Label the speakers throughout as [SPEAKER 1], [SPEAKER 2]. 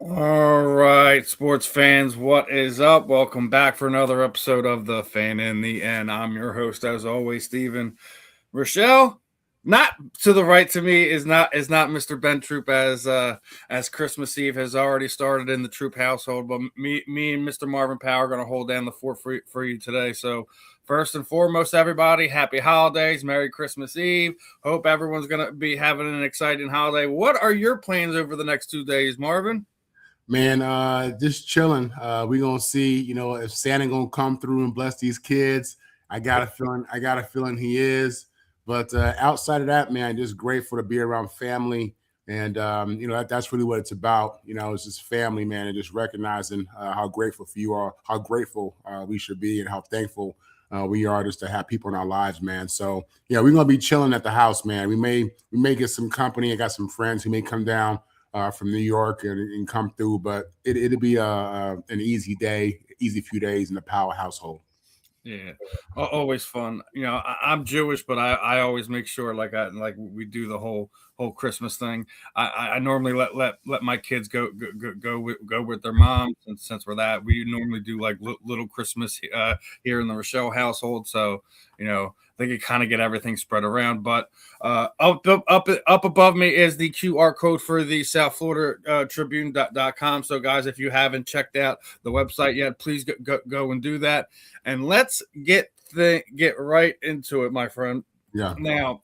[SPEAKER 1] All right, sports fans, what is up? Welcome back for another episode of The Fan in the End. I'm your host, as always, Steven. Rychel, not to the right to me is not Mr. Ben Troop as Christmas Eve has already started in the Troop household, but me and Mr. Marvin Powell are going to hold down the fort for you today. So first and foremost, everybody, happy holidays, Merry Christmas Eve. Hope everyone's going to be having an exciting holiday. What are your plans over the next 2 days, Marvin?
[SPEAKER 2] Man, just chilling. We're gonna see, if Santa gonna come through and bless these kids. I got a feeling he is. But outside of that, man, just grateful to be around family. And that's really what it's about. It's just family, man, and just recognizing how grateful for you are, how grateful we should be, and how thankful we are just to have people in our lives, man. So yeah, we're gonna be chilling at the house, man. We may get some company. I got some friends who may come down from New York and come through. But it'll be an easy day, easy few days in the Powell household.
[SPEAKER 1] Yeah, always fun. I'm Jewish, but I always make sure like we do the whole Christmas thing. I normally let my kids go with their mom, since we're that we normally do like little Christmas here in the Rochelle household. So they can kind of get everything spread around. But up above me is the QR code for the South Florida Tribune.com. So guys, if you haven't checked out the website yet, please go and do that. And let's get right into it, my friend.
[SPEAKER 2] Yeah.
[SPEAKER 1] Now,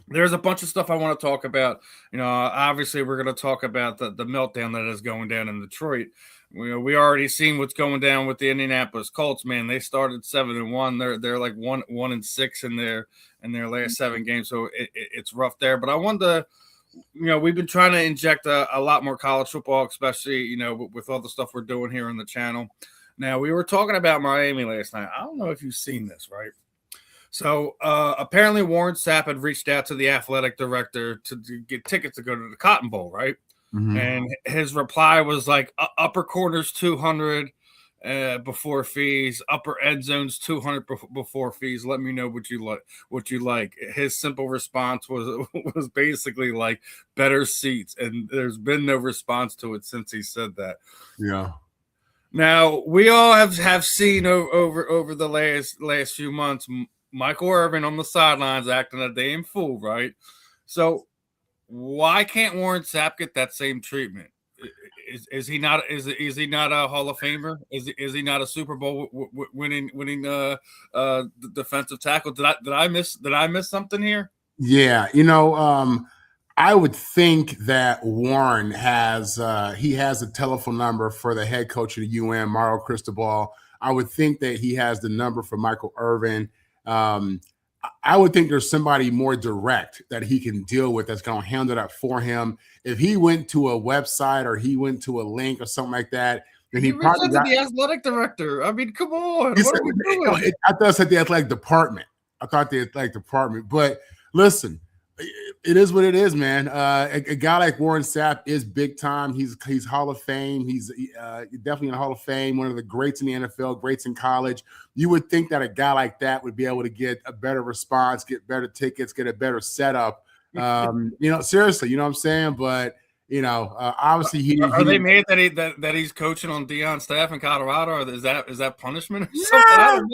[SPEAKER 1] there's a bunch of stuff I want to talk about. Obviously, we're going to talk about the meltdown that is going down in Detroit. We already seen what's going down with the Indianapolis Colts. Man, they started 7-1. They're like 1-6 in their last 7 games. So it's rough there. But I wanted to. We've been trying to inject a lot more college football, especially with all the stuff we're doing here on the channel. Now, we were talking about Miami last night. I don't know if you've seen this, right? So apparently Warren Sapp had reached out to the athletic director to get tickets to go to the Cotton Bowl, right?
[SPEAKER 2] Mm-hmm.
[SPEAKER 1] And his reply was like upper corners 200 before fees, upper end zones 200 before fees. Let me know what you like. His simple response was basically like better seats, and there's been no response to it since he said that.
[SPEAKER 2] Yeah.
[SPEAKER 1] Now we all have seen over the last few months Michael Irvin on the sidelines acting a damn fool, right? So why can't Warren Sapp get that same treatment? Is he not a Hall of Famer? Is he not a Super Bowl winning defensive tackle? Did I miss something here?
[SPEAKER 2] Yeah. I would think that Warren has a telephone number for the head coach of the UN, Mario Cristobal. I would think that he has the number for Michael Irvin. I would think there's somebody more direct that he can deal with that's going to handle that for him. If he went to a website or he went to a link or something like that, then he probably
[SPEAKER 1] got the athletic director. I mean, come on. What are we doing?
[SPEAKER 2] I thought it said the athletic department. But listen, it is what it is, man. A guy like Warren Sapp is big time. He's Hall of Fame. He's definitely in the Hall of Fame, one of the greats in the NFL, greats in college. You would think that a guy like that would be able to get a better response, get better tickets, get a better setup. Seriously, you know what I'm saying? But obviously
[SPEAKER 1] are they mad that he's coaching on Deion's staff in Colorado? Or is that punishment or something?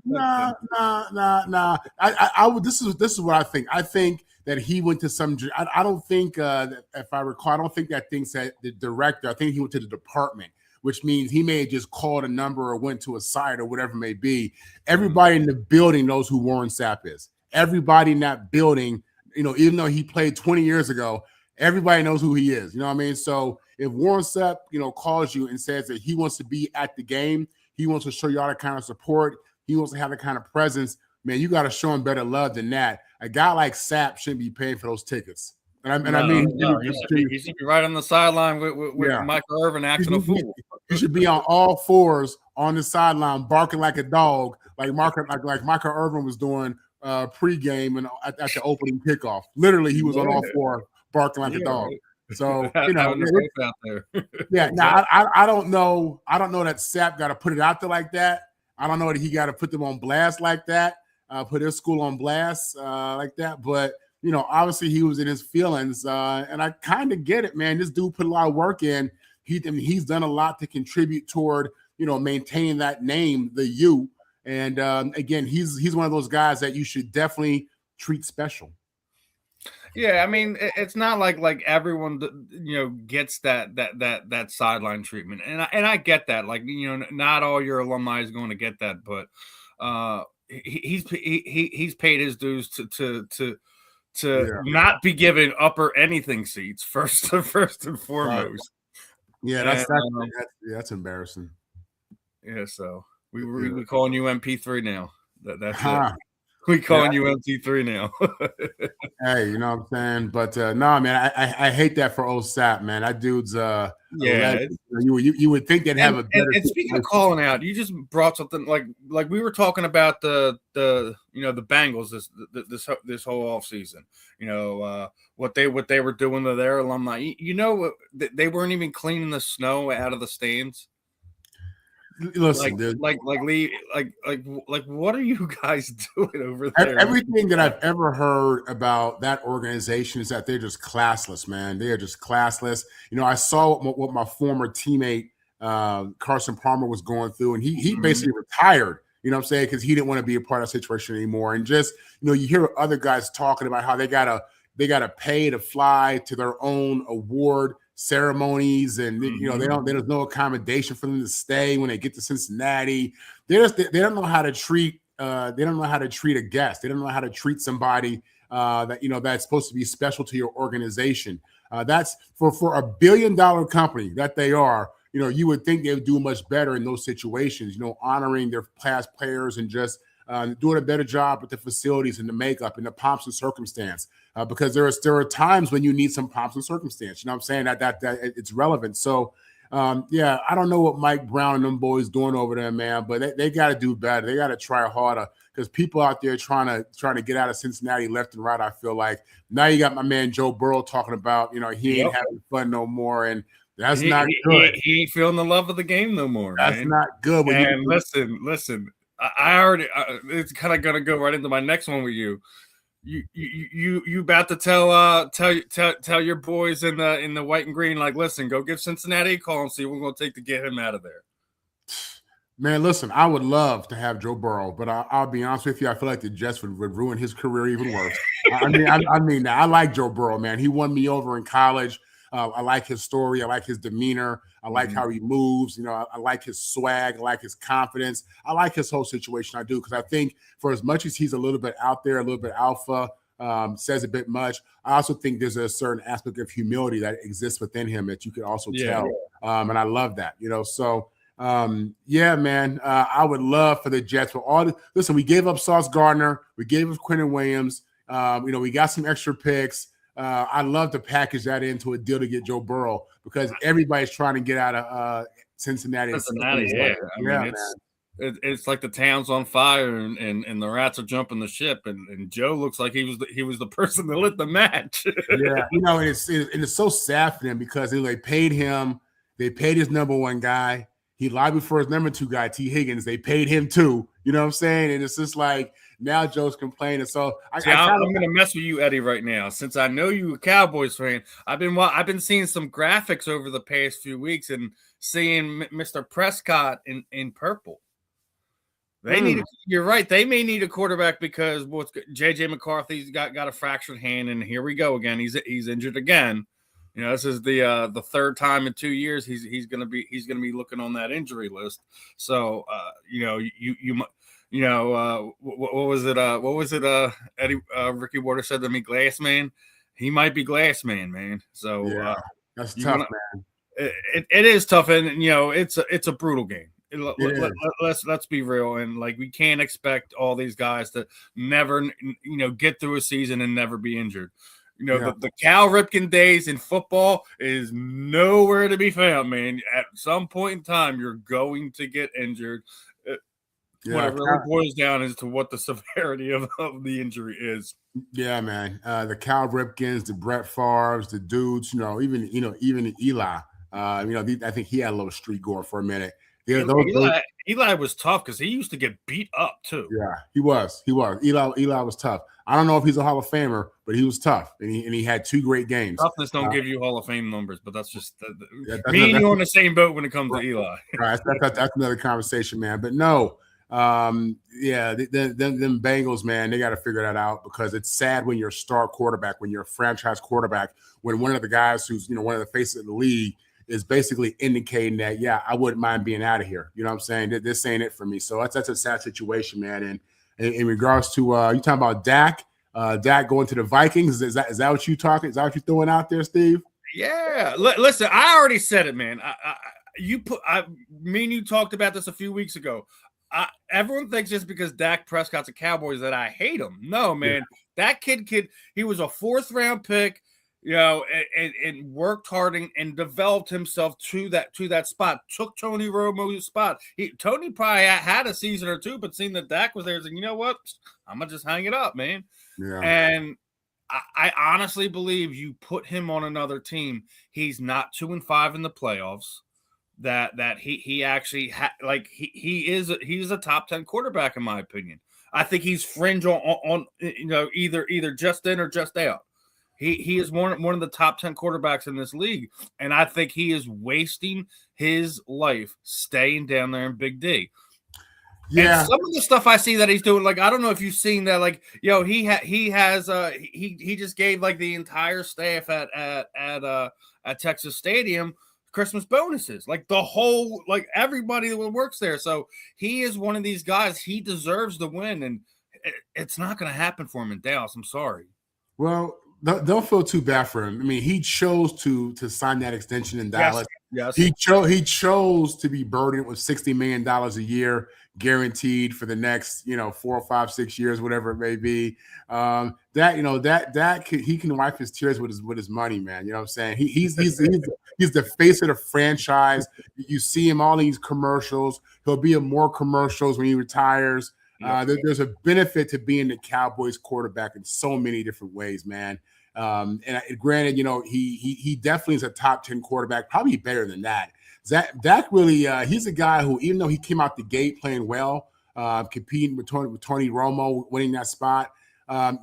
[SPEAKER 2] Nah. I would. This is what I think. I think that he went to some. I don't think that, if I recall, I don't think that thing said the director. I think he went to the department, which means he may have just called a number or went to a site or whatever it may be. Everybody in the building knows who Warren Sapp is. Everybody in that building, even though he played 20 years ago, everybody knows who he is. You know what I mean? So if Warren Sapp, calls you and says that he wants to be at the game, he wants to show you all that kind of support, he wants to have the kind of presence, man, you got to show him better love than that. A guy like Sapp shouldn't be paying for those tickets. He
[SPEAKER 1] should be right on the sideline with Michael Irvin acting a fool.
[SPEAKER 2] He should be on all fours on the sideline, barking like a dog, like Michael Irvin was doing pregame and at the opening kickoff. Literally, he was on all four, barking like a dog. So
[SPEAKER 1] out there.
[SPEAKER 2] Yeah. Now I don't know. I don't know that Sapp got to put it out there like that. I don't know that he got to put them on blast like that. Put his school on blast like that. But obviously he was in his feelings, and I kind of get it, man. This dude put a lot of work in. he's done a lot to contribute toward maintaining that name, the U. And again, he's one of those guys that you should definitely treat special.
[SPEAKER 1] Yeah, I mean, it's not like everyone gets that sideline treatment, and I get that. Like, not all your alumni is going to get that, but he's paid his dues to not be given upper anything seats first and foremost.
[SPEAKER 2] Yeah, that's embarrassing.
[SPEAKER 1] Yeah, so we calling you MP3 now. That's it. We calling you MP3 now.
[SPEAKER 2] Hey, you know what I'm saying? But no, man, I hate that for old Sap, man. That dude's you would think they'd have a better.
[SPEAKER 1] And speaking of calling out, you just brought something like we were talking about the Bengals this whole offseason. What they were doing to their alumni. They weren't even cleaning the snow out of the stands.
[SPEAKER 2] Listen,
[SPEAKER 1] like what are you guys doing over there?
[SPEAKER 2] Everything that I've ever heard about that organization is that they're just classless, man. They are just classless. I saw what my former teammate Carson Palmer was going through, and he basically retired. You know what I'm saying? Because he didn't want to be a part of that situation anymore. And just you hear other guys talking about how they gotta pay to fly to their own award ceremonies, and there's no accommodation for them to stay when they get to Cincinnati. They don't know how to treat a guest. They don't know how to treat somebody that's supposed to be special to your organization. That's for $1 billion company that they are. You would think they would do much better in those situations, honoring their past players and just doing a better job with the facilities and the makeup and the pomps and circumstance, because there are times when you need some pomps and circumstance. You know what I'm saying? That it's relevant. So, I don't know what Mike Brown and them boys doing over there, man, but they got to do better. They got to try harder, because people out there trying to get out of Cincinnati left and right. I feel like now you got my man Joe Burrow talking about he ain't having fun no more, and that's not good.
[SPEAKER 1] He ain't feeling the love of the game no more.
[SPEAKER 2] That's
[SPEAKER 1] man.
[SPEAKER 2] Not good.
[SPEAKER 1] And listen. I already. It's kind of gonna go right into my next one with you. You about to tell your boys in the white and green, like, listen, go give Cincinnati a call and see what we're gonna take to get him out of there.
[SPEAKER 2] Man, listen, I would love to have Joe Burrow, but I'll be honest with you, I feel like the Jets would ruin his career even worse. I like Joe Burrow, man. He won me over in college. I like his story. I like his demeanor. I like how he moves. I like his swag. I like his confidence. I like his whole situation. I do, because I think for as much as he's a little bit out there, a little bit alpha, says a bit much, I also think there's a certain aspect of humility that exists within him that you can also tell. And I love that. So man, I would love for the Jets for listen, we gave up Sauce Gardner. We gave up Quentin Williams. We got some extra picks. I'd love to package that into a deal to get Joe Burrow, because everybody's trying to get out of Cincinnati.
[SPEAKER 1] It's like the town's on fire and the rats are jumping the ship, and Joe looks like he was the person that lit the match.
[SPEAKER 2] And it's so sad for them, because they paid him. They paid his number one guy. He lobbied for his number two guy, T. Higgins. They paid him too. You know what I'm saying? And it's just like, now Joe's complaining. So I'm
[SPEAKER 1] going to mess with you, Eddie, right now. Since I know you a Cowboys fan, I've been seeing some graphics over the past few weeks and seeing Mr. Prescott in purple. You're right. They may need a quarterback, because JJ McCarthy's got a fractured hand, and here we go again. He's injured again. This is the third time in 2 years he's gonna be looking on that injury list. So what was it? Eddie Ricky Water said to me, Glass Man. He might be Glass Man. So
[SPEAKER 2] that's tough, man.
[SPEAKER 1] It is tough, and it's a brutal game. Let's be real, and we can't expect all these guys to never get through a season and never be injured. The Cal Ripken days in football is nowhere to be found, man. At some point in time, you're going to get injured. What it really boils down is to what the severity of the injury is.
[SPEAKER 2] Yeah, man. The Cal Ripkins, the Brett Favres, the dudes, even Eli. I think he had a little street gore for a minute.
[SPEAKER 1] Eli was tough because he used to get beat up too.
[SPEAKER 2] Yeah, he was. Eli was tough. I don't know if he's a Hall of Famer, but he was tough, and he had 2 great games.
[SPEAKER 1] Toughness don't give you Hall of Fame numbers, but that's just
[SPEAKER 2] That's
[SPEAKER 1] me and you on the same boat when it comes to Eli.
[SPEAKER 2] Right, that's another conversation, man. But no, yeah, them Bengals, man, they got to figure that out, because it's sad when you're a star quarterback, when you're a franchise quarterback, when one of the guys who's one of the faces of the league is basically indicating that, yeah, I wouldn't mind being out of here. You know what I'm saying? This ain't it for me. So that's a sad situation, man. And in regards to you talking about Dak, Dak going to the Vikings, is that what you talking? Is that what you throwing out there, Steve?
[SPEAKER 1] Yeah. Listen, I already said it, man. Me and you talked about this a few weeks ago. Everyone thinks just because Dak Prescott's a Cowboys that I hate him. No, man. Yeah. That kid, he was a 4th round pick. And worked hard and developed himself to that spot. Took Tony Romo's spot. Tony probably had a season or 2, but seeing that Dak was there, he's like, you know what? I'm gonna just hang it up, man. Yeah. And I honestly believe you put him on another team, he's not 2-5 in the playoffs. That he actually he's a top 10 quarterback in my opinion. I think he's fringe on either just in or just out. He is one of the top 10 quarterbacks in this league, and I think he is wasting his life staying down there in Big D. Yeah, and some of the stuff I see that he's doing, like I don't know if you've seen that, like he just gave like the entire staff at Texas Stadium Christmas bonuses, like the whole everybody that works there. So he is one of these guys. He deserves the win, and it's not going to happen for him in Dallas. I'm sorry.
[SPEAKER 2] Well, don't feel too bad for him. I mean, he chose to sign that extension in Dallas.
[SPEAKER 1] Yes.
[SPEAKER 2] He chose to be burdened with $60 million a year guaranteed for the next 4 or 5, 6 years, whatever it may be. He can wipe his tears with his money, man. You know what I'm saying? He's the face of the franchise. You see him all in these commercials. He'll be in more commercials when he retires. There's a benefit to being the Cowboys quarterback in so many different ways, man. And granted, he definitely is a top 10 quarterback, probably better than that. Dak really, he's a guy who, even though he came out the gate playing well, competing with Tony Romo, winning that spot,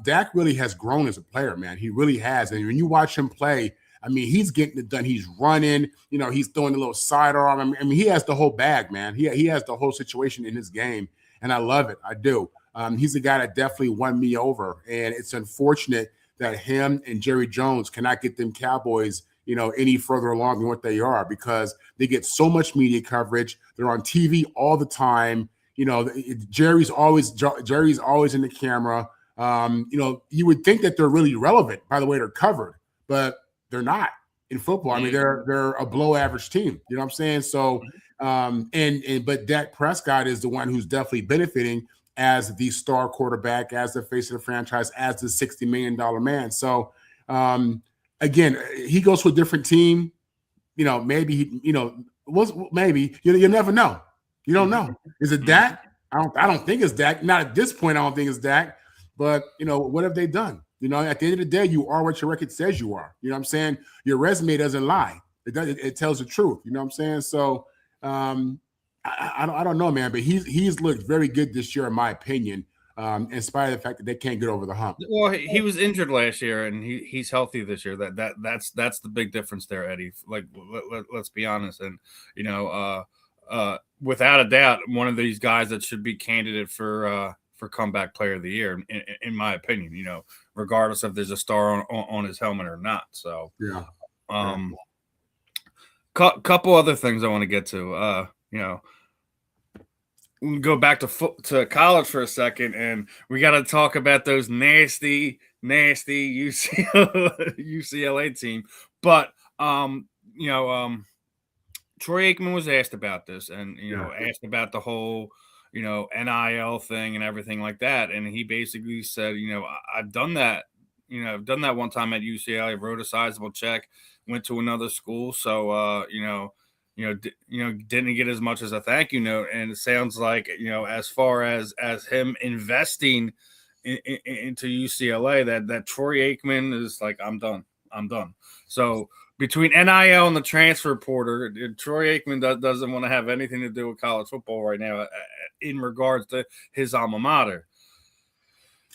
[SPEAKER 2] Dak really has grown as a player, man. He really has. And when you watch him play, I mean, he's getting it done. He's running, he's throwing a little sidearm. I mean, he has the whole bag, man. He has the whole situation in his game. And I love it. I do. He's a guy that definitely won me over. And it's unfortunate that him and Jerry Jones cannot get them Cowboys, any further along than what they are, because they get so much media coverage. They're on TV all the time. Jerry's always in the camera. You would think that they're really relevant by the way they're covered, but they're not in football. I mean, they're a below average team. You know what I'm saying? So, but Dak Prescott is the one who's definitely benefiting as the star quarterback, as the face of the franchise, as the $60 million man. So, again, he goes to a different team. Maybe maybe you never know. You don't know. Is it Dak? I don't think it's Dak. Not at this point. I don't think it's Dak. But what have they done? At the end of the day, you are what your record says you are. You know what I'm saying? Your resume doesn't lie. It tells the truth. You know what I'm saying? So I don't know, man. But he's looked very good this year, in my opinion. In spite of the fact that they can't get over the hump.
[SPEAKER 1] Well, he was injured last year, and he's healthy this year. That's the big difference there, Eddie. Like, let's be honest, and without a doubt, one of these guys that should be candidate for comeback player of the year, in my opinion. Regardless if there's a star on his helmet or not. So
[SPEAKER 2] yeah.
[SPEAKER 1] Couple other things I want to get to. We can go back to college for a second, and we got to talk about those nasty UCLA team. But Troy Aikman was asked about this, and asked about the whole NIL thing and everything like that, and he basically said, I've done that. I've done that one time at UCLA. Wrote a sizable check, went to another school, so didn't get as much as a thank you note. And it sounds like, as far as him investing into UCLA, that Troy Aikman is like, I'm done. So between NIL and the transfer portal, Troy Aikman doesn't want to have anything to do with college football right now in regards to his alma mater.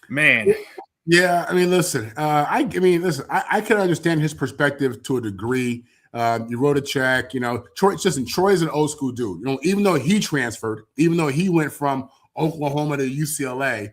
[SPEAKER 1] Man.
[SPEAKER 2] Yeah, I mean, listen, I can understand his perspective to a degree. You wrote a check, Troy's an old school dude. Even though he transferred, even though he went from Oklahoma to UCLA,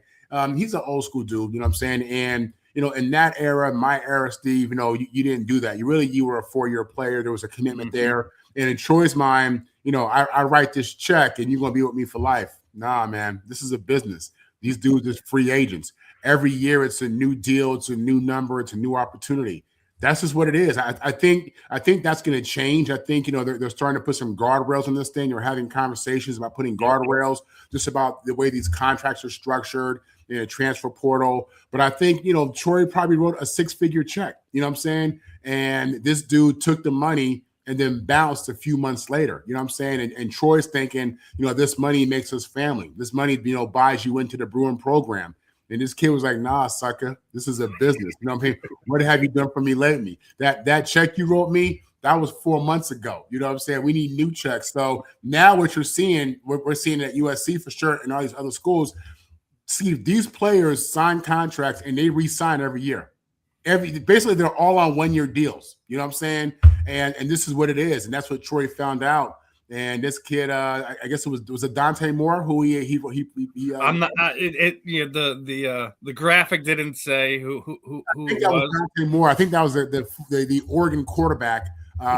[SPEAKER 2] he's an old school dude. You know what I'm saying? And in that era, my era, Steve, you didn't do that. You were a 4-year player. There was a commitment there. And in Troy's mind, I write this check and you're gonna be with me for life. Nah, man, this is a business. These dudes are free agents. Every year it's a new deal, it's a new number, it's a new opportunity. That's just what it is. I think that's going to change. I think they're starting to put some guardrails on this thing. They're having conversations about putting guardrails just about the way these contracts are structured in a transfer portal. But I think Troy probably wrote a 6-figure check. You know what I'm saying? And this dude took the money and then bounced a few months later. You know what I'm saying? And Troy's thinking, this money makes us family. This money, buys you into the Bruin program. And this kid was like, nah, sucker, this is a business. You know what I'm saying? What have you done for me lately? That check you wrote me, that was 4 months ago. You know what I'm saying? We need new checks. So now what you're seeing, what we're seeing at USC for sure and all these other schools, see, these players sign contracts and they re-sign every year. Basically, they're all on 1-year deals. You know what I'm saying? And this is what it is. And that's what Troy found out. And this kid, I guess it was a Dante Moore who he
[SPEAKER 1] I'm not. The graphic didn't say who
[SPEAKER 2] I think that was Dante Moore. I think that was the Oregon quarterback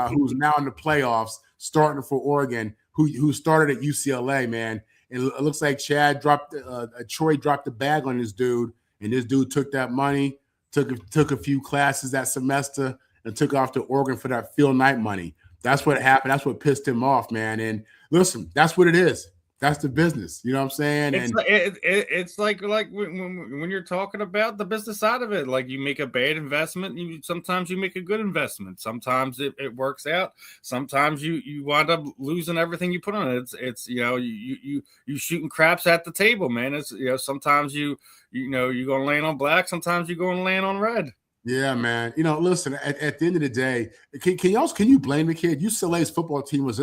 [SPEAKER 2] who's now in the playoffs, starting for Oregon, who started at UCLA. Man, and it looks like Troy dropped the bag on this dude, and this dude took that money, took a few classes that semester, and took off to Oregon for that Phil Knight money. That's what happened. That's what pissed him off, man. And listen, that's what it is. That's the business. You know what I'm saying?
[SPEAKER 1] It's like when you're talking about the business side of it, like you make a bad investment, sometimes you make a good investment. Sometimes it works out. Sometimes you wind up losing everything you put on it. It's you shooting craps at the table, man. It's sometimes you're gonna land on black. Sometimes you're gonna land on red.
[SPEAKER 2] Yeah, man. Listen. At the end of the day, can you blame the kid? UCLA's football team was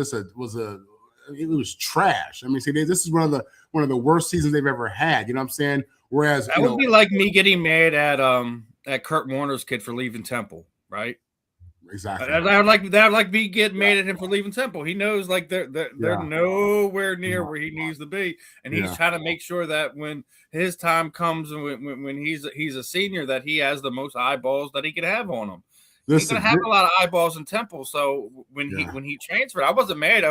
[SPEAKER 2] trash. I mean, see, this is one of the worst seasons they've ever had. You know what I'm saying? Whereas
[SPEAKER 1] that would be like me getting mad at Kurt Warner's kid for leaving Temple, right?
[SPEAKER 2] Exactly.
[SPEAKER 1] That would like me getting mad at him for leaving Temple. He knows like they're nowhere near where he needs to be, and he's trying to make sure that when his time comes and when he's a senior, that he has the most eyeballs that he could have on him. He's gonna have a lot of eyeballs in Temple. So when he transferred, I wasn't mad. I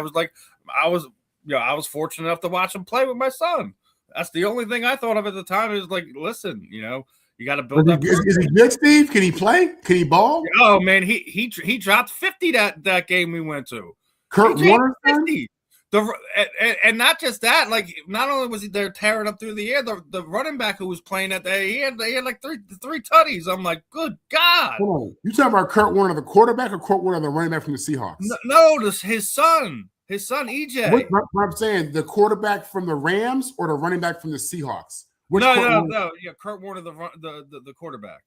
[SPEAKER 1] was fortunate enough to watch him play with my son. That's the only thing I thought of at the time. Is like, listen, you got to build up.
[SPEAKER 2] Is he good, Steve? Can he play? Can he ball?
[SPEAKER 1] Oh man, he dropped 50 that game we went to.
[SPEAKER 2] Kurt Warner
[SPEAKER 1] 50. And not just that, like not only was he there tearing up through the air, the running back who was playing that day, he had like three tutties. I'm like, good God.
[SPEAKER 2] Hold on. You talking about Kurt Warner, the quarterback, or Kurt Warner, the running back from the Seahawks?
[SPEAKER 1] No, his son EJ.
[SPEAKER 2] What I'm saying, the quarterback from the Rams or the running back from the Seahawks?
[SPEAKER 1] No. Yeah, Kurt Warner, the quarterback.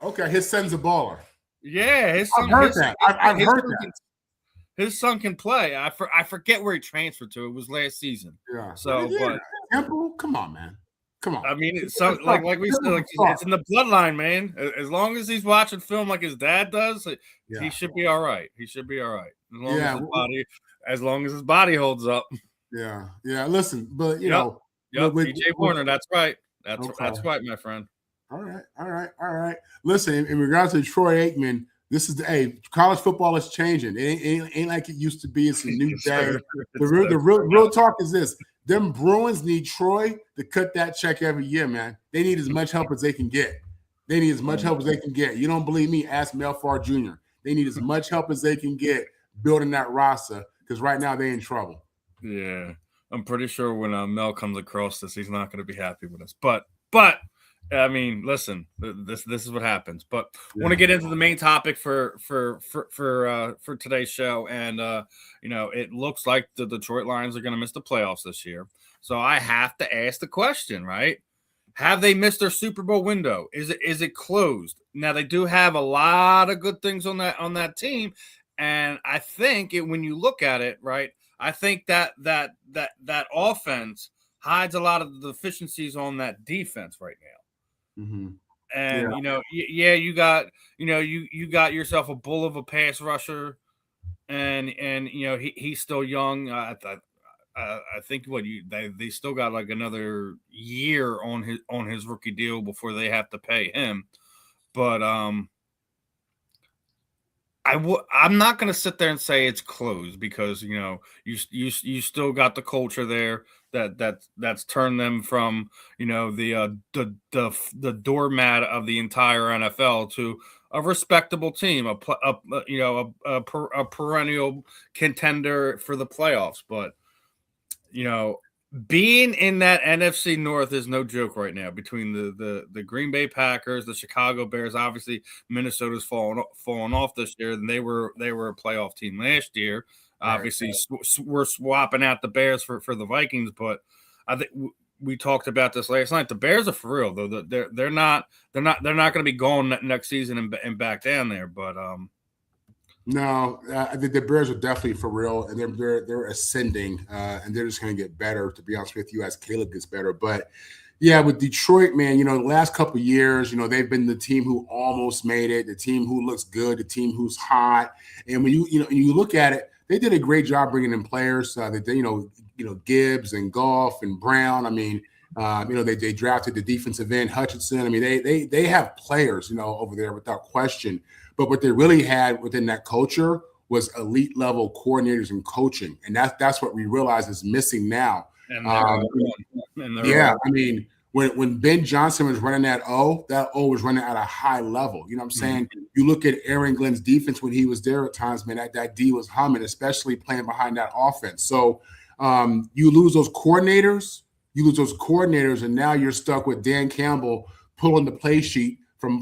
[SPEAKER 2] Okay, his son's a baller.
[SPEAKER 1] Yeah, his son.
[SPEAKER 2] I've heard that.
[SPEAKER 1] His son can play. I forget where he transferred to. It was last season.
[SPEAKER 2] Yeah.
[SPEAKER 1] So, but
[SPEAKER 2] Temple, come on, man. Come on.
[SPEAKER 1] I mean, it's like we said, like it's in the bloodline, man. As long as he's watching film like his dad does, he should be all right. He should be all right. As long as his body holds up.
[SPEAKER 2] Yeah. Listen, but
[SPEAKER 1] EJ Warner, that's right. That's right, my friend.
[SPEAKER 2] All right. Listen, in regards to Troy Aikman, this is college football is changing. It ain't like it used to be. It's a new day. The real talk is this: them Bruins need Troy to cut that check every year, man. They need as much help as they can get. You don't believe me? Ask Mel Farr Jr. They need as much help as they can get building that roster because right now they're in trouble.
[SPEAKER 1] Yeah, I'm pretty sure when Mel comes across this, he's not going to be happy with us. But I mean, listen, this is what happens. But I want to get into the main topic for today's show, and it looks like the Detroit Lions are going to miss the playoffs this year. So I have to ask the question, right? have they missed their Super Bowl window? Is it closed? Now they do have a lot of good things on that team, and I think when you look at it, right, I think that offense hides a lot of the deficiencies on that defense right now.
[SPEAKER 2] Mm-hmm.
[SPEAKER 1] And you got you got yourself a bull of a pass rusher, and he's still young. I think they still got like another year on his rookie deal before they have to pay him. But I'm not going to sit there and say it's closed, because you still got the culture there that's turned them from the doormat of the entire NFL to a respectable team, a perennial contender for the playoffs. But being in that NFC North is no joke right now, between the Green Bay Packers, the Chicago Bears. Obviously, Minnesota's fallen off this year, and they were a playoff team last year. Obviously, we're swapping out the Bears for the Vikings, but I think we talked about this last night. The Bears are for real, though. They're not going to be going next season and back down there, but
[SPEAKER 2] No, I think the Bears are definitely for real, and they're ascending, and they're just going to get better. To be honest with you, as Caleb gets better, but yeah, with Detroit, man, the last couple of years, they've been the team who almost made it, the team who looks good, the team who's hot, and when you look at it, they did a great job bringing in players. Gibbs and Goff and Brown. I mean, they drafted the defensive end Hutchinson. I mean, they have players, over there without question. But what they really had within that culture was elite level coordinators and coaching, and that's what we realize is missing now.
[SPEAKER 1] And
[SPEAKER 2] I mean, when Ben Johnson was running that O was running at a high level. You know what I'm saying? Mm-hmm. You look at Aaron Glenn's defense when he was there at times, man, that D was humming, especially playing behind that offense. So you lose those coordinators, and now you're stuck with Dan Campbell pulling the play sheet from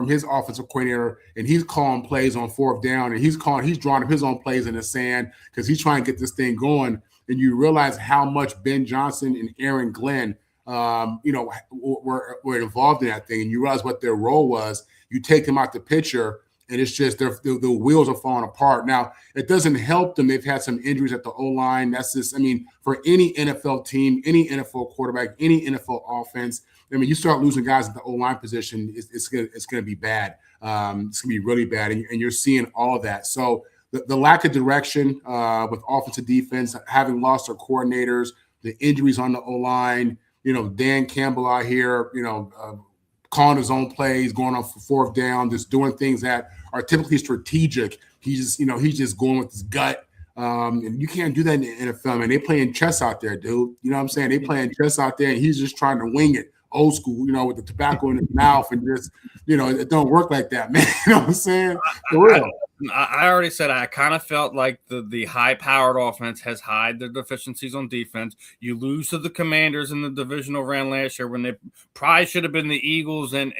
[SPEAKER 2] his offensive coordinator, and he's calling plays on fourth down, and he's drawing up his own plays in the sand because he's trying to get this thing going. And you realize how much Ben Johnson and Aaron Glenn, were involved in that thing, and you realize what their role was. You take them out the picture, and it's just the wheels are falling apart. Now, it doesn't help them. They've had some injuries at the O-line. That's just, for any NFL team, any NFL quarterback, any NFL offense, you start losing guys at the O-line position, it's going to be bad. It's going to be really bad, and you're seeing all of that. So the lack of direction with offensive defense, having lost their coordinators, the injuries on the O-line, Dan Campbell out here, calling his own plays, going on for fourth down, just doing things that are typically strategic. He's just going with his gut. And you can't do that in the NFL, man. They playing chess out there, dude. You know what I'm saying? They playing chess out there, and he's just trying to wing it. Old school, with the tobacco in his mouth, and just, it don't work like that, man. You know what I'm saying? For real.
[SPEAKER 1] I already said I kind of felt like the high-powered offense has hid their deficiencies on defense. You lose to the Commanders in the divisional round last year, when they probably should have been the Eagles and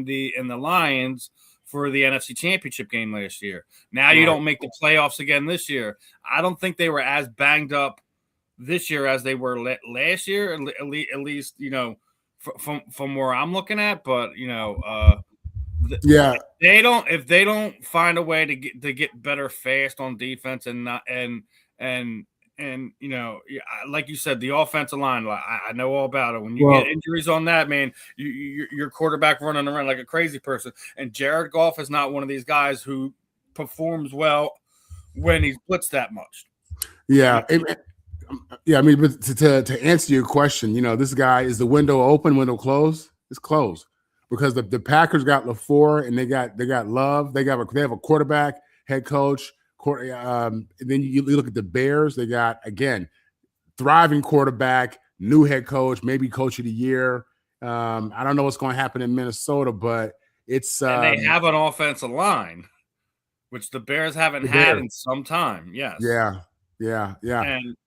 [SPEAKER 1] the Lions for the NFC Championship game last year. Now you don't make the playoffs again this year. I don't think they were as banged up this year as they were last year, at least from where I'm looking at. But if they don't find a way to get better fast on defense, and like you said, the offensive line, I know all about it. When you get injuries on that, man, your quarterback running around like a crazy person. And Jared Goff is not one of these guys who performs well when he's blitzed that much.
[SPEAKER 2] Yeah. But to answer your question, this guy, is the window open, window closed? It's closed, because the Packers got LaFleur, and they got Love. They have a quarterback, head coach. And then you look at the Bears. They got, again, thriving quarterback, new head coach, maybe coach of the year. I don't know what's going to happen in Minnesota, but it's
[SPEAKER 1] and they have an offensive line, which the Bears haven't had in some time. Yes.
[SPEAKER 2] Yeah.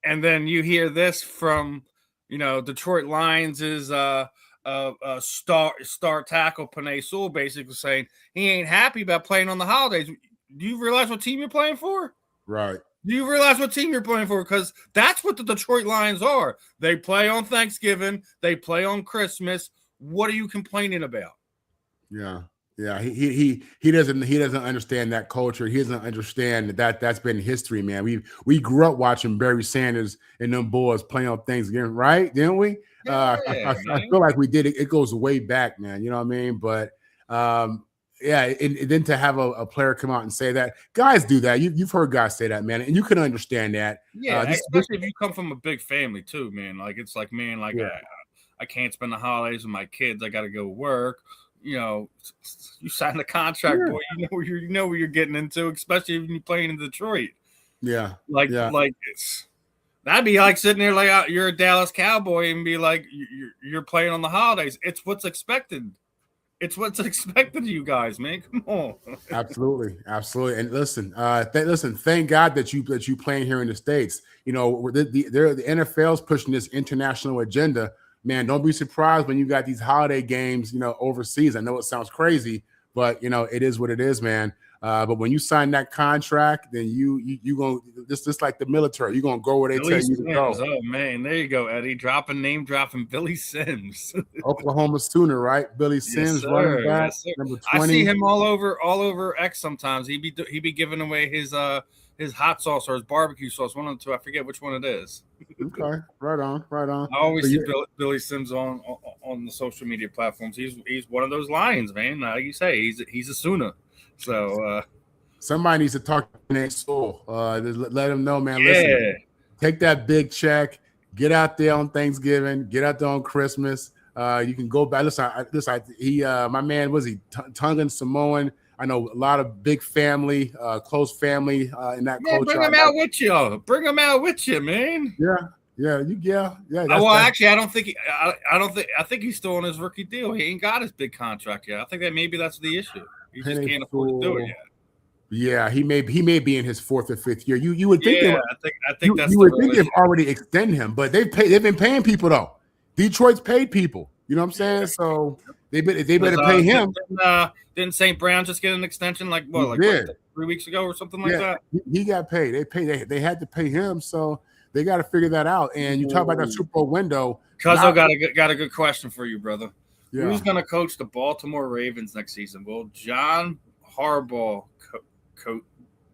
[SPEAKER 1] And then you hear this from, Detroit Lions is star tackle Penei Sewell basically saying he ain't happy about playing on the holidays. Do you realize what team you're playing for?
[SPEAKER 2] Right.
[SPEAKER 1] Do you realize what team you're playing for? Because that's what the Detroit Lions are. They play on Thanksgiving. They play on Christmas. What are you complaining about?
[SPEAKER 2] Yeah. Yeah, he doesn't understand that culture. He doesn't understand that's been history, man. We grew up watching Barry Sanders and them boys playing on Thanksgiving, right? Didn't we?
[SPEAKER 1] Yeah,
[SPEAKER 2] I feel like we did it. It goes way back, man. You know what I mean? But yeah, and then to have a player come out and say that, guys do that. You've heard guys say that, man, and you can understand that.
[SPEAKER 1] Yeah, especially if you come from a big family too, man. Like it's like, man, like
[SPEAKER 2] Yeah.
[SPEAKER 1] I can't spend the holidays with my kids. I got to go work. You know, you sign the contract,
[SPEAKER 2] Yeah.
[SPEAKER 1] boy. You know what you're getting into, especially if you're playing in Detroit.
[SPEAKER 2] Yeah,
[SPEAKER 1] Like it's that'd be like sitting there like you're a Dallas Cowboy and be like you're playing on the holidays. It's what's expected. It's what's expected of you guys, man. Come on.
[SPEAKER 2] Absolutely. And listen, thank God that you playing here in the States. You know, the NFL's pushing this international agenda. Man, don't be surprised when you got these holiday games, you know, overseas. I know it sounds crazy, but you know, it is what it is, man. But when you sign that contract, then you gonna just like the military, you're gonna go where they
[SPEAKER 1] Billy
[SPEAKER 2] tell you to go.
[SPEAKER 1] Sims. Oh man, there you go, Eddie. Name dropping Billy Sims.
[SPEAKER 2] Oklahoma Sooner, right? Billy Sims, running back, number 20.
[SPEAKER 1] I see him all over X sometimes. He be giving away his hot sauce or his barbecue sauce, one of the two. I forget which one it is.
[SPEAKER 2] Okay, right on.
[SPEAKER 1] I always see Billy Sims on the social media platforms. He's one of those lions, man. Like you say, he's a Sooner. So
[SPEAKER 2] somebody needs to talk to next soul. Let him know, man.
[SPEAKER 1] Yeah.
[SPEAKER 2] Listen, take that big check. Get out there on Thanksgiving. Get out there on Christmas. You can go back. Listen. My man was Tongan Samoan. I know a lot of big family, close family in that culture.
[SPEAKER 1] Bring them out with you. Bring them out with you, man.
[SPEAKER 2] Yeah.
[SPEAKER 1] Well, actually, I don't think. I think he's still on his rookie deal. He ain't got his big contract yet. I think that maybe that's the issue. He just can't afford to do it yet.
[SPEAKER 2] Yeah, he may be in his 4th or 5th year. You would think.
[SPEAKER 1] Yeah, I think that's.
[SPEAKER 2] You would think they've already extended him, but they've been paying people though. Detroit's paid people. You know what I'm saying? Yeah. So they better pay him.
[SPEAKER 1] Didn't St. Brown just get an extension like 3 weeks ago or something like that?
[SPEAKER 2] He got paid. They had to pay him, so they got to figure that out. And you talk about that Super Bowl window.
[SPEAKER 1] Cuzzo got a good question for you, brother.
[SPEAKER 2] Yeah.
[SPEAKER 1] Who's going to coach the Baltimore Ravens next season? Will John Harbaugh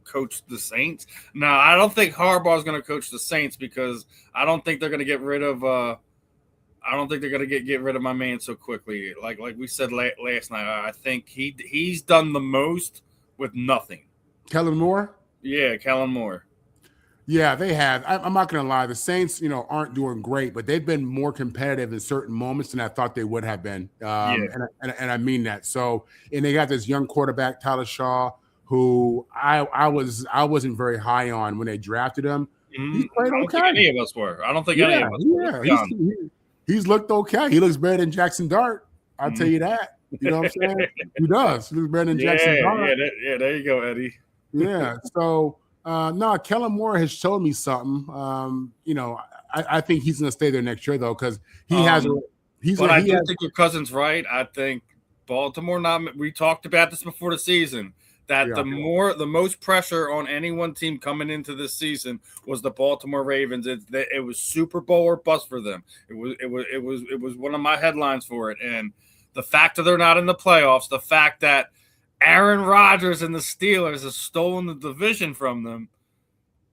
[SPEAKER 1] coach the Saints? No, I don't think Harbaugh is going to coach the Saints because I don't think they're going to get rid of. I don't think they're going to get rid of my man so quickly. Like we said last night, I think he's done the most with nothing.
[SPEAKER 2] Kellen Moore?
[SPEAKER 1] Yeah, Kellen Moore.
[SPEAKER 2] Yeah, they have. I'm not going to lie. The Saints, aren't doing great, but they've been more competitive in certain moments than I thought they would have been. And I mean that. So, and they got this young quarterback, Tyler Shaw, who I wasn't very high on when they drafted him. He played okay.
[SPEAKER 1] I don't think any of us were. I don't think any of us were.
[SPEAKER 2] Yeah, he's looked okay. He looks better than Jackson Dart. I'll tell you that. You know what I'm saying? He does. He looks better than Jackson Dart.
[SPEAKER 1] Yeah, there you go, Eddie.
[SPEAKER 2] Yeah. So, no, Kellen Moore has showed me something. I think he's going to stay there next year, though, because he has.
[SPEAKER 1] I do think your cousin's right. I think Baltimore. We talked about this before the season. That the most pressure on any one team coming into this season was the Baltimore Ravens. It was Super Bowl or bust for them. It was one of my headlines for it. And the fact that they're not in the playoffs, the fact that Aaron Rodgers and the Steelers have stolen the division from them,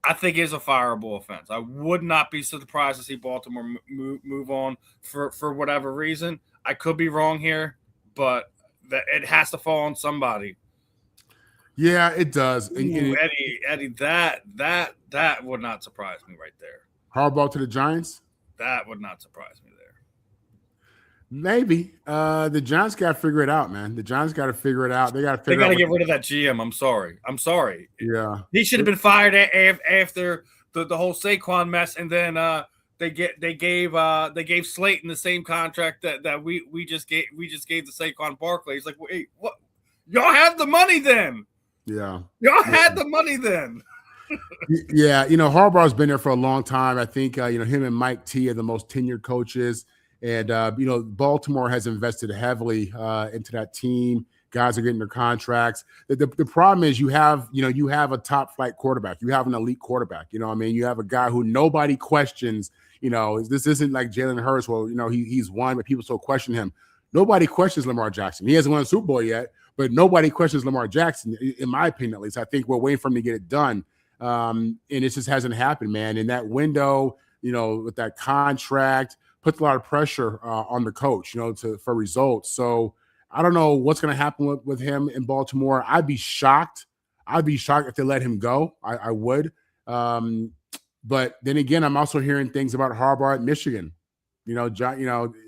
[SPEAKER 1] I think is a fireable offense. I would not be surprised to see Baltimore move on for whatever reason. I could be wrong here, but it has to fall on somebody.
[SPEAKER 2] Yeah, it does.
[SPEAKER 1] Eddie, that would not surprise me right there.
[SPEAKER 2] Harbaugh to the Giants?
[SPEAKER 1] That would not surprise me there.
[SPEAKER 2] Maybe. The Giants got to figure it out, man. The Giants got to figure it out. They got to
[SPEAKER 1] get rid of that GM. I'm sorry.
[SPEAKER 2] Yeah.
[SPEAKER 1] He should have been fired after the whole Saquon mess, and then they gave Slayton the same contract that we just gave to Saquon Barkley. He's like, wait, what? Y'all have the money then.
[SPEAKER 2] Yeah.
[SPEAKER 1] Y'all had the money then.
[SPEAKER 2] Yeah, Harbaugh's been there for a long time. I think him and Mike T are the most tenured coaches. And Baltimore has invested heavily into that team. Guys are getting their contracts. The problem is you have a top flight quarterback. You have an elite quarterback. You have a guy who nobody questions. This isn't like Jalen Hurts. Well, he's won, but people still question him. Nobody questions Lamar Jackson. He hasn't won a Super Bowl yet, but nobody questions Lamar Jackson, in my opinion, at least. I think we're waiting for him to get it done. And it just hasn't happened, man. In that window, with that contract, puts a lot of pressure on the coach, for results. So I don't know what's going to happen with him in Baltimore. I'd be shocked. If they let him go. I would. But then again, I'm also hearing things about Harbaugh at Michigan.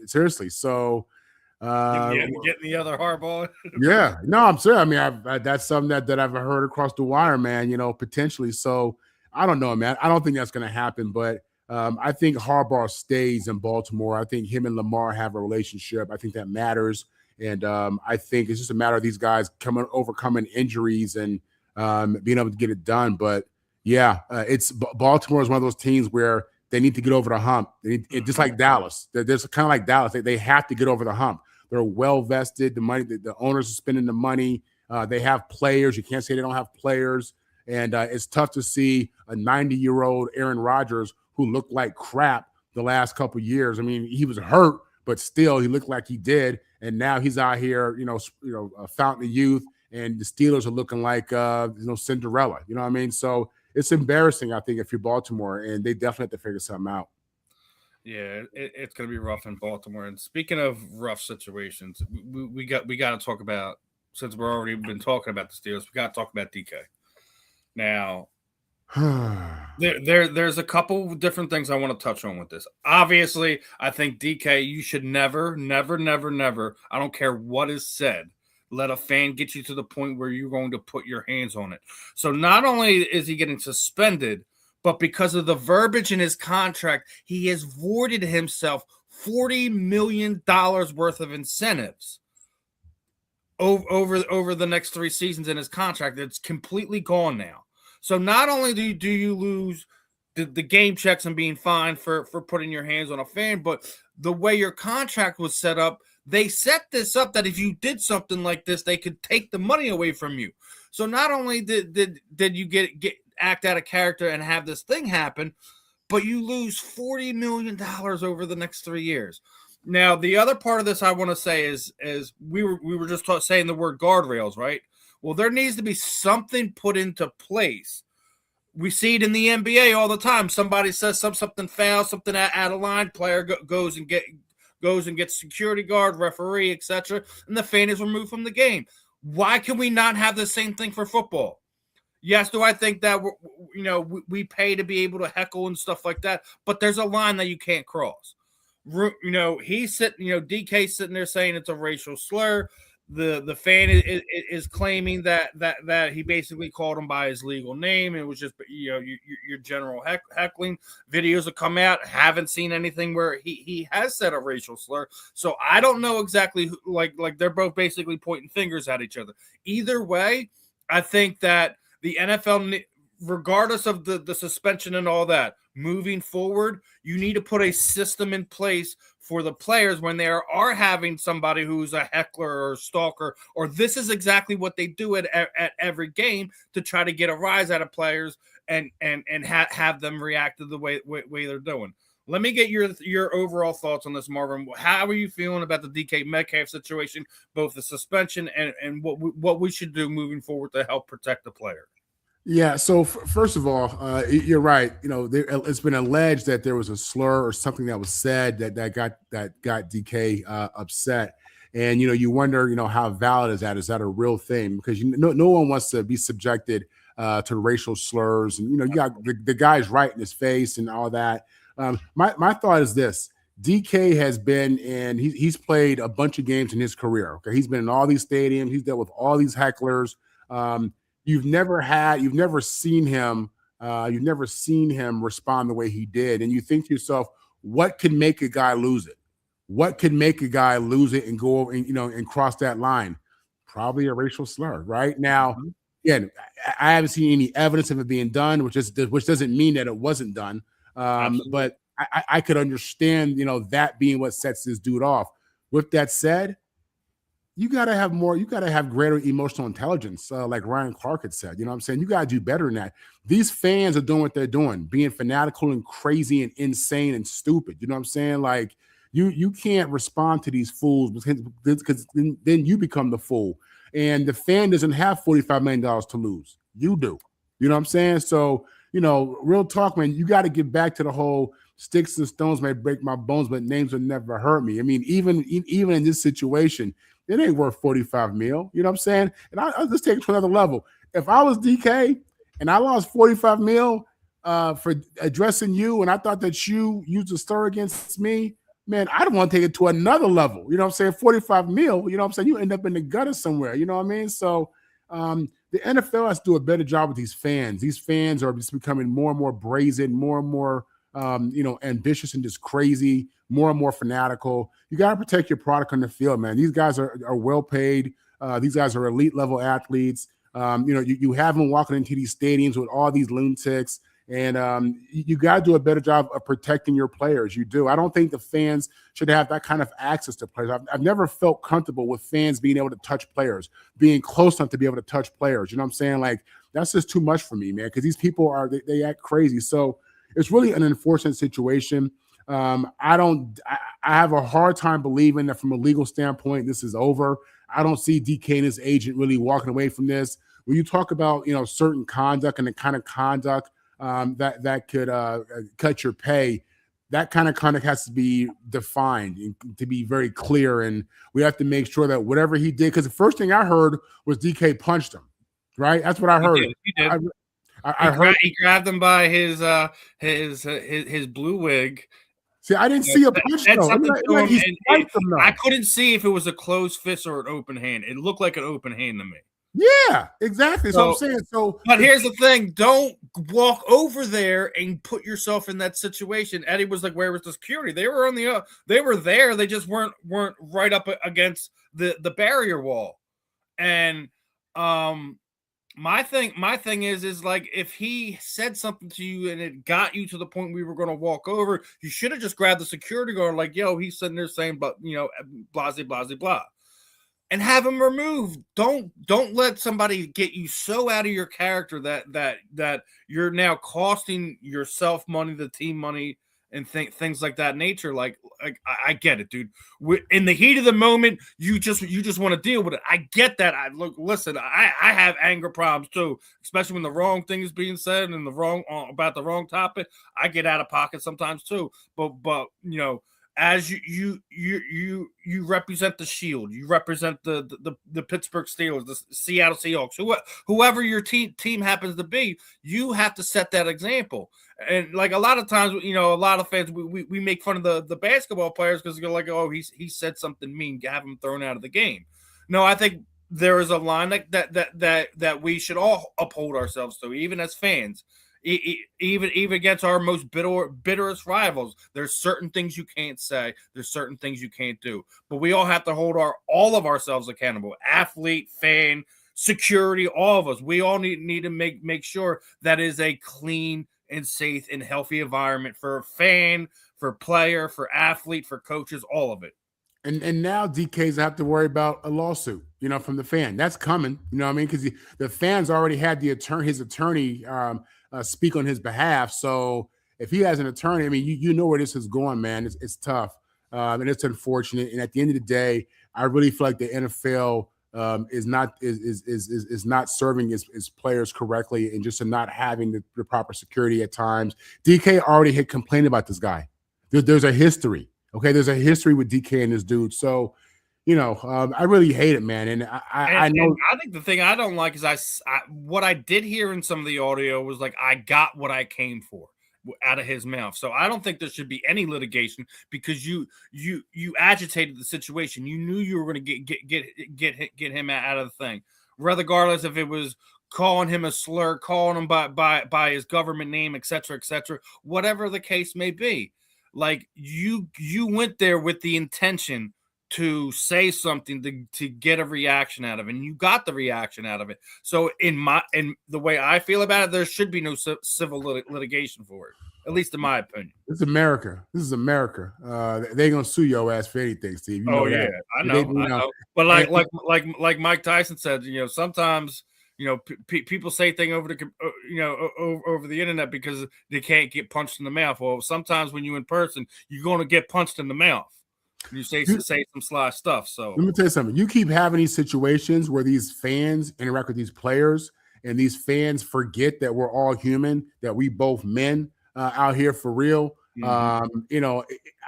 [SPEAKER 2] Seriously. So
[SPEAKER 1] getting the other Harbaugh.
[SPEAKER 2] yeah, no, I'm sorry. I mean, that's something that I've heard across the wire, man. Potentially. So I don't know, man. I don't think that's going to happen, but I think Harbaugh stays in Baltimore. I think him and Lamar have a relationship. I think that matters, and I think it's just a matter of these guys overcoming injuries and being able to get it done. But yeah, Baltimore is one of those teams where they need to get over the hump. Just like Dallas. They're kind of like Dallas. They have to get over the hump. They're well vested. The money, the owners are spending the money. They have players. You can't say they don't have players. And it's tough to see a 90-year-old Aaron Rodgers who looked like crap the last couple of years. I mean, he was hurt, but still he looked like he did. And now he's out here, a fountain of youth. And the Steelers are looking like, Cinderella. You know what I mean? So it's embarrassing, I think, if you're Baltimore, and they definitely have to figure something out.
[SPEAKER 1] Yeah, it's going to be rough in Baltimore. And speaking of rough situations, we got to talk about, since we're already been talking about the Steelers, we got to talk about DK. Now, there's a couple different things I want to touch on with this. Obviously, I think DK, you should never, I don't care what is said, let a fan get you to the point where you're going to put your hands on it. So not only is he getting suspended, but because of the verbiage in his contract, he has voided himself $40 million worth of incentives over the next 3 seasons in his contract. It's completely gone now. So not only do you lose the game checks and being fined for putting your hands on a fan, but the way your contract was set up, they set this up that if you did something like this, they could take the money away from you. So not only did you get act out of character and have this thing happen, but you lose $40 million over the next 3 years. Now, the other part of this I want to say is we were just saying the word guardrails, right? Well, there needs to be something put into place. We see it in the NBA all the time. Somebody says something foul, something out of line, player goes and gets security guard, referee, etc., and the fan is removed from the game. Why can we not have the same thing for football? Yes, do I think that we pay to be able to heckle and stuff like that, but there's a line that you can't cross. He's sitting, DK sitting there saying it's a racial slur. The fan is claiming that he basically called him by his legal name. It was just your general heckling. Videos have come out. Haven't seen anything where he has said a racial slur. So I don't know exactly who, like they're both basically pointing fingers at each other. Either way, I think that the NFL, regardless of the suspension and all that, moving forward, you need to put a system in place for the players when they are having somebody who's a heckler or stalker, or this is exactly what they do at every game to try to get a rise out of players and have them react to the way they're doing. Let me get your overall thoughts on this, Marvin. How are you feeling about the DK Metcalf situation, both the suspension and what we should do moving forward to help protect the player?
[SPEAKER 2] Yeah. So first of all, you're right. It's been alleged that there was a slur or something that was said that got DK upset, and you wonder how valid is that? Is that a real thing? Because no one wants to be subjected to racial slurs, and you got the guy's right in his face and all that. My thought is this: DK has been in. He's played a bunch of games in his career. Okay, he's been in all these stadiums. He's dealt with all these hecklers. You've never seen him respond the way he did. And you think to yourself, what could make a guy lose it? What could make a guy lose it and go over and cross that line? Probably a racial slur, right? Now, again, I haven't seen any evidence of it being done, which doesn't mean that it wasn't done. But I could understand, that being what sets this dude off. With that said, you got to have more. You got to have greater emotional intelligence, like Ryan Clark had said. You know what I'm saying? You got to do better than that. These fans are doing what they're doing, being fanatical and crazy and insane and stupid. You know what I'm saying? Like, You can't respond to these fools because then you become the fool. And the fan doesn't have $45 million to lose. You do. You know what I'm saying? So, real talk, man, you got to get back to the whole sticks and stones may break my bones, but names will never hurt me. I mean, even in this situation, it ain't worth 45 mil. You know what I'm saying? And I'll just take it to another level. If I was DK and I lost 45 mil for addressing you, and I thought that you used a stir against me, man, I don't want to take it to another level. You know what I'm saying? 45 mil, you know what I'm saying? You end up in the gutter somewhere. You know what I mean? So the NFL has to do a better job with these fans. These fans are just becoming more and more brazen, more and more ambitious and just crazy, more and more fanatical. You got to protect your product on the field, man. These guys are well paid. These guys are elite level athletes. You have them walking into these stadiums with all these lunatics, and you got to do a better job of protecting your players. You do. I don't think the fans should have that kind of access to players. I've never felt comfortable with fans being able to touch players, being close enough to be able to touch players. You know what I'm saying? Like, that's just too much for me, man, because these people they act crazy. So it's really an unfortunate situation. I have a hard time believing that from a legal standpoint, this is over. I don't see DK and his agent really walking away from this. When you talk about, certain conduct and the kind of conduct that could cut your pay, that kind of conduct has to be defined and to be very clear. And we have to make sure that whatever he did, because the first thing I heard was DK punched him, right? That's what I heard.
[SPEAKER 1] He did. I heard he grabbed him by his blue wig.
[SPEAKER 2] See, I didn't see a punch though.
[SPEAKER 1] I couldn't see if it was a closed fist or an open hand. It looked like an open hand to me.
[SPEAKER 2] Yeah, exactly. So I'm saying.
[SPEAKER 1] But here's the thing: don't walk over there and put yourself in that situation. Eddie was like, "Where was the security? They were they were there. They just weren't right up against the barrier wall." And my thing is like, if he said something to you and it got you to the point we were going to walk over, you should have just grabbed the security guard, like, "Yo, he's sitting there saying, but blah, blah, blah," and have him removed. Don't let somebody get you so out of your character that you're now costing yourself money, the team money, and things like that nature. Like I get it, dude. In the heat of the moment, you just want to deal with it. I get that. Listen, I have anger problems too, especially when the wrong thing is being said and about the wrong topic. I get out of pocket sometimes too. But as you represent the Shield, you represent the Pittsburgh Steelers, the Seattle Seahawks, whoever your team happens to be, you have to set that example. And like a lot of times, a lot of fans, we make fun of the basketball players because you're like, "Oh, he said something mean, have him thrown out of the game." No, I think there is a line that we should all uphold ourselves to, even as fans. Even against our most bitterest rivals, there's certain things you can't say, there's certain things you can't do, but we all have to hold all of ourselves accountable. Athlete, fan, security, all of us. We all need to make sure that is a clean and safe and healthy environment for a fan, for player, for athlete, for coaches, all of it.
[SPEAKER 2] And now DKs have to worry about a lawsuit, from the fan. That's coming, you know what I mean? Because the fans already had his attorney speak on his behalf. So if he has an attorney, I mean, you know where this is going, man. It's tough, and it's unfortunate. And at the end of the day, I really feel like the NFL is not serving its players correctly, and just not having the proper security at times. DK already had complained about this guy. There's a history. Okay, there's a history with DK and this dude. So, I really hate it, man. And I know.
[SPEAKER 1] And I think the thing I don't like is what I did hear in some of the audio was like, I got what I came for out of his mouth. So I don't think there should be any litigation because you agitated the situation. You knew you were going to get him out of the thing, regardless if it was calling him a slur, calling him by his government name, etc., whatever the case may be. Like you went there with the intention to say something to get a reaction out of it, and you got the reaction out of it. So in the way I feel about it, there should be no civil litigation for it, at least in my opinion.
[SPEAKER 2] This is America. They're gonna sue your ass for anything, Steve.
[SPEAKER 1] I know. But like Mike Tyson said, sometimes people say things over the over the internet because they can't get punched in the mouth. Well, sometimes when you're in person, you're going to get punched in the mouth. You say some sly stuff. So
[SPEAKER 2] let me tell you something. You keep having these situations where these fans interact with these players, and these fans forget that we're all human, that we both men out here for real. Mm-hmm.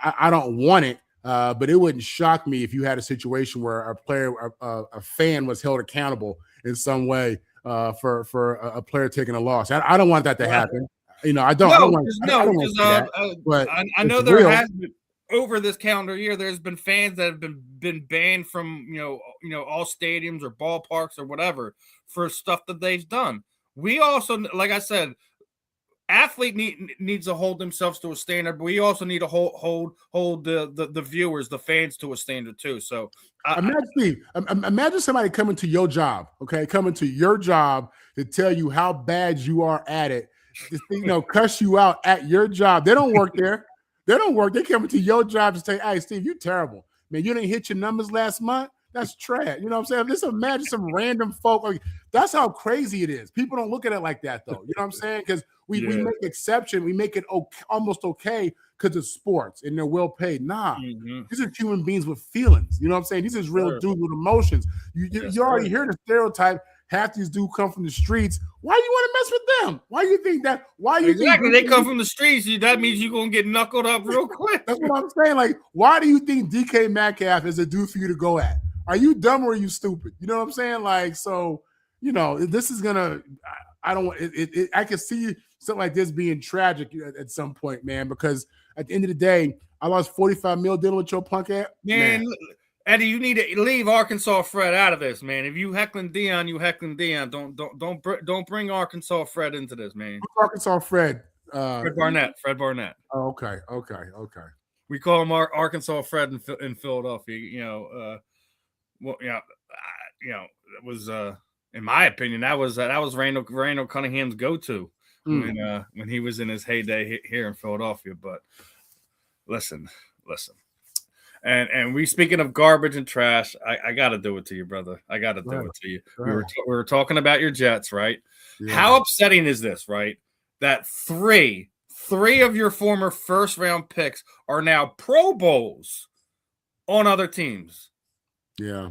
[SPEAKER 2] I don't want it, but it wouldn't shock me if you had a situation where a fan was held accountable in some way for a player taking a loss. I don't want that to happen. I don't want that. But
[SPEAKER 1] I know there has been. Over this calendar year, there's been fans that have been banned from all stadiums or ballparks or whatever for stuff that they've done. We also, like I said, athlete needs to hold themselves to a standard, but we also need to hold the viewers, the fans, to a standard too. So
[SPEAKER 2] imagine somebody coming to your job, coming to your job to tell you how bad you are at it, cuss you out at your job. They don't work there. They don't work. They come into your job to say, "Hey, Steve, you terrible. Man, you didn't hit your numbers last month. That's trash." You know what I'm saying? Just imagine some random folk. That's how crazy it is. People don't look at it like that, though. You know what I'm saying? Because we make exception. We make it almost okay because it's sports and they're well paid. Nah, these are human beings with feelings. You know what I'm saying? These are real dudes with emotions. You already hear the stereotype. Half these dudes come from the streets. Why do you want to mess with them? Why you think that? Why you
[SPEAKER 1] think they come from the streets? That means you're gonna get knuckled up real quick.
[SPEAKER 2] That's what I'm saying. Like, why do you think DK Metcalf is a dude for you to go at? Are you dumb or are you stupid? You know what I'm saying? Like, so this is gonna. I don't. I can see something like this being tragic at some point, man. Because at the end of the day, I lost $45 million dealing with your punk ass.
[SPEAKER 1] Man. Eddie, you need to leave Arkansas Fred out of this, man. If you heckling Dion, you heckling Dion. Don't bring Arkansas Fred into this, man.
[SPEAKER 2] Arkansas Fred.
[SPEAKER 1] Fred Barnett.
[SPEAKER 2] Oh, okay.
[SPEAKER 1] We call him Arkansas Fred in Philadelphia. It was in my opinion that was Randall Cunningham's go-to when he was in his heyday here in Philadelphia. But listen. And we speaking of garbage and trash, I got to do it to you, brother. I got to do it to you. We were talking about your Jets, right? Yeah. How upsetting is this, right? That three of your former first round picks are now Pro Bowls on other teams.
[SPEAKER 2] Yeah.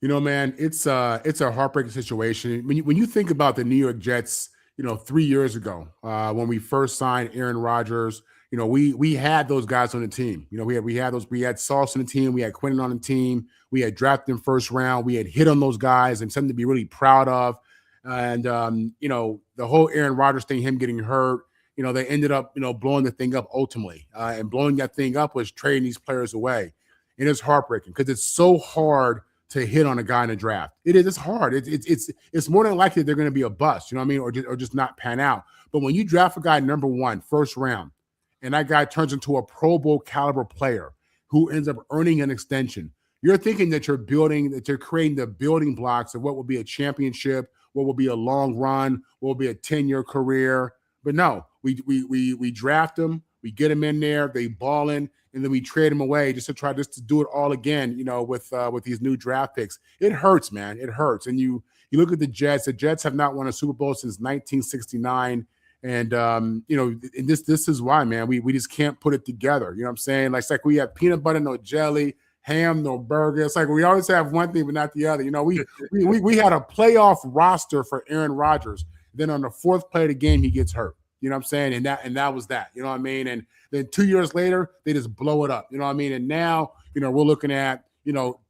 [SPEAKER 2] Man, it's a heartbreaking situation. When you think about the New York Jets, 3 years ago, when we first signed Aaron Rodgers, we had those guys on the team. We had Sauce on the team. We had Quentin on the team. We had drafted in first round. We had hit on those guys and something to be really proud of. And, the whole Aaron Rodgers thing, him getting hurt, they ended up, blowing the thing up ultimately. And blowing that thing up was trading these players away. And it's heartbreaking because it's so hard to hit on a guy in a draft. It's hard. It's more than likely they're going to be a bust, or just not pan out. But when you draft a guy number one, first round, and that guy turns into a Pro Bowl caliber player who ends up earning an extension, you're thinking that you're creating the building blocks of what will be a championship, what will be a long run, what will be a 10-year career. But no, we draft them, we get them in there, they balling, and then we trade them away just to do it all again, with these new draft picks. It hurts, man. It hurts. And you look at the Jets. The Jets have not won a Super Bowl since 1969. And, and this is why, man, we just can't put it together. You know what I'm saying? Like, it's like we have peanut butter, no jelly, ham, no burger. It's like we always have one thing, but not the other. We had a playoff roster for Aaron Rodgers. Then on the fourth play of the game, he gets hurt. You know what I'm saying? And that was that. You know what I mean? And then 2 years later, they just blow it up. You know what I mean? And now, we're looking at,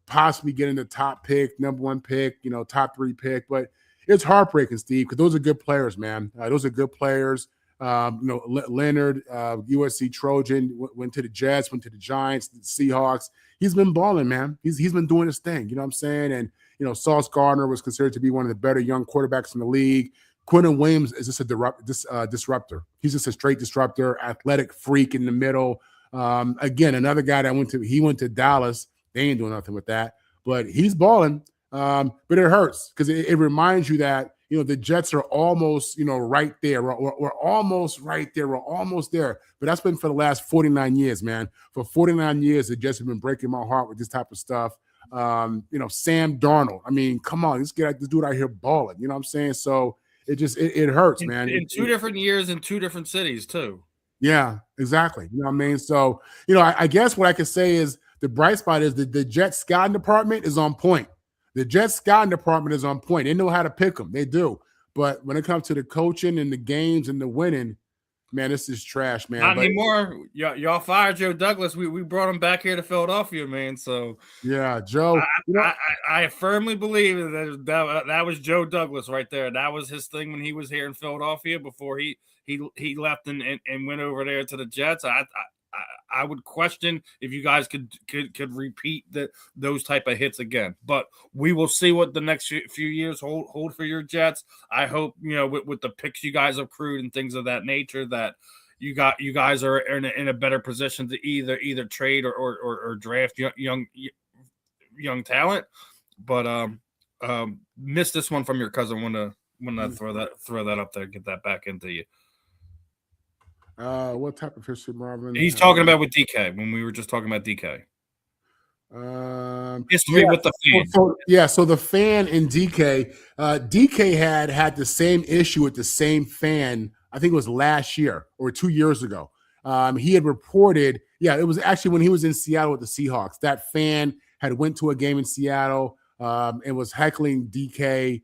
[SPEAKER 2] possibly getting the top pick, number one pick, top 3 pick. But it's heartbreaking, Steve, because those are good players, man. Those are good players. Leonard, USC Trojan, went to the Jets, went to the Giants, the Seahawks. He's been balling, man. He's been doing his thing. You know what I'm saying? And, Sauce Gardner was considered to be one of the better young quarterbacks in the league. Quentin Williams is just a disruptor. He's just a straight disruptor, athletic freak in the middle. Again, another guy that went to Dallas. They ain't doing nothing with that. But he's balling. But it hurts because it reminds you that, the Jets are almost, right there. We're almost right there. We're almost there. But that's been for the last 49 years, man. For 49 years, the Jets have been breaking my heart with this type of stuff. Sam Darnold. I mean, come on, let's get this dude out here balling. You know what I'm saying? So it hurts, man.
[SPEAKER 1] In 2 different years in 2 different cities too.
[SPEAKER 2] Yeah, exactly. You know what I mean? So, I guess what I could say is the bright spot is that the Jets scouting department is on point. The Jets scouting department is on point. They know how to pick them. They do. But when it comes to the coaching and the games and the winning, man, this is trash, man.
[SPEAKER 1] Not anymore. Y'all fired Joe Douglas. We brought him back here to Philadelphia, man. So
[SPEAKER 2] yeah, Joe.
[SPEAKER 1] I firmly believe that was Joe Douglas right there. That was his thing when he was here in Philadelphia before he left and went over there to the Jets. I would question if you guys could repeat those type of hits again. But we will see what the next few years hold for your Jets. I hope with the picks you guys have accrued and things of that nature that you guys are in a better position to either trade or draft young talent. But missed this one from your cousin. Want to throw that up there, get that back into you.
[SPEAKER 2] What type of history, Marvin?
[SPEAKER 1] He's talking about with DK when we were just talking about DK. History with the fan.
[SPEAKER 2] So the fan in DK, DK had the same issue with the same fan. I think it was last year or 2 years ago. He had reported, it was actually when he was in Seattle with the Seahawks. That fan had went to a game in Seattle and was heckling DK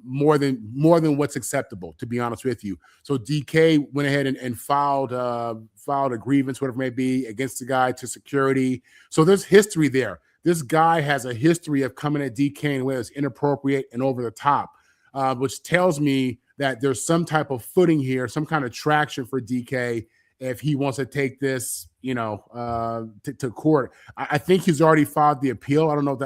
[SPEAKER 2] more than what's acceptable, to be honest with you. So DK went ahead and filed a grievance, whatever it may be, against the guy to security. So there's history there. This guy has a history of coming at DK in a way that's inappropriate and over the top, which tells me that there's some type of footing here, some kind of traction for DK if he wants to take this, to court. I think he's already filed the appeal. I don't know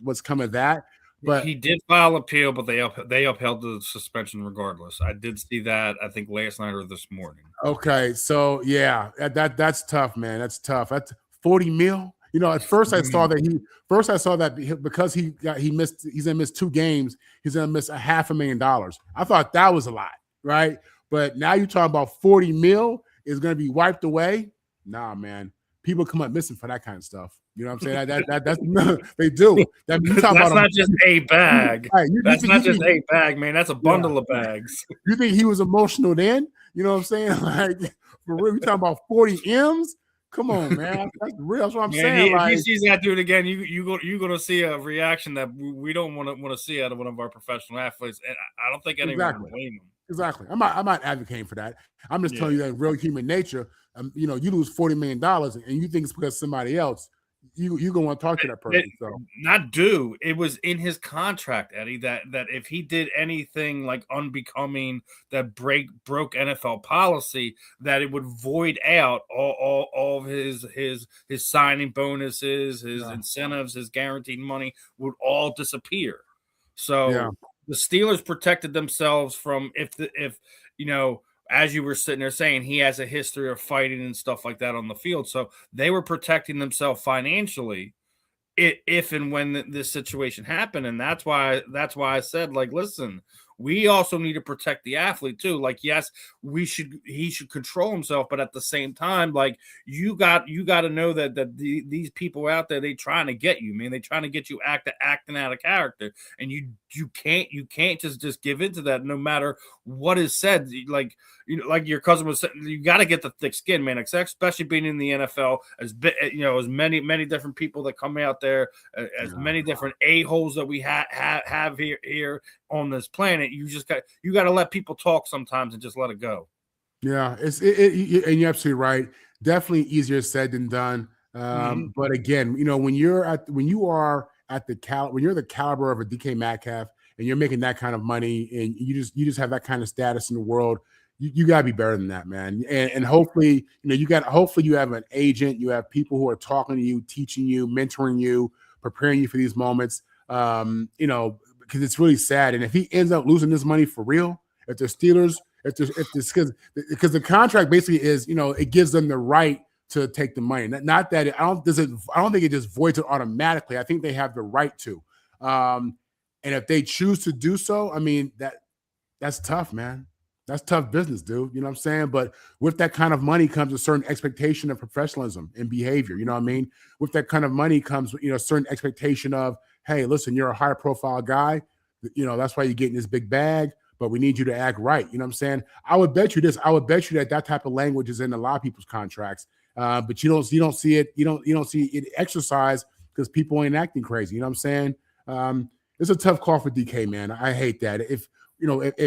[SPEAKER 2] what's come of that. But
[SPEAKER 1] he did file appeal, but they upheld the suspension regardless. I did see that, I think, last night or this morning.
[SPEAKER 2] Okay, so that's tough, man. That's tough. That's 40 mil. At first I saw that because he's gonna miss 2 games, he's gonna miss $500,000. I thought that was a lot, right? But now you're talking about 40 mil is gonna be wiped away. Nah, man. People come up missing for that kind of stuff. You know what I'm saying? That's they do.
[SPEAKER 1] That's not just a bag. Right, that's not just a bag, man. That's a bundle of bags.
[SPEAKER 2] You think he was emotional then? You know what I'm saying? Like, for real, we talking about 40 M's? Come on, man. That's real. That's what I'm saying.
[SPEAKER 1] If he sees that dude again, you're gonna see a reaction that we don't want to see out of one of our professional athletes. And I don't think anyone will blame him.
[SPEAKER 2] Exactly. I'm not advocating for that. I'm just telling you that real human nature. You lose $40 million and you think it's because somebody else. You're gonna want to talk to that person.
[SPEAKER 1] It was in his contract, Eddie, that if he did anything like unbecoming that broke NFL policy, that it would void out all of his signing bonuses, his incentives, his guaranteed money would all disappear. So the Steelers protected themselves from if as you were sitting there saying, he has a history of fighting and stuff like that on the field. So they were protecting themselves financially if and when this situation happened. And that's why I said, like, listen, we also need to protect the athlete too. Like, yes, he should control himself, but at the same time, like, you got to know that these people out there, they trying to get you, man. They trying to get you acting out of character, and you can't just give into that no matter what is said. Like, like your cousin was saying, you got to get the thick skin, man, especially being in the NFL, as many different people that come out there, as many different a-holes that we have here on this planet. You got to let people talk sometimes and just let it go.
[SPEAKER 2] Yeah, and you're absolutely right. Definitely easier said than done. But again, when you're the caliber of a DK Metcalf and you're making that kind of money and you just have that kind of status in the world, you got to be better than that, man. And hopefully, hopefully you have an agent, you have people who are talking to you, teaching you, mentoring you, preparing you for these moments. Because it's really sad. And if he ends up losing this money for real, if the Steelers, because the contract basically is, it gives them the right to take the money. Not that I don't think it just voids it automatically. I think they have the right to. And if they choose to do so, I mean, that's tough, man. That's tough business, dude. You know what I'm saying? But with that kind of money comes a certain expectation of professionalism and behavior. You know what I mean? With that kind of money comes, a certain expectation of, hey, listen, you're a high profile guy. That's why you're getting this big bag, but we need you to act right. You know what I'm saying? I would bet you this. I would bet you that type of language is in a lot of people's contracts. But you don't see it. You don't see it exercised because people ain't acting crazy. You know what I'm saying? It's a tough call for DK, man. I hate that. If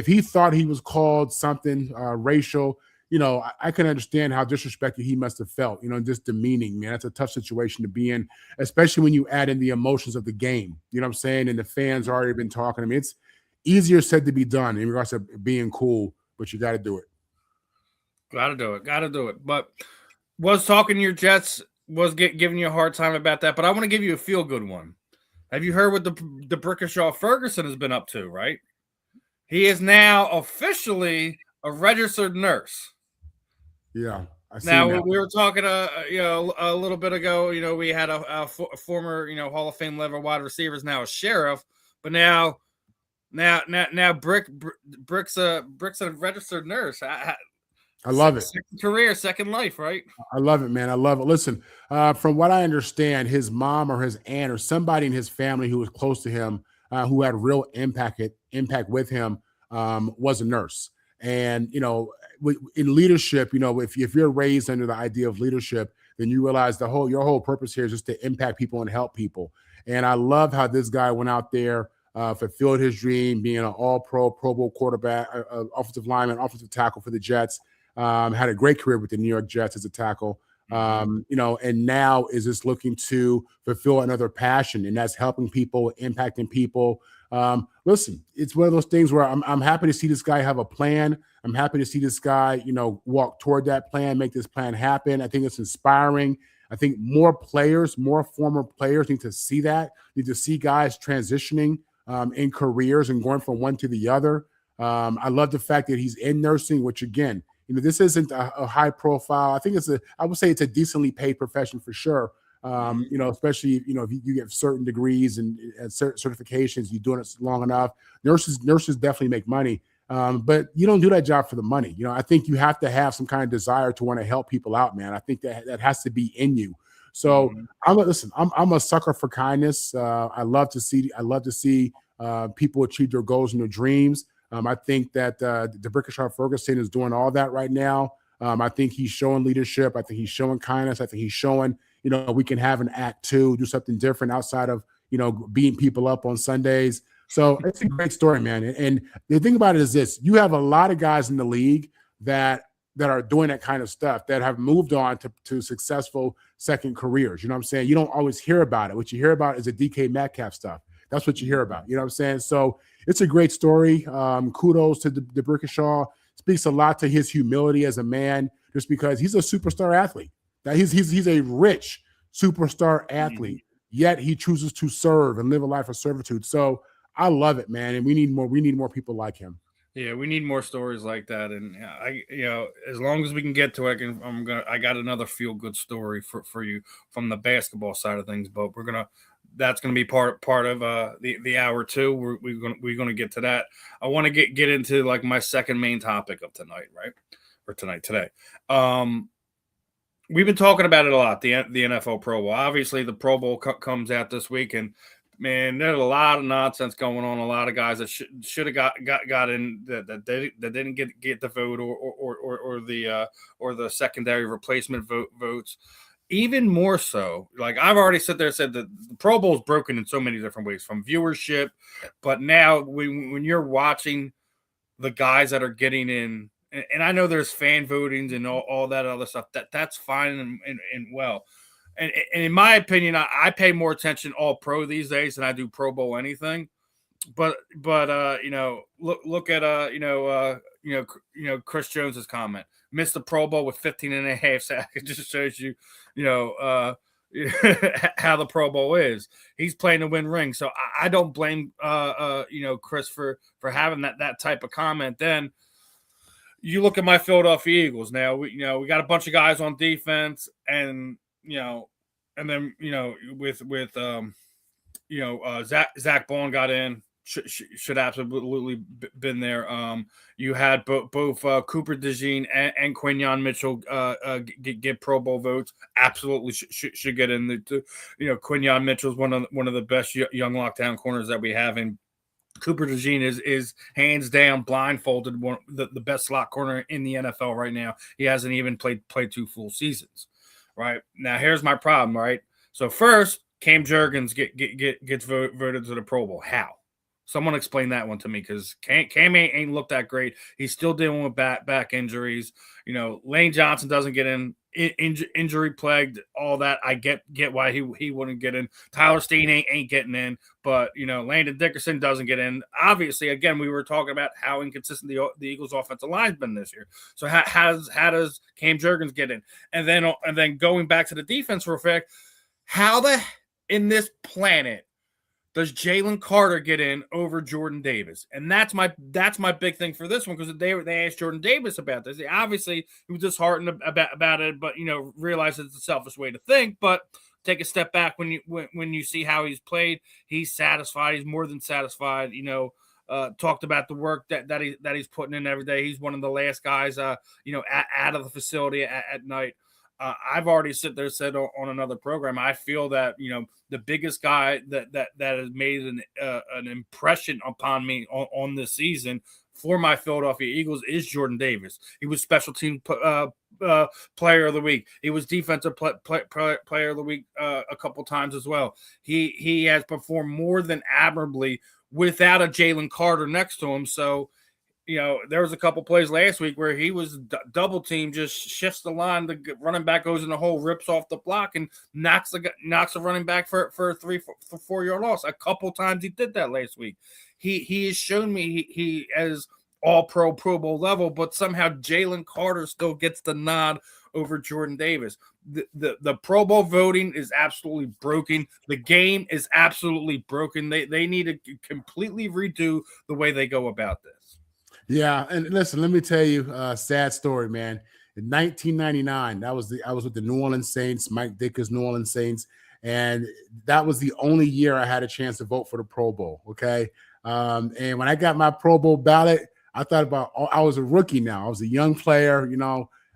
[SPEAKER 2] he thought he was called something racial, I can understand how disrespected he must have felt, just demeaning, man. That's a tough situation to be in, especially when you add in the emotions of the game. You know what I'm saying? And the fans already been talking. I mean, it's easier said to be done in regards to being cool, but you got to do it.
[SPEAKER 1] Got to do it. Got to do it. But was talking to your Jets, was giving you a hard time about that, but I want to give you a feel-good one. Have you heard what the Brickashaw Ferguson has been up to, right? He is now officially a registered nurse.
[SPEAKER 2] Yeah.
[SPEAKER 1] Now we were talking, a little bit ago. We had a former, Hall of Fame level wide receivers, now a sheriff, but now Brick's a registered nurse.
[SPEAKER 2] I love it.
[SPEAKER 1] Second career, second life, right?
[SPEAKER 2] I love it, man. I love it. Listen, from what I understand, his mom or his aunt or somebody in his family who was close to him, who had real impact with him, was a nurse. And in leadership, if you're raised under the idea of leadership, then you realize your whole purpose here is just to impact people and help people. And I love how this guy went out there, fulfilled his dream, being an All-Pro, Pro Bowl quarterback, offensive lineman, offensive tackle for the Jets. Had a great career with the New York Jets as a tackle. And now is just looking to fulfill another passion, and that's helping people, impacting people. Listen, it's one of those things where I'm happy to see this guy have a plan. I'm happy to see this guy, walk toward that plan, make this plan happen. I think it's inspiring. I think more former players need to see that, need to see guys transitioning in careers and going from one to the other. I love the fact that he's in nursing, which again, this isn't a high profile. I think I would say it's a decently paid profession for sure. Especially, if you get certain degrees and certain certifications, you're doing it long enough. Nurses definitely make money. But you don't do that job for the money. I think you have to have some kind of desire to want to help people out, man. I think that has to be in you. So I'm a sucker for kindness. I love to see people achieve their goals and their dreams. I think that the Brickashaw Ferguson is doing all that right now. I think he's showing leadership. I think he's showing kindness. I think he's showing, we can have an act two, do something different outside of, beating people up on Sundays. So it's a great story, man. And the thing about it is this: you have a lot of guys in the league that are doing that kind of stuff, that have moved on to successful second careers. You know what I'm saying? You don't always hear about it. What you hear about is the DK Metcalf stuff. That's what you hear about. You know what I'm saying? So it's a great story. Kudos to the Brickashaw. Speaks a lot to his humility as a man, just because he's a superstar athlete. That he's a rich superstar athlete, yet he chooses to serve and live a life of servitude. So I love it, man. And we need more people like him.
[SPEAKER 1] Yeah, we need more stories like that. And as long as we can get to it, I got another feel good story for you from the basketball side of things. But that's gonna be part of the hour two. We're gonna get to that. I want to get into like my second main topic of tonight, right? Or today. We've been talking about it a lot. The NFL Pro Bowl. Obviously, the Pro Bowl comes out this week, and man, there's a lot of nonsense going on. A lot of guys that should have got in that didn't get the vote or the secondary replacement votes. Even more so, like I've already said that the Pro Bowl is broken in so many different ways, from viewership, but now when you're watching the guys that are getting in, and I know there's fan votings and all that other stuff, that's fine and well. And in my opinion, I pay more attention all pro these days than I do Pro Bowl anything. But look at Chris Jones's comment. Missed the Pro Bowl with 15 and a half sacks. It just shows you, how the Pro Bowl is. He's playing to win rings. So I don't blame Chris for having that type of comment. Then you look at my Philadelphia Eagles. Now we got a bunch of guys on defense, and and then with Zach Bond got in. should absolutely been there. You had both Cooper DeJean and Quinyon Mitchell get Pro Bowl votes. Absolutely should get in. Quinyon Mitchell is one of the best young lockdown corners that we have, and Cooper DeJean is hands down blindfolded the best slot corner in the NFL right now. He hasn't even played 2 full seasons. Right now, here's my problem. Right, so first, Cam Jurgens gets voted to the Pro Bowl. How? Someone explain that one to me, because Cam ain't looked that great. He's still dealing with back injuries. Lane Johnson doesn't get in, injury plagued, all that. I get why he wouldn't get in. Tyler Steen ain't getting in, but Landon Dickerson doesn't get in. Obviously, again, we were talking about how inconsistent the Eagles' offensive line's been this year. So how does Cam Jurgens get in? And then going back to the defense for a fact, how in this planet does Jalen Carter get in over Jordan Davis? And that's my big thing for this one, because they asked Jordan Davis about this. Obviously, he was disheartened about it, but realized it's a selfish way to think. But take a step back when you see how he's played. He's satisfied. He's more than satisfied. Talked about the work that he's putting in every day. He's one of the last guys out of the facility at night. I've already said on another program, I feel that the biggest guy that has made an impression upon me on this season for my Philadelphia Eagles is Jordan Davis. He was special team player of the week. He was defensive player of the week a couple times as well. He has performed more than admirably without a Jalen Carter next to him. So there was a couple plays last week where he was double team, just shifts the line. The running back goes in the hole, rips off the block, and knocks the running back for a 3-4 yard loss. A couple times he did that last week. He has shown me he is all Pro Bowl level, but somehow Jalen Carter still gets the nod over Jordan Davis. The Pro Bowl voting is absolutely broken. The game is absolutely broken. They need to completely redo the way they go about this.
[SPEAKER 2] Yeah, and listen, let me tell you a sad story, man. In 1999, I was with the New Orleans Saints, Mike Dicker's New Orleans Saints, and that was the only year I had a chance to vote for the Pro Bowl. Okay, and when I got my Pro Bowl ballot, I thought about I was a rookie now. I was a young player.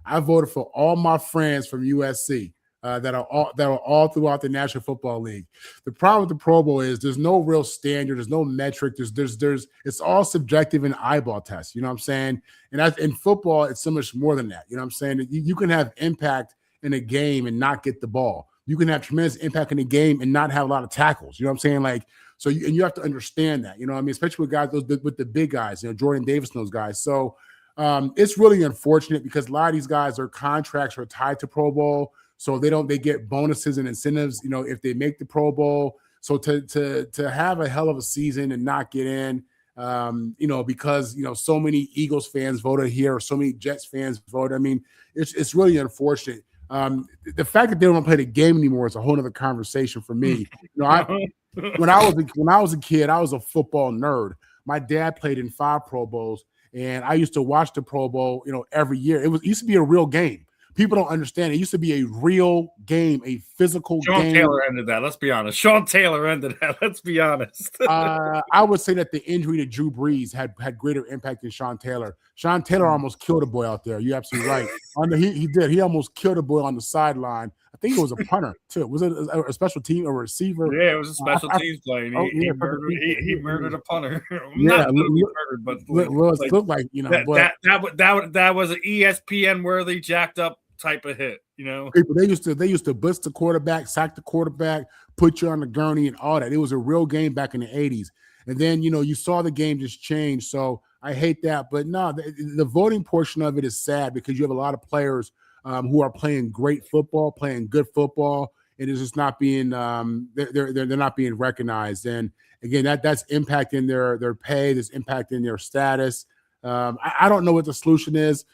[SPEAKER 2] I voted for all my friends from USC. That are all throughout the National Football League. The problem with the Pro Bowl is there's no real standard, there's no metric, there's it's all subjective and eyeball test. You know what I'm saying? And in football, it's so much more than that. You know what I'm saying? You can have impact in a game and not get the ball. You can have tremendous impact in a game and not have a lot of tackles. You know what I'm saying? So you have to understand that. Especially with guys with the big guys. Jordan Davis and those guys. So it's really unfortunate because a lot of these guys, their contracts are tied to Pro Bowl. So they get bonuses and incentives, if they make the Pro Bowl. So to have a hell of a season and not get in, because so many Eagles fans voted here, or so many Jets fans voted. I mean, it's really unfortunate. The fact that they don't play the game anymore is a whole other conversation for me. When I was a kid, I was a football nerd. My dad played in 5 Pro Bowls, and I used to watch the Pro Bowl, every year. It used to be a real game. People don't understand. It used to be a real game, a physical game.
[SPEAKER 1] Sean Taylor ended that. Let's be honest. Sean Taylor ended that. Let's be honest.
[SPEAKER 2] I would say that the injury to Drew Brees had greater impact than Sean Taylor. Sean Taylor almost killed a boy out there. You're absolutely right. He did. He almost killed a boy on the sideline. I think it was a punter too. Was it a special team or receiver?
[SPEAKER 1] Yeah, it was a special teams play. He murdered a punter.
[SPEAKER 2] Yeah,
[SPEAKER 1] murdered, but
[SPEAKER 2] looked like
[SPEAKER 1] that was an ESPN worthy jacked up type of hit.
[SPEAKER 2] People, they used to blitz the quarterback, sack the quarterback, put you on the gurney and all that. It was a real game back in the 80s. And then you saw the game just change. So I hate that. But no, the voting portion of it is sad because you have a lot of players who are playing great football, playing good football, and it's just not being they're not being recognized. And again, that's impacting their pay, that's impacting their status. I don't know what the solution is.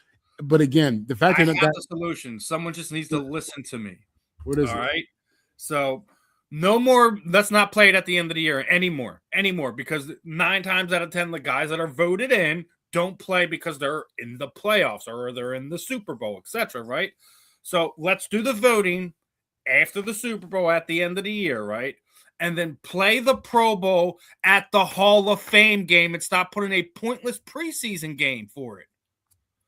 [SPEAKER 2] But again, the fact that
[SPEAKER 1] the solution, someone just needs to listen to me.
[SPEAKER 2] What is
[SPEAKER 1] all
[SPEAKER 2] it?
[SPEAKER 1] Right? So no more, let's not play it at the end of the year anymore, because 9 times out of 10, the guys that are voted in don't play because they're in the playoffs or they're in the Super Bowl, etc. Right? So let's do the voting after the Super Bowl at the end of the year, right? and then play the Pro Bowl at the Hall of Fame game and stop putting a pointless preseason game for it.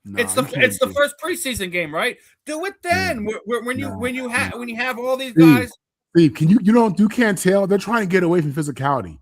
[SPEAKER 2] No,
[SPEAKER 1] It's the first preseason game, right? Do it then. When you have all these guys.
[SPEAKER 2] Steve, you can't tell they're trying to get away from physicality.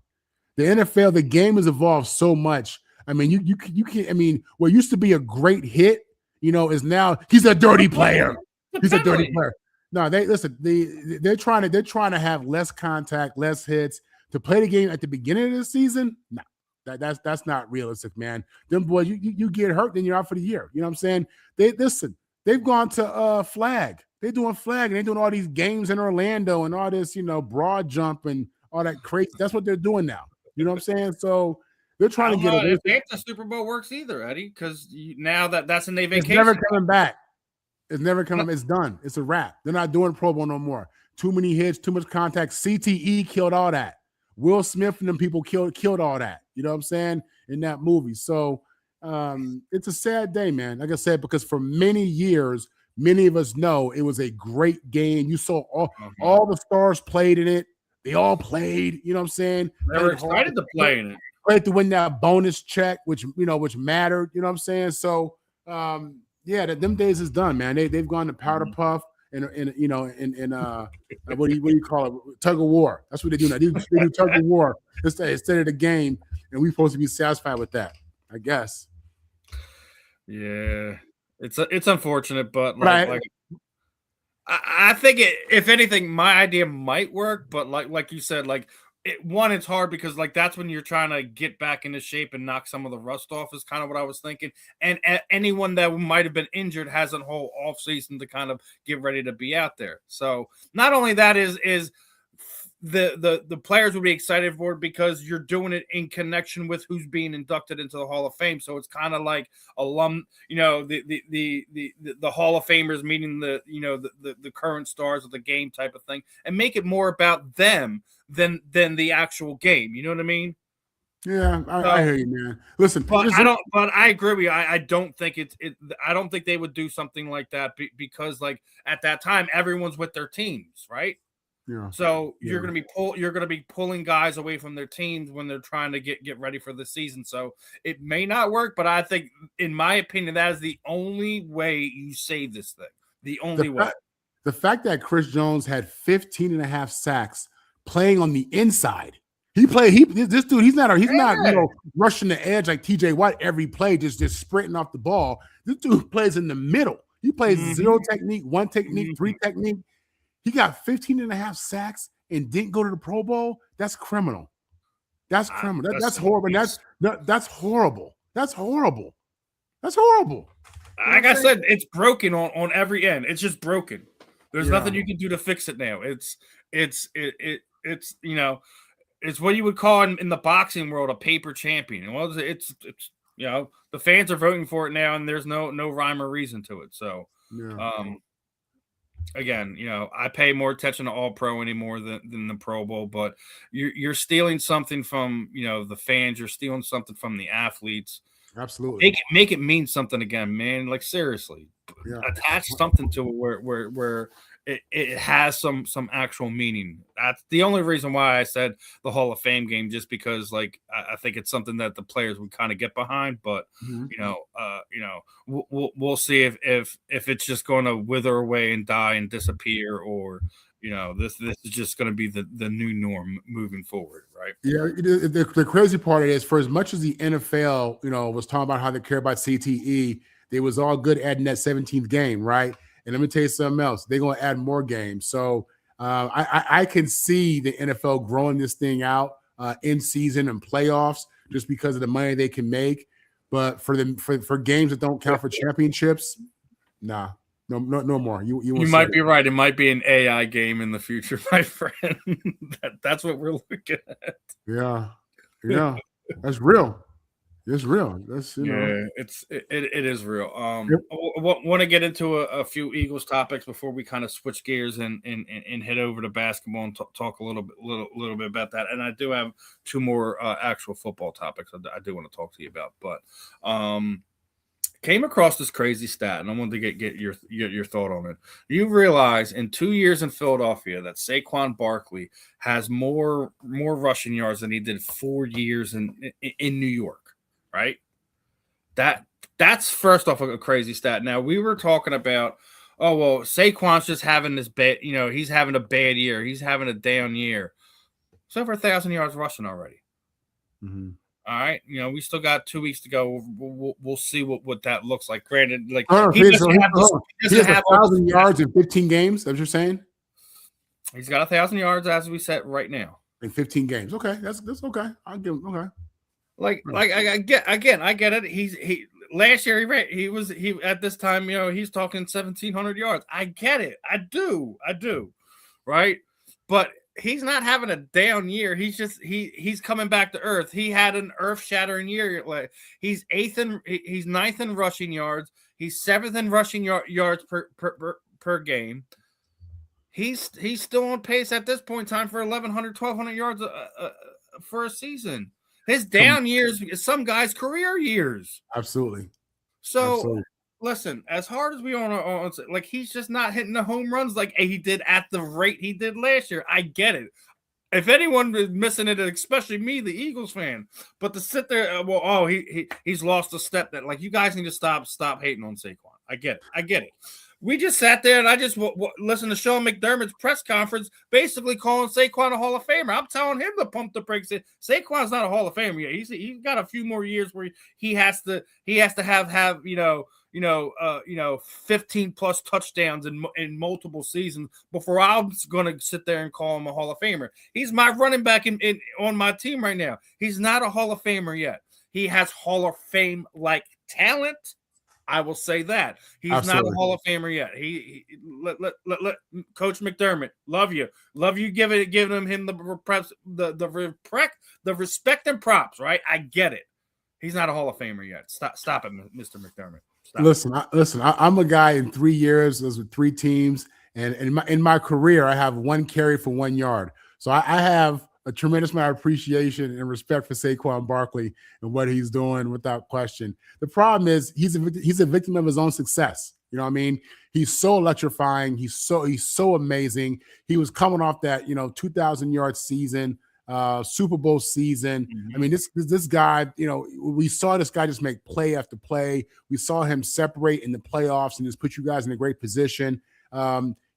[SPEAKER 2] The NFL, the game has evolved so much. I mean, you can't. I mean, what used to be a great hit, is now he's a dirty player. He's a dirty player. No, they're trying to have less contact, less hits to play the game at the beginning of the season. No, that's not realistic, man. Them boys, you get hurt, then you're out for the year. You know what I'm saying? They've gone to flag. They're doing flag, and they're doing all these games in Orlando and all this, broad jump and all that crazy. That's what they're doing now. You know what I'm saying? So they're trying to get away.
[SPEAKER 1] If the Super Bowl works either, Eddie, because now that's in their vacation.
[SPEAKER 2] It's never coming back. It's never coming. It's done. It's a wrap. They're not doing Pro Bowl no more. Too many hits, too much contact. CTE killed all that. Will Smith and them people killed all that. You know what I'm saying? In that movie. So it's a sad day, man. Like I said, because for many years, many of us know it was a great game. You saw all the stars played in it. They all played. You know what I'm saying?
[SPEAKER 1] They were excited to play in it.
[SPEAKER 2] Played to win that bonus check, which mattered. You know what I'm saying? So them days is done, man. They've gone to powder puff and what do you call it? Tug of war. That's what they do now. They do tug of war instead of the game, and we're supposed to be satisfied with that, I guess.
[SPEAKER 1] Yeah, it's unfortunate, but I think if anything, my idea might work, but like you said, it's hard because that's when you're trying to get back into shape and knock some of the rust off is kind of what I was thinking. And anyone that might have been injured has a whole off season to kind of get ready to be out there. So not only that is the players will be excited for it because you're doing it in connection with who's being inducted into the Hall of Fame. So it's kind of like the Hall of Famers meeting the current stars of the game type of thing, and make it more about them than the actual game. You know what I mean?
[SPEAKER 2] Yeah, I hear you, man. Listen,
[SPEAKER 1] but I agree with you. I don't think I don't think they would do something like that because at that time everyone's with their teams, right?
[SPEAKER 2] Yeah.
[SPEAKER 1] So you're gonna be pulling guys away from their teams when they're trying to get ready for the season. So it may not work, but I think, in my opinion, that is the only way you save this thing. The only way.
[SPEAKER 2] The fact that Chris Jones had 15 and a half sacks playing on the inside. This dude, he's not rushing the edge like TJ Watt every play, just sprinting off the ball. This dude plays in the middle. He plays zero technique, one technique, three technique. He got 15 and a half sacks and didn't go to the Pro Bowl. That's criminal. That's criminal. That's horrible. That's horrible. That's horrible. That's horrible.
[SPEAKER 1] Like I said, it's broken on every end. It's just broken. There's nothing you can do to fix it now. It's what you would call in the boxing world a paper champion. Well, it's the fans are voting for it now, and there's no rhyme or reason to it. So, again, I pay more attention to All Pro anymore than the Pro Bowl, but you're stealing something from the fans. You're stealing something from the athletes.
[SPEAKER 2] Absolutely,
[SPEAKER 1] make it mean something again, man. Seriously, attach something to it where it has some actual meaning. That's the only reason why I said the Hall of Fame game, just because I think it's something that the players would kind of get behind. But we'll see if it's just going to wither away and die and disappear, or this is just going to be the new norm moving forward, right?
[SPEAKER 2] Yeah, the crazy part is, for as much as the NFL was talking about how they care about CTE, they was all good adding that 17th game, right? And let me tell you something else. They're going to add more games. So I can see the NFL growing this thing out in season and playoffs just because of the money they can make. But for games that don't count for championships, no more. You
[SPEAKER 1] might be right. It might be an AI game in the future, my friend. That's what we're looking at.
[SPEAKER 2] Yeah. That's real. It's real. That's
[SPEAKER 1] it is real. Want to get into a few Eagles topics before we kind of switch gears and head over to basketball and talk a little bit about that. And I do have two more actual football topics I do want to talk to you about. But Came across this crazy stat, and I wanted to get your thought on it. You realize in 2 years in Philadelphia that Saquon Barkley has more rushing yards than he did 4 years in New York, right? That's first off a crazy stat. Now we were talking about, oh well, Saquon's just having this bad, he's having a bad year, he's having a down year. It's over 1,000 yards rushing already.
[SPEAKER 2] Mm-hmm.
[SPEAKER 1] All right, we still got 2 weeks to go. We'll see what that looks like. Granted, like
[SPEAKER 2] he has 1,000 yards in 15 games. That's what you're saying?
[SPEAKER 1] He's got 1,000 yards as we set right now
[SPEAKER 2] in 15 games. Okay, that's okay. I'll give him okay.
[SPEAKER 1] Like I get it. He last year he at this time he's talking 1,700 yards. I get it. I do. Right, but he's not having a down year. He's just he's coming back to earth. He had an earth-shattering year. Like he's ninth in rushing yards. He's 7th in rushing yards per game. He's still on pace at this point in time for 1,100, 1,200 yards for a season. His down years, some guys' career years.
[SPEAKER 2] Absolutely.
[SPEAKER 1] So. Absolutely. Listen, as hard as we on like he's just not hitting the home runs like he did at the rate he did last year. I get it. If anyone is missing it, especially me, the Eagles fan, but to sit there, he's lost a step. That like you guys need to stop hating on Saquon. I get it. We just sat there and I just listened to Sean McDermott's press conference, basically calling Saquon a Hall of Famer. I'm telling him to pump the brakes. Saquon's not a Hall of Famer yet. He's got a few more years where he has to have 15 plus touchdowns in multiple seasons before I'm going to sit there and call him a Hall of Famer. He's my running back on my team right now. He's not a Hall of Famer yet. He has Hall of Fame like talent. I will say that he's Absolutely. Not a Hall of Famer yet. Let Coach McDermott, love you, giving him the respect and props. Right, I get it. He's not a Hall of Famer yet. Stop it, Mr. McDermott.
[SPEAKER 2] Listen. I'm a guy in 3 years. Those with 3 teams, and in my career, I have 1 carry for 1 yard. So I have a tremendous amount of appreciation and respect for Saquon Barkley and what he's doing, without question. The problem is he's a victim of his own success. You know what I mean? He's so electrifying. He's so amazing. He was coming off that 2,000-yard season, Super Bowl season. Mm-hmm. I mean, this guy, we saw this guy just make play after play. We saw him separate in the playoffs and just put you guys in a great position.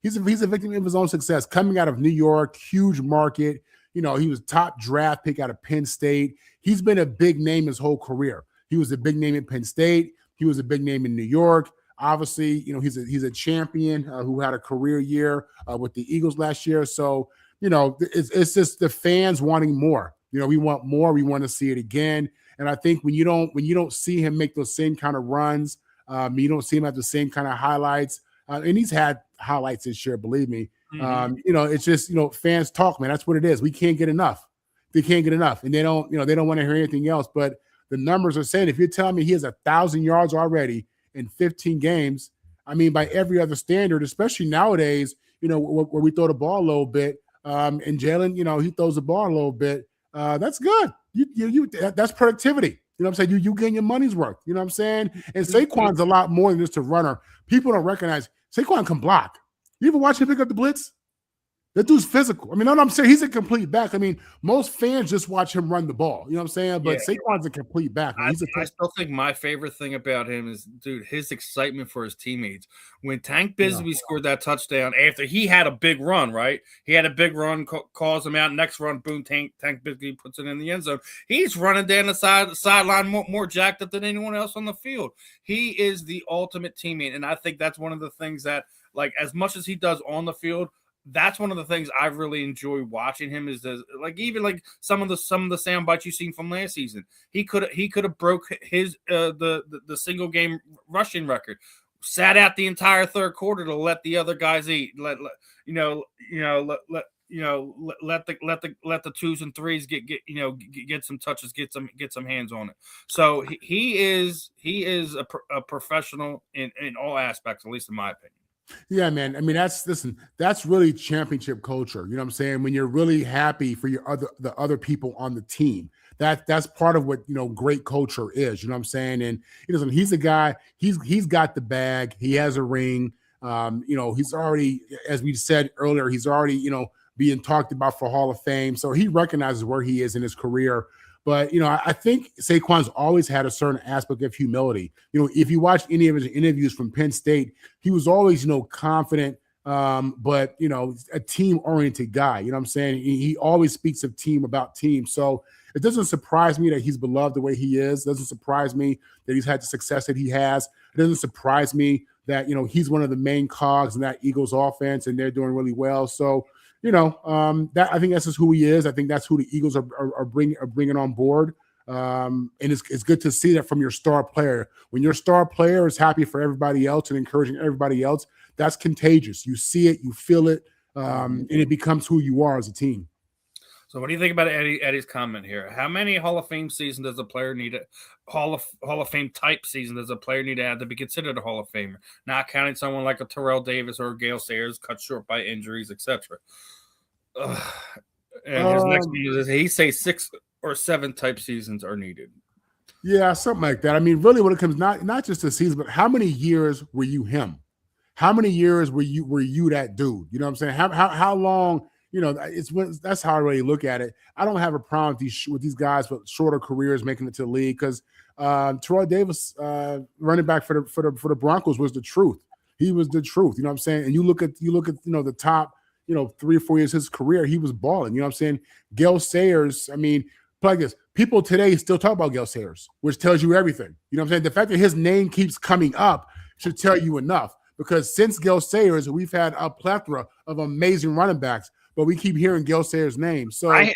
[SPEAKER 2] He's a victim of his own success. Coming out of New York, huge market. He was top draft pick out of Penn State. He's been a big name his whole career. He was a big name at Penn State. He was a big name in New York. Obviously, he's a champion who had a career year with the Eagles last year. So, it's just the fans wanting more. We want more. We want to see it again. And I think when you don't see him make those same kind of runs, you don't see him have the same kind of highlights. And he's had highlights this year, believe me. Mm-hmm. It's just, fans talk, man. That's what it is. We can't get enough. They can't get enough. And they don't want to hear anything else. But the numbers are saying, if you're telling me he has 1,000 yards already in 15 games, I mean, by every other standard, especially nowadays, where we throw the ball a little bit, and Jalen, he throws the ball a little bit. That's good. That's productivity. You know what I'm saying? You getting your money's worth. You know what I'm saying? And Saquon's a lot more than just a runner. People don't recognize Saquon can block. You ever watch him pick up the blitz? That dude's physical. I mean, I'm saying he's a complete back. I mean, most fans just watch him run the ball. You know what I'm saying? But yeah, Saquon's a complete back.
[SPEAKER 1] I still think my favorite thing about him is, dude, his excitement for his teammates. When Tank Bigsby scored that touchdown after he had a big run, right? He had a big run, calls him out. Next run, boom, Tank Bigsby puts it in the end zone. He's running down the sideline more jacked up than anyone else on the field. He is the ultimate teammate, and I think that's one of the things that, like, as much as he does on the field, that's one of the things I really enjoy watching him is even some of the sound bites you've seen from last season. He could have broke his the single game rushing record. Sat out the entire third quarter to let the other guys eat. Let the twos and threes get some touches, get some hands on it. So he is a professional in all aspects, at least in my opinion.
[SPEAKER 2] Yeah, man. I mean, that's really championship culture. You know what I'm saying? When you're really happy for the other people on the team. That's part of what great culture is. You know what I'm saying? And he's a guy. He's got the bag. He has a ring. He's already, as we said earlier, he's already being talked about for Hall of Fame. So he recognizes where he is in his career. But I think Saquon's always had a certain aspect of humility. If you watch any of his interviews from Penn State, he was always confident, but a team-oriented guy. You know what I'm saying? He always speaks of team about team. So it doesn't surprise me that he's beloved the way he is. It doesn't surprise me that he's had the success that he has. It doesn't surprise me that he's one of the main cogs in that Eagles offense, and they're doing really well. So that I think that's just who he is. I think that's who the Eagles are bringing on board. And it's good to see that from your star player. When your star player is happy for everybody else and encouraging everybody else, that's contagious. You see it, you feel it, and it becomes who you are as a team.
[SPEAKER 1] So what do you think about Eddie's comment here? How many Hall of Fame seasons does a player need Hall of Fame type season does a player need to have to be considered a Hall of Famer? Not counting someone like a Terrell Davis or a Gale Sayers cut short by injuries, etc. And his next one is he say 6 or 7 type seasons are needed.
[SPEAKER 2] Yeah, something like that. I mean, really, when it comes not just to seasons, but how many years were you him? How many years were you that dude? You know what I'm saying? How long? That's how I really look at it. I don't have a problem with these guys with shorter careers making it to the league because Terrell Davis, running back for the Broncos, was the truth. He was the truth. You know what I'm saying? And you look at the top 3 or 4 years of his career, he was balling. You know what I'm saying? Gale Sayers. I mean, like this, people today still talk about Gale Sayers, which tells you everything. You know what I'm saying? The fact that his name keeps coming up should tell you enough. Because since Gale Sayers, we've had a plethora of amazing running backs. But we keep hearing Gale Sayers' name. So
[SPEAKER 1] I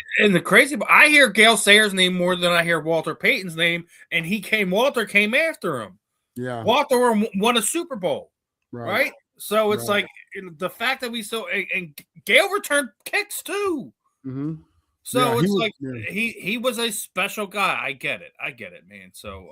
[SPEAKER 1] hear Gale Sayers' name more than I hear Walter Payton's name, and Walter came after him.
[SPEAKER 2] Yeah,
[SPEAKER 1] Walter won a Super Bowl, right? So it's like the fact that and Gale returned kicks too.
[SPEAKER 2] Mm-hmm.
[SPEAKER 1] So he was a special guy. I get it, man. So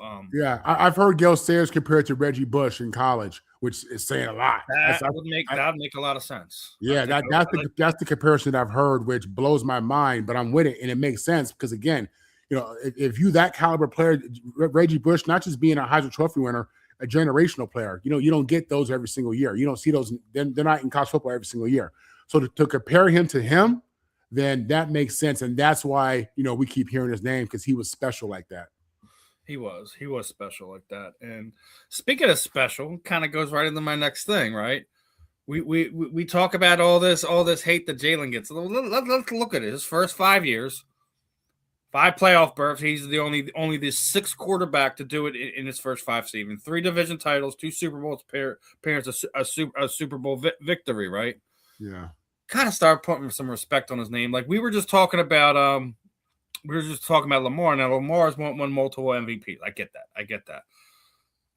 [SPEAKER 2] I've heard Gale Sayers compared to Reggie Bush in college, which is saying a lot.
[SPEAKER 1] That would make a lot of sense.
[SPEAKER 2] Yeah, that's the comparison I've heard, which blows my mind. But I'm with it, and it makes sense because again, if you that caliber player, Reggie Bush, not just being a Heisman Trophy winner, a generational player. You don't get those every single year. You don't see those. They're not in college football every single year. So to compare him to him, then that makes sense. And that's why, we keep hearing his name because he was special like that.
[SPEAKER 1] He was special like that. And speaking of special, kind of goes right into my next thing, right? We talk about all this hate that Jalen gets. Let's look at it. His first 5 years, 5 playoff berths. He's the only the 6th quarterback to do it in his first 5 seasons. 3 division titles, 2 Super Bowls, parents a Super Bowl victory, right?
[SPEAKER 2] Yeah.
[SPEAKER 1] Kind of start putting some respect on his name. Like we were just talking about Lamar. Now Lamar's won multiple MVPs. I get that.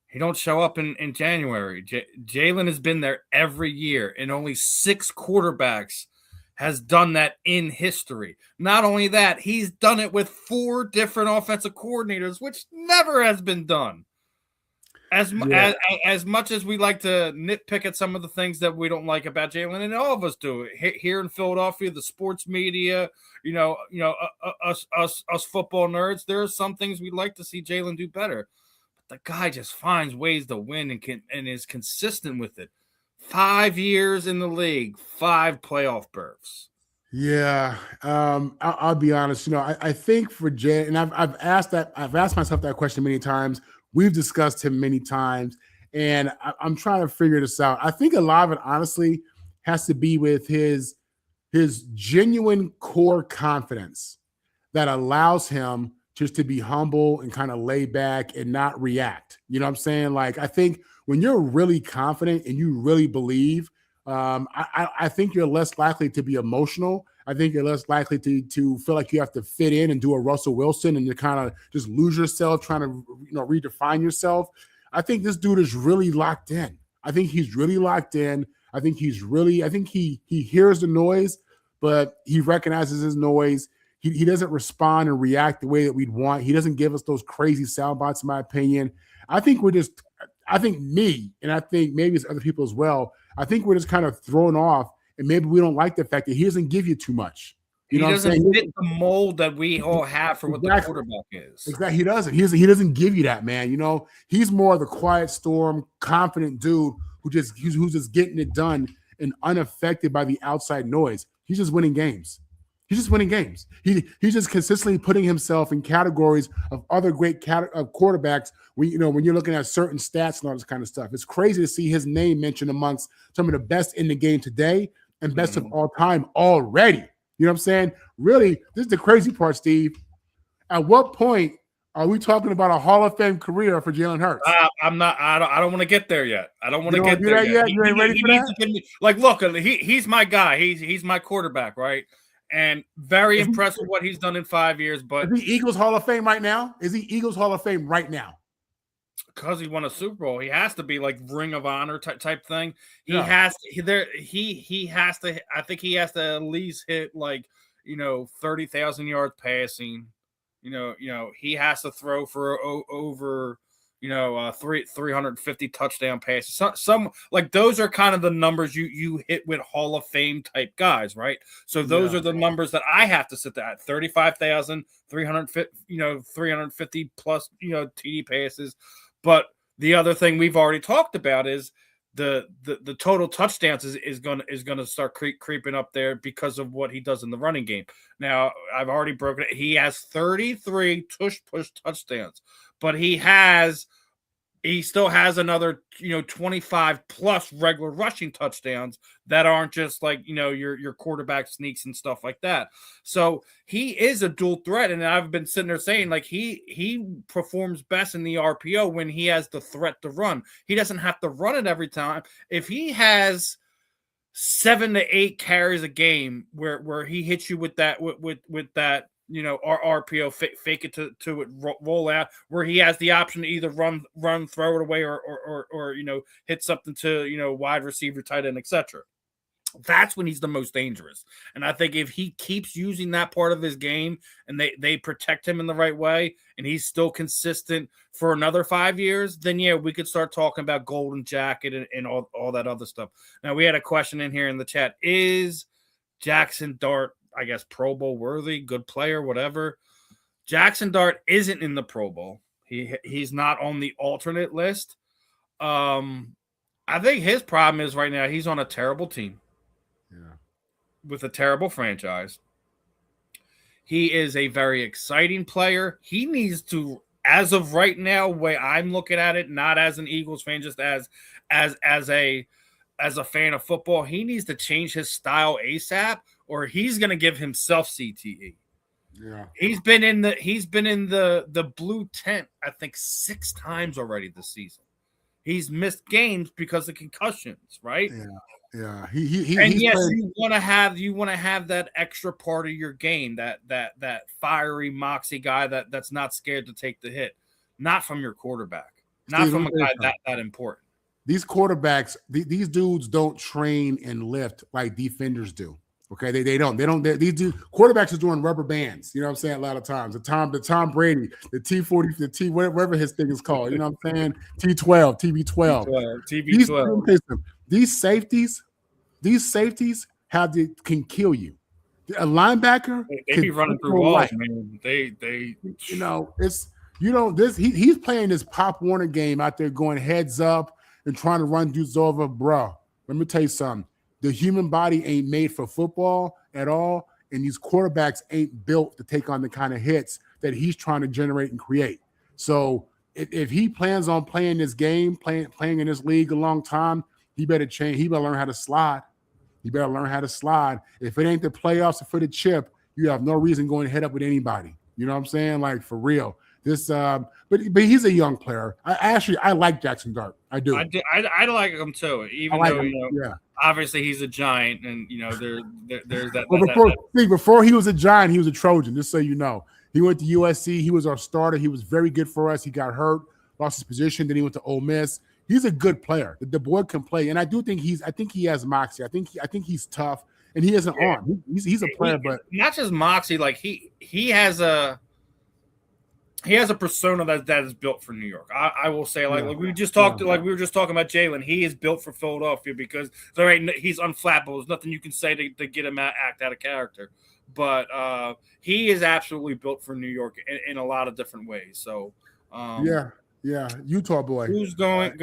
[SPEAKER 1] He don't show up in January. Jalen has been there every year, and only 6 quarterbacks has done that in history. Not only that, he's done it with 4 different offensive coordinators, which never has been done. As much as we like to nitpick at some of the things that we don't like about Jalen, and all of us do it here in Philadelphia, the sports media, us football nerds, there are some things we'd like to see Jalen do better. But the guy just finds ways to win and is consistent with it. 5 years in the league, 5 playoff berths.
[SPEAKER 2] Yeah, I'll be honest. I think for Jay, and I've asked myself that question many times. We've discussed him many times, and I'm trying to figure this out. I think a lot of it, honestly, has to be with his genuine core confidence that allows him just to be humble and kind of lay back and not react. You know what I'm saying? Like, I think when you're really confident and you really believe, I think you're less likely to be emotional. I think you're less likely to feel like you have to fit in and do a Russell Wilson and to kind of just lose yourself trying to redefine yourself. I think this dude is really locked in. I think he's really locked in. I think he hears the noise, but he recognizes his noise. He doesn't respond and react the way that we'd want. He doesn't give us those crazy sound bites, in my opinion. I think me, and I think maybe it's other people as well, I think we're just kind of thrown off, and maybe we don't like the fact that he doesn't give you too much. You know
[SPEAKER 1] He
[SPEAKER 2] what I'm
[SPEAKER 1] doesn't
[SPEAKER 2] saying?
[SPEAKER 1] fit the mold that we all have for what the quarterback is.
[SPEAKER 2] Exactly. He doesn't. He doesn't give you that, man. You know, he's more of the quiet storm, confident dude who's just getting it done and unaffected by the outside noise. He's just winning games. He's just winning games. He's just consistently putting himself in categories of other great quarterbacks. When you're looking at certain stats and all this kind of stuff, it's crazy to see his name mentioned amongst some of the best in the game today and best of all time already. You know what I'm saying? Really, this is the crazy part, Steve. At what point are we talking about a Hall of Fame career for Jalen Hurts?
[SPEAKER 1] I'm not. I don't want to get there yet. I don't want to get there
[SPEAKER 2] yet. You ain't ready for that?
[SPEAKER 1] Like, look, he's my guy. He's my quarterback, right? And very impressed with what he's done in 5 years. But
[SPEAKER 2] is he Eagles Hall of Fame right now? Is he Eagles Hall of Fame right now?
[SPEAKER 1] Because he won a Super Bowl, he has to be like Ring of Honor type thing. He
[SPEAKER 2] Yeah.
[SPEAKER 1] has to. He has to. I think he has to at least hit 30,000 yards passing. You know, he has to throw for over 350 touchdown passes. Some like those are kind of the numbers you hit with Hall of Fame type guys, right? So those are the numbers that I have to sit there at 35,000, 350 plus TD passes. But the other thing we've already talked about is the total touchdowns is gonna start creeping up there because of what he does in the running game. Now I've already broken it. He has 33 push touchdowns, but he still has another 25 plus regular rushing touchdowns that aren't just like your quarterback sneaks and stuff like that. So he is a dual threat, and I've been sitting there saying like he performs best in the RPO when he has the threat to run. He doesn't have to run it every time. If he has 7 to 8 carries a game where he hits you with that with that RPO, fake it to it, roll out, where he has the option to either run, throw it away, or hit something to wide receiver, tight end, etc. That's when he's the most dangerous. And I think if he keeps using that part of his game and they protect him in the right way and he's still consistent for another 5 years, then yeah, we could start talking about golden jacket and all that other stuff. Now, we had a question in here in the chat. Is Jackson Dart, I guess, Pro Bowl worthy, good player, whatever? Jackson Dart isn't in the Pro Bowl. He's not on the alternate list. I think his problem is right now he's on a terrible team.
[SPEAKER 2] Yeah.
[SPEAKER 1] With a terrible franchise. He is a very exciting player. He needs to, as of right now, way I'm looking at it, not as an Eagles fan, just as a fan of football, he needs to change his style ASAP, or he's going to give himself CTE.
[SPEAKER 2] Yeah.
[SPEAKER 1] He's been in the blue tent, I think 6 times already this season. He's missed games because of concussions, right?
[SPEAKER 2] Yeah. Yeah.
[SPEAKER 1] You want to have that extra part of your game, that fiery moxie guy that's not scared to take the hit, not from your quarterback, not from a guy that important.
[SPEAKER 2] These quarterbacks, these dudes don't train and lift like defenders do. Okay, they don't. These quarterbacks are doing rubber bands. You know what I'm saying? A lot of times, the Tom Brady, the T40, the T whatever his thing is called. You know what I'm saying? T12, TB12. These safeties can kill you. A linebacker,
[SPEAKER 1] they be running through walls, man.
[SPEAKER 2] He's playing this Pop Warner game out there, going heads up and trying to run dudes over, bro. Let me tell you something. The human body ain't made for football at all, and these quarterbacks ain't built to take on the kind of hits that he's trying to generate and create. So if he plans on playing this game, playing in this league a long time, he better change. He better learn how to slide. If it ain't the playoffs or for the chip, you have no reason going head up with anybody. You know what I'm saying? Like, for real. This, but he's a young player. I like Jackson Dart. I do.
[SPEAKER 1] I like him too. Even though obviously he's a giant, and there's that.
[SPEAKER 2] Well, before he was a giant, he was a Trojan. Just so you know, he went to USC. He was our starter. He was very good for us. He got hurt, lost his position. Then he went to Ole Miss. He's a good player. The boy can play, and I do think I think he has moxie. I think he's tough, and he has an arm. He's a player, but
[SPEAKER 1] not just moxie. Like he has a persona that is built for New York. I will say, like we just talked, like we were just talking about Jalen. He is built for Philadelphia because he's unflappable. There's nothing you can say to get him act out of character. but he is absolutely built for New York in a lot of different ways. So
[SPEAKER 2] yeah, Utah boy.
[SPEAKER 1] who's going?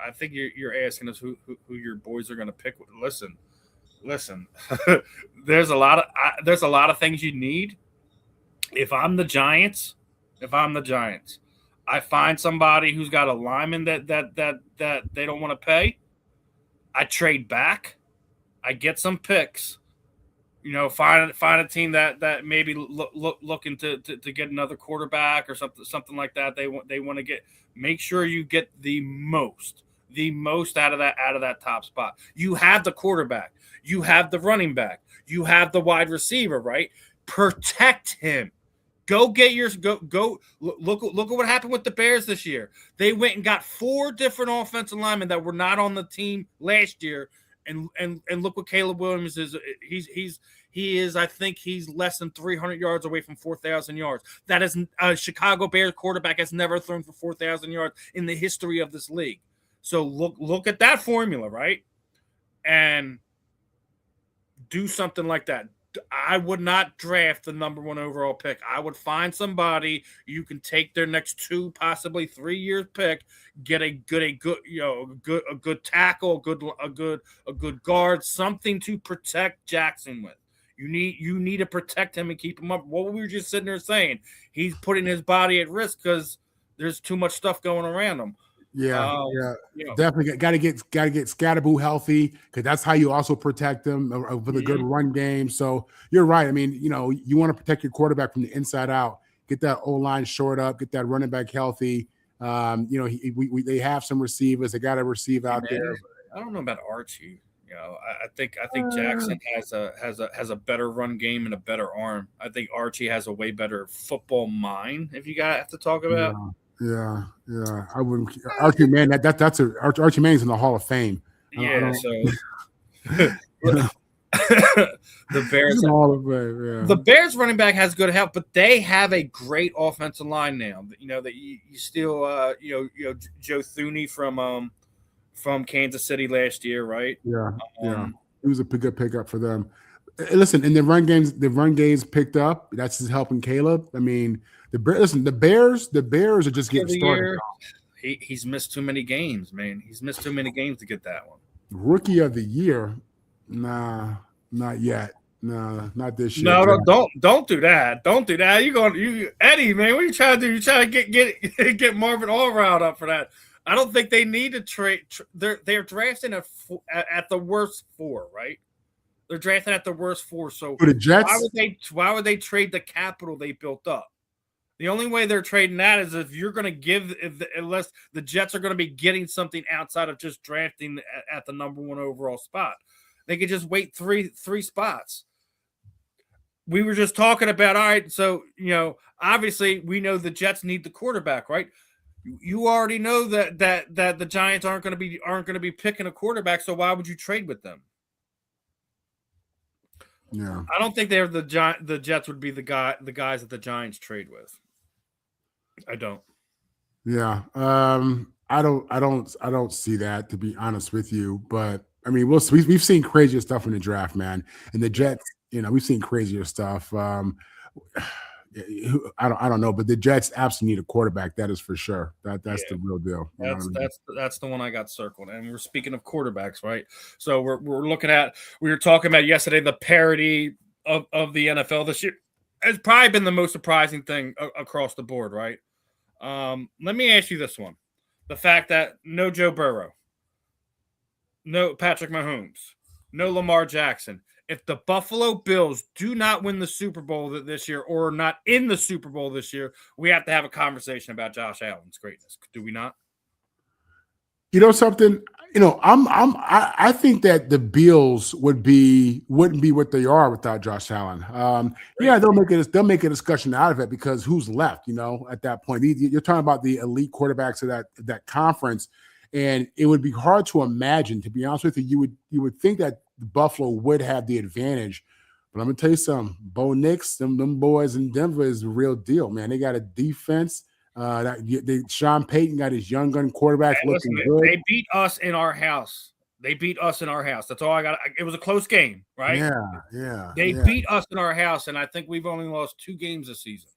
[SPEAKER 1] I think you're asking us who your boys are going to pick. Listen. There's a lot of things you need. If I'm the Giants, I find somebody who's got a lineman that they don't want to pay. I trade back. I get some picks. Find a team that maybe looking to get another quarterback or something like that. They want to get. Make sure you get the most out of that top spot. You have the quarterback. You have the running back. You have the wide receiver. Right. Protect him. Go get yours. Go look at what happened with the Bears this year. They went and got 4 different offensive linemen that were not on the team last year, and look what Caleb Williams is. He is. I think he's less than 300 yards away from 4,000 yards. That is a Chicago Bears quarterback has never thrown for 4,000 yards in the history of this league. So look at that formula, right? And do something like that. I would not draft the number 1 overall pick. I would find somebody you can take their next 2, possibly 3 years pick, get a good tackle, a good guard, something to protect Jackson with. You need to protect him and keep him up. What we were just sitting there saying, he's putting his body at risk because there's too much stuff going around him.
[SPEAKER 2] Definitely got to get Scatterboo healthy, because that's how you also protect them with a good run game. So you're right. I mean, you want to protect your quarterback from the inside out. Get that O-line short up. Get that running back healthy. They have some receivers. They got to receive out there.
[SPEAKER 1] I don't know about Archie. I think Jackson has a better run game and a better arm. I think Archie has a way better football mind. If you have to talk about.
[SPEAKER 2] Yeah. I wouldn't. Archie Manning. Archie Manning's in the Hall of Fame.
[SPEAKER 1] The Bears. The Bears running back has good help, but they have a great offensive line now. That you still Joe Thuney from Kansas City last year, right?
[SPEAKER 2] Yeah. It was a good pickup for them. Listen, in the run games picked up. That's just helping Caleb. I mean, the Bears are just getting started.
[SPEAKER 1] He's missed too many games, man. He's missed too many games to get that one.
[SPEAKER 2] Rookie of the year? Nah, not yet. Nah, not this year.
[SPEAKER 1] No, don't do that. Don't do that. You Eddie, man. What are you trying to do? You trying to get Marvin all riled up for that? I don't think they need to trade. They're drafting at the worst 4, right? They're drafting at the worst 4. So
[SPEAKER 2] for the Jets,
[SPEAKER 1] why would they trade the capital they built up? The only way they're trading that is if you're going to unless the Jets are going to be getting something outside of just drafting at the number 1 overall spot. They could just wait three spots. We were just talking about, all right, so, obviously we know the Jets need the quarterback, right? You already know that the Giants aren't going to be picking a quarterback, so why would you trade with them?
[SPEAKER 2] Yeah.
[SPEAKER 1] I don't think the Jets would be the guys that the Giants trade with. I don't.
[SPEAKER 2] Yeah. I don't see that, to be honest with you, but I mean, we've seen crazier stuff in the draft, man. And the Jets, we've seen crazier stuff. I don't know, but the Jets absolutely need a quarterback. That is for sure. That's the real deal.
[SPEAKER 1] That's the one I got circled. And we're speaking of quarterbacks, right? So we were talking about yesterday the parity of the NFL this year. It's probably been the most surprising thing across the board, right? Let me ask you this one: the fact that no Joe Burrow, no Patrick Mahomes, no Lamar Jackson. If the Buffalo Bills do not win the Super Bowl this year, or not in the Super Bowl this year, we have to have a conversation about Josh Allen's greatness. Do we not?
[SPEAKER 2] Something. I think that the Bills wouldn't be what they are without Josh Allen. They'll make a discussion out of it, because who's left? At that point, you're talking about the elite quarterbacks of that conference, and it would be hard to imagine. To be honest with you, you would think that Buffalo would have the advantage, but I'm gonna tell you something. Bo Nix, them boys in Denver is the real deal, man. They got a defense. Sean Payton got his young gun quarterback looking good.
[SPEAKER 1] They beat us in our house They beat us in our house. That's all I got. It was a close game, right?
[SPEAKER 2] Yeah.
[SPEAKER 1] They beat us in our house, and I think we've only lost 2 games this season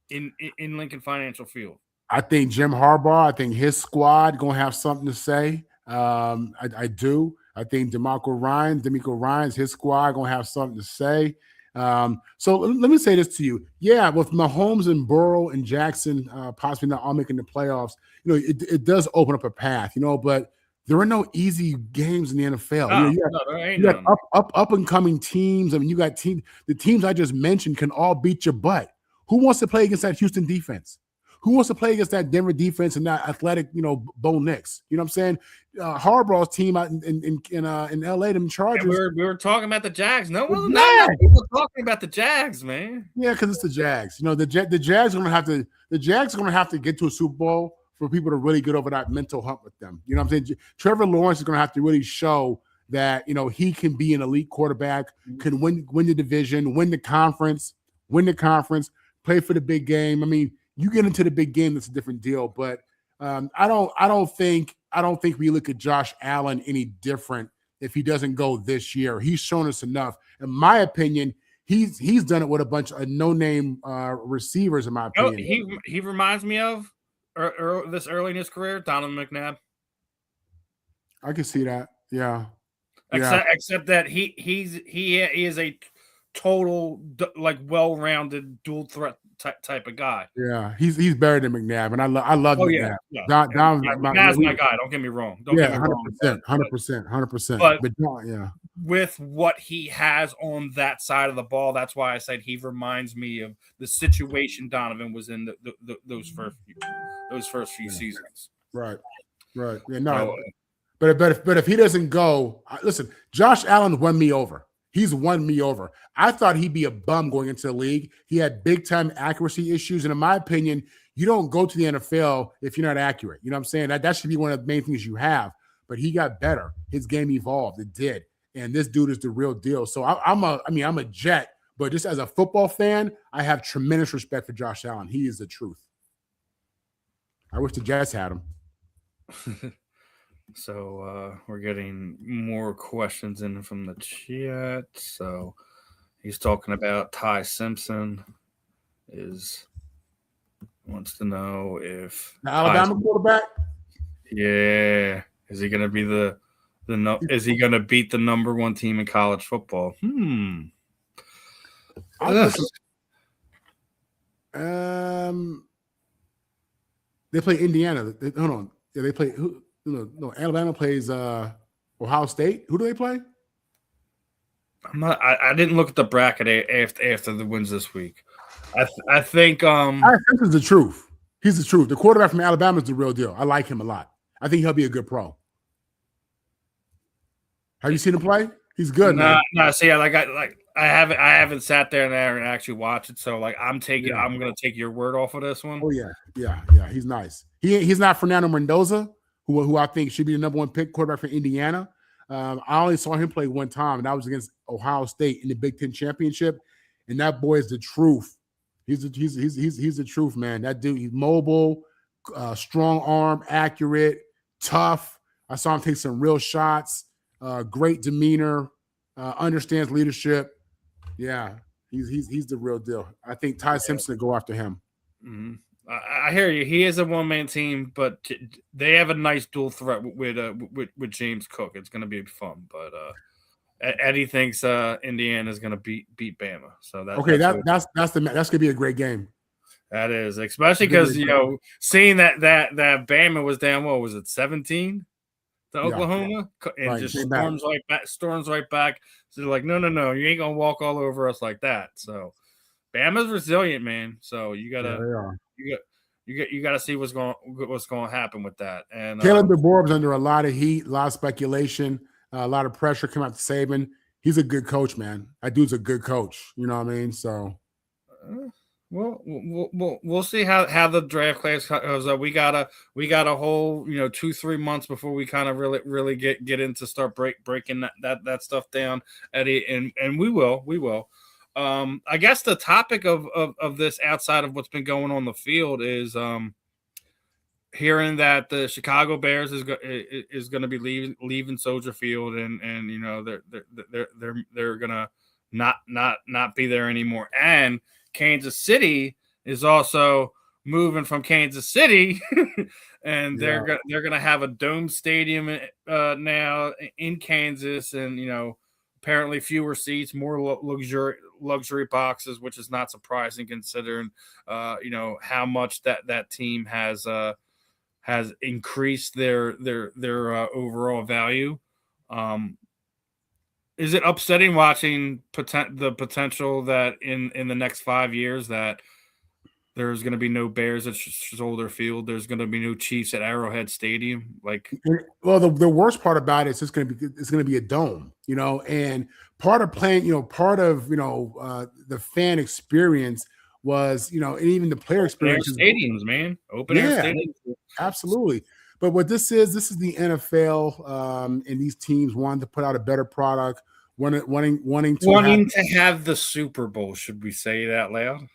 [SPEAKER 1] in Lincoln Financial Field.
[SPEAKER 2] I think Jim Harbaugh, I think his squad gonna have something to say. I do. I think DeMeco Ryans, his squad gonna have something to say. So let me say this to you. Yeah, with Mahomes and Burrow and Jackson possibly not all making the playoffs, it does open up a path, but there are no easy games in the NFL. You got up and coming teams. I mean, you got the teams I just mentioned can all beat your butt. Who wants to play against that Houston defense? Who wants to play against that Denver defense and that athletic, Bo Nix? You know what I'm saying? Harbaugh's team out in LA, them Chargers.
[SPEAKER 1] Yeah, we were talking about the Jags. Not people talking about the Jags, man.
[SPEAKER 2] Yeah, because it's the Jags. The Jags are gonna have to get to a Super Bowl for people to really get over that mental hump with them. You know what I'm saying? Trevor Lawrence is gonna have to really show that he can be an elite quarterback, can win the division, win the conference, play for the big game. I mean, you get into the big game, that's a different deal. But I don't think we look at Josh Allen any different if he doesn't go this year. He's shown us enough. In my opinion, he's done it with a bunch of no-name receivers. In my opinion,
[SPEAKER 1] he reminds me of this early in his career, Donovan McNabb.
[SPEAKER 2] I can see that. Yeah.
[SPEAKER 1] Except that he is a total well-rounded dual threat type of guy.
[SPEAKER 2] Yeah, he's better than McNabb, and I love McNabb.
[SPEAKER 1] Yeah. McNabb's my guy. Don't get me wrong.
[SPEAKER 2] 100%.
[SPEAKER 1] But
[SPEAKER 2] yeah,
[SPEAKER 1] with what he has on that side of the ball, that's why I said he reminds me of the situation Donovan was in those first few seasons.
[SPEAKER 2] Right. Yeah, no. But if he doesn't go, listen, Josh Allen won me over. He's won me over. I thought he'd be a bum going into the league. He had big-time accuracy issues. And in my opinion, you don't go to the NFL if you're not accurate. You know what I'm saying? That should be one of the main things you have. But he got better. His game evolved. It did. And this dude is the real deal. So I'm a Jet. But just as a football fan, I have tremendous respect for Josh Allen. He is the truth. I wish the Jets had him.
[SPEAKER 1] So we're getting more questions in from the chat. So he's talking about Ty Simpson wants to know if
[SPEAKER 2] the Alabama quarterback.
[SPEAKER 1] Yeah, is he going to be is he going to beat the number 1 team in college football?
[SPEAKER 2] They play Indiana. Hold on. Yeah, they play who? No, Alabama plays Ohio State. Who do they play?
[SPEAKER 1] I didn't look at the bracket after the wins this week. I think
[SPEAKER 2] is the truth. He's the truth. The quarterback from Alabama is the real deal. I like him a lot. I think he'll be a good pro. Have you seen him play? He's good.
[SPEAKER 1] No. See, I haven't sat there and actually watched it. So I'm going to take your word off of this one.
[SPEAKER 2] Oh yeah. He's nice. He's not Fernando Mendoza, who I think should be the number 1 pick quarterback for Indiana. I only saw him play one time, and that was against Ohio State in the Big Ten championship. And that boy is the truth. He's the truth, man. That dude, he's mobile, strong arm, accurate, tough. I saw him take some real shots. Great demeanor, understands leadership. Yeah, he's the real deal. I think Ty Simpson will go after him.
[SPEAKER 1] Mm-hmm. I hear you. He is a one-man team, but they have a nice dual threat with James Cook. It's going to be fun. But Eddie thinks Indiana is going to beat Bama. So that's going to be a great game.
[SPEAKER 2] That
[SPEAKER 1] is, especially because seeing that Bama was down. What was it, 17 to Oklahoma, and just storms right back. So they're like, no, you ain't gonna walk all over us like that. So Bama's resilient, man. So you gotta. You got to see what's going to happen with that. And
[SPEAKER 2] Caleb DeBoer's under a lot of heat, a lot of speculation, a lot of pressure coming out to Saban. He's a good coach, man. That dude's a good coach. You know what I mean? So,
[SPEAKER 1] we'll see how the draft class goes. We got a whole 2-3 months before we kind of really get into start breaking that stuff down, Eddie, and we will. I guess the topic of this outside of what's been going on the field is hearing that the Chicago Bears is going to be leaving Soldier Field, and you know they're going to not be there anymore, and Kansas City is also moving from Kansas City, and they're going to have a dome stadium now in Kansas, and you know apparently fewer seats, more luxury boxes, which is not surprising considering you know how much that team has increased their overall value. Is it upsetting watching the potential that in the next 5 years that there's going to be no Bears at Soldier Field? There's going to be no Chiefs at Arrowhead Stadium. Like,
[SPEAKER 2] well, the worst part about it is it's going to be a dome, you know, and part of playing, you know, part of the fan experience was, you know, and even the player experience.
[SPEAKER 1] Stadiums, man, open air stadiums,
[SPEAKER 2] absolutely. But what this is the NFL, and these teams wanting to put out a better product, wanting
[SPEAKER 1] to have the Super Bowl. Should we say that loud?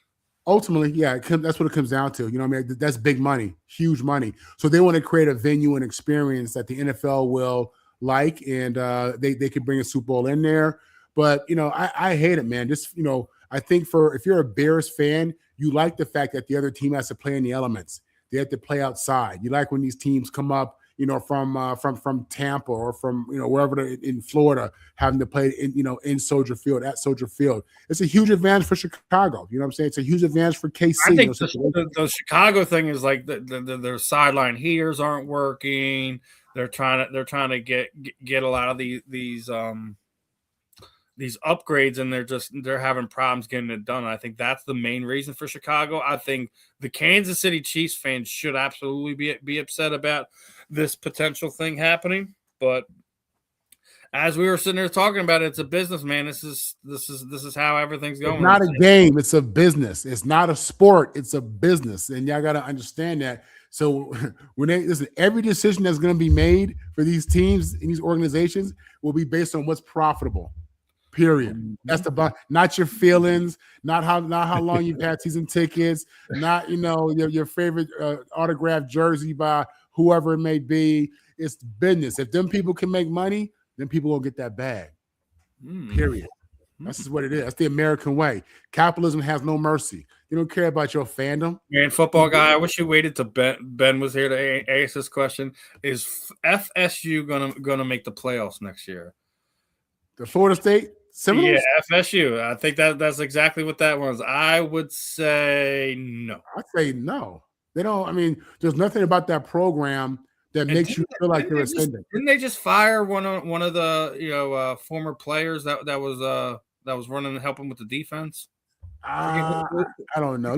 [SPEAKER 2] Ultimately, yeah, that's what it comes down to. You know what I mean? That's big money, huge money. So they want to create a venue and experience that the NFL will like, and they could bring a Super Bowl in there. But, you know, I hate it, man. Just, you know, I think if you're a Bears fan, you like the fact that the other team has to play in the elements. They have to play outside. You like when these teams come up, you know, from Tampa or from, you know, wherever in Florida, having to play in, you know, in Soldier Field, at Soldier Field. It's a huge advantage for Chicago. You know what I'm saying? It's a huge advantage for KC.
[SPEAKER 1] I think the Chicago thing is like their sideline heaters aren't working. They're trying to get a lot of these upgrades, and they're having problems getting it done. I think that's the main reason for Chicago. I think the Kansas City Chiefs fans should absolutely be upset about this potential thing happening. But as we were sitting there talking about it, it's a business, man. This is how everything's going.
[SPEAKER 2] It's not a game, it's a business. It's not a sport, it's a business. And y'all got to understand that. So when listen, every decision that's going to be made for these teams and these organizations will be based on what's profitable. Period. That's not your feelings, not how long you've had season tickets, not, you know, your favorite autographed jersey by whoever it may be. It's business. If them people can make money, then people will get that bag. Period. That's just what it is. That's the American way. Capitalism has no mercy. They don't care about your fandom.
[SPEAKER 1] Man, football guy, I wish you waited till Ben was here to ask this question. Is FSU gonna make the playoffs next year?
[SPEAKER 2] The Florida State Seminoles?
[SPEAKER 1] Yeah, FSU. I think that's exactly what that was. I would say no.
[SPEAKER 2] I'd say no. They don't. I mean, there's nothing about that program that makes you feel like they're ascending.
[SPEAKER 1] Didn't they just fire one of the former players that was running and helping with the defense?
[SPEAKER 2] I don't know.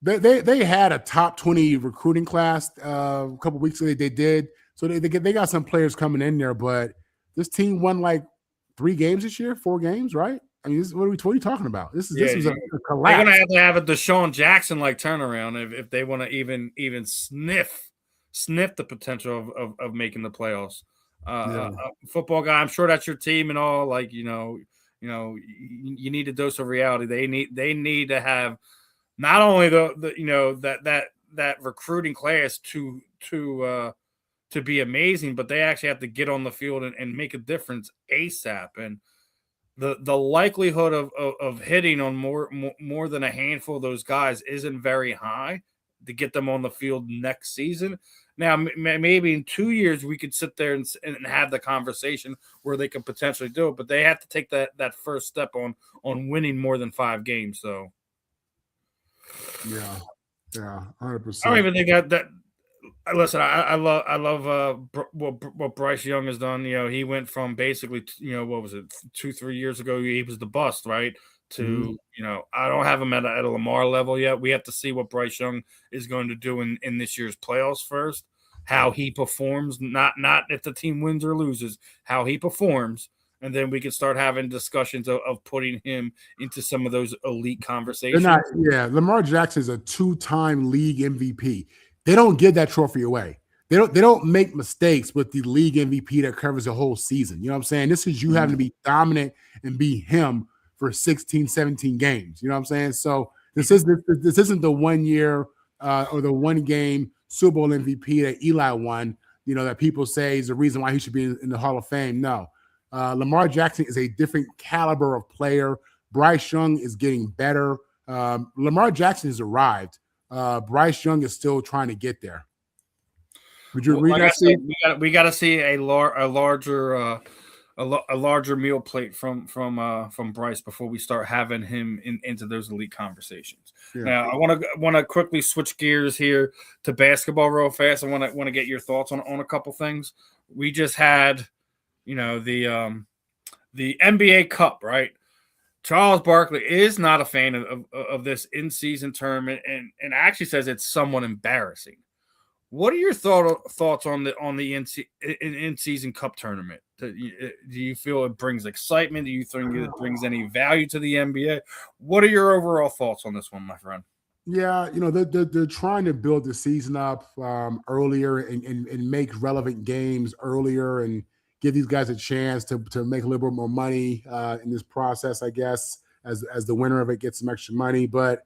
[SPEAKER 2] They had a top 20 recruiting class a couple weeks ago. They did. So they got some players coming in there, but this team won like 3 games this year, 4 games, right? I mean, what are you talking about? This was a collapse.
[SPEAKER 1] They're gonna have a Deshaun Jackson like turnaround if they want to even sniff the potential of making the playoffs. Football guy, I'm sure that's your team and all. Like you need a dose of reality. They need to have not only that recruiting class to be amazing, but they actually have to get on the field and make a difference ASAP. And the likelihood of hitting on more than a handful of those guys isn't very high to get them on the field next season. Now, maybe in 2 years we could sit there and have the conversation where they could potentially do it, but they have to take that first step on winning more than 5 games. So,
[SPEAKER 2] yeah, 100%.
[SPEAKER 1] I don't even think that. Listen, I love what Bryce Young has done. You know, he went from basically, what was it, 2-3 years ago, he was the bust, right? To, I don't have him at a Lamar level yet. We have to see what Bryce Young is going to do in this year's playoffs first, how he performs, not if the team wins or loses, how he performs. And then we can start having discussions of putting him into some of those elite conversations.
[SPEAKER 2] Lamar Jackson is a 2-time league MVP. They don't give that trophy away. They don't make mistakes with the league MVP that covers the whole season. You know what I'm saying? This is you having to be dominant and be him for 16, 17 games. You know what I'm saying? So this isn't the 1 year or the one game Super Bowl MVP that Eli won, that people say is the reason why he should be in the Hall of Fame. No. Lamar Jackson is a different caliber of player. Bryce Young is getting better. Lamar Jackson has arrived. Bryce Young is still trying to get there. Would you agree?
[SPEAKER 1] Like I said, we got to see a larger meal plate from Bryce before we start having him into those elite conversations. Yeah. Now, I want to quickly switch gears here to basketball real fast. I want to get your thoughts on a couple things. We just had, the NBA Cup, right? Charles Barkley is not a fan of this in-season tournament and actually says it's somewhat embarrassing. What are your thoughts on the in-season cup tournament? Do you feel it brings excitement? Do you think it brings any value to the NBA? What are your overall thoughts on this one, my friend?
[SPEAKER 2] Yeah, they're trying to build the season up earlier and make relevant games earlier and give these guys a chance to make a little bit more money in this process, I guess, as the winner of it gets some extra money. But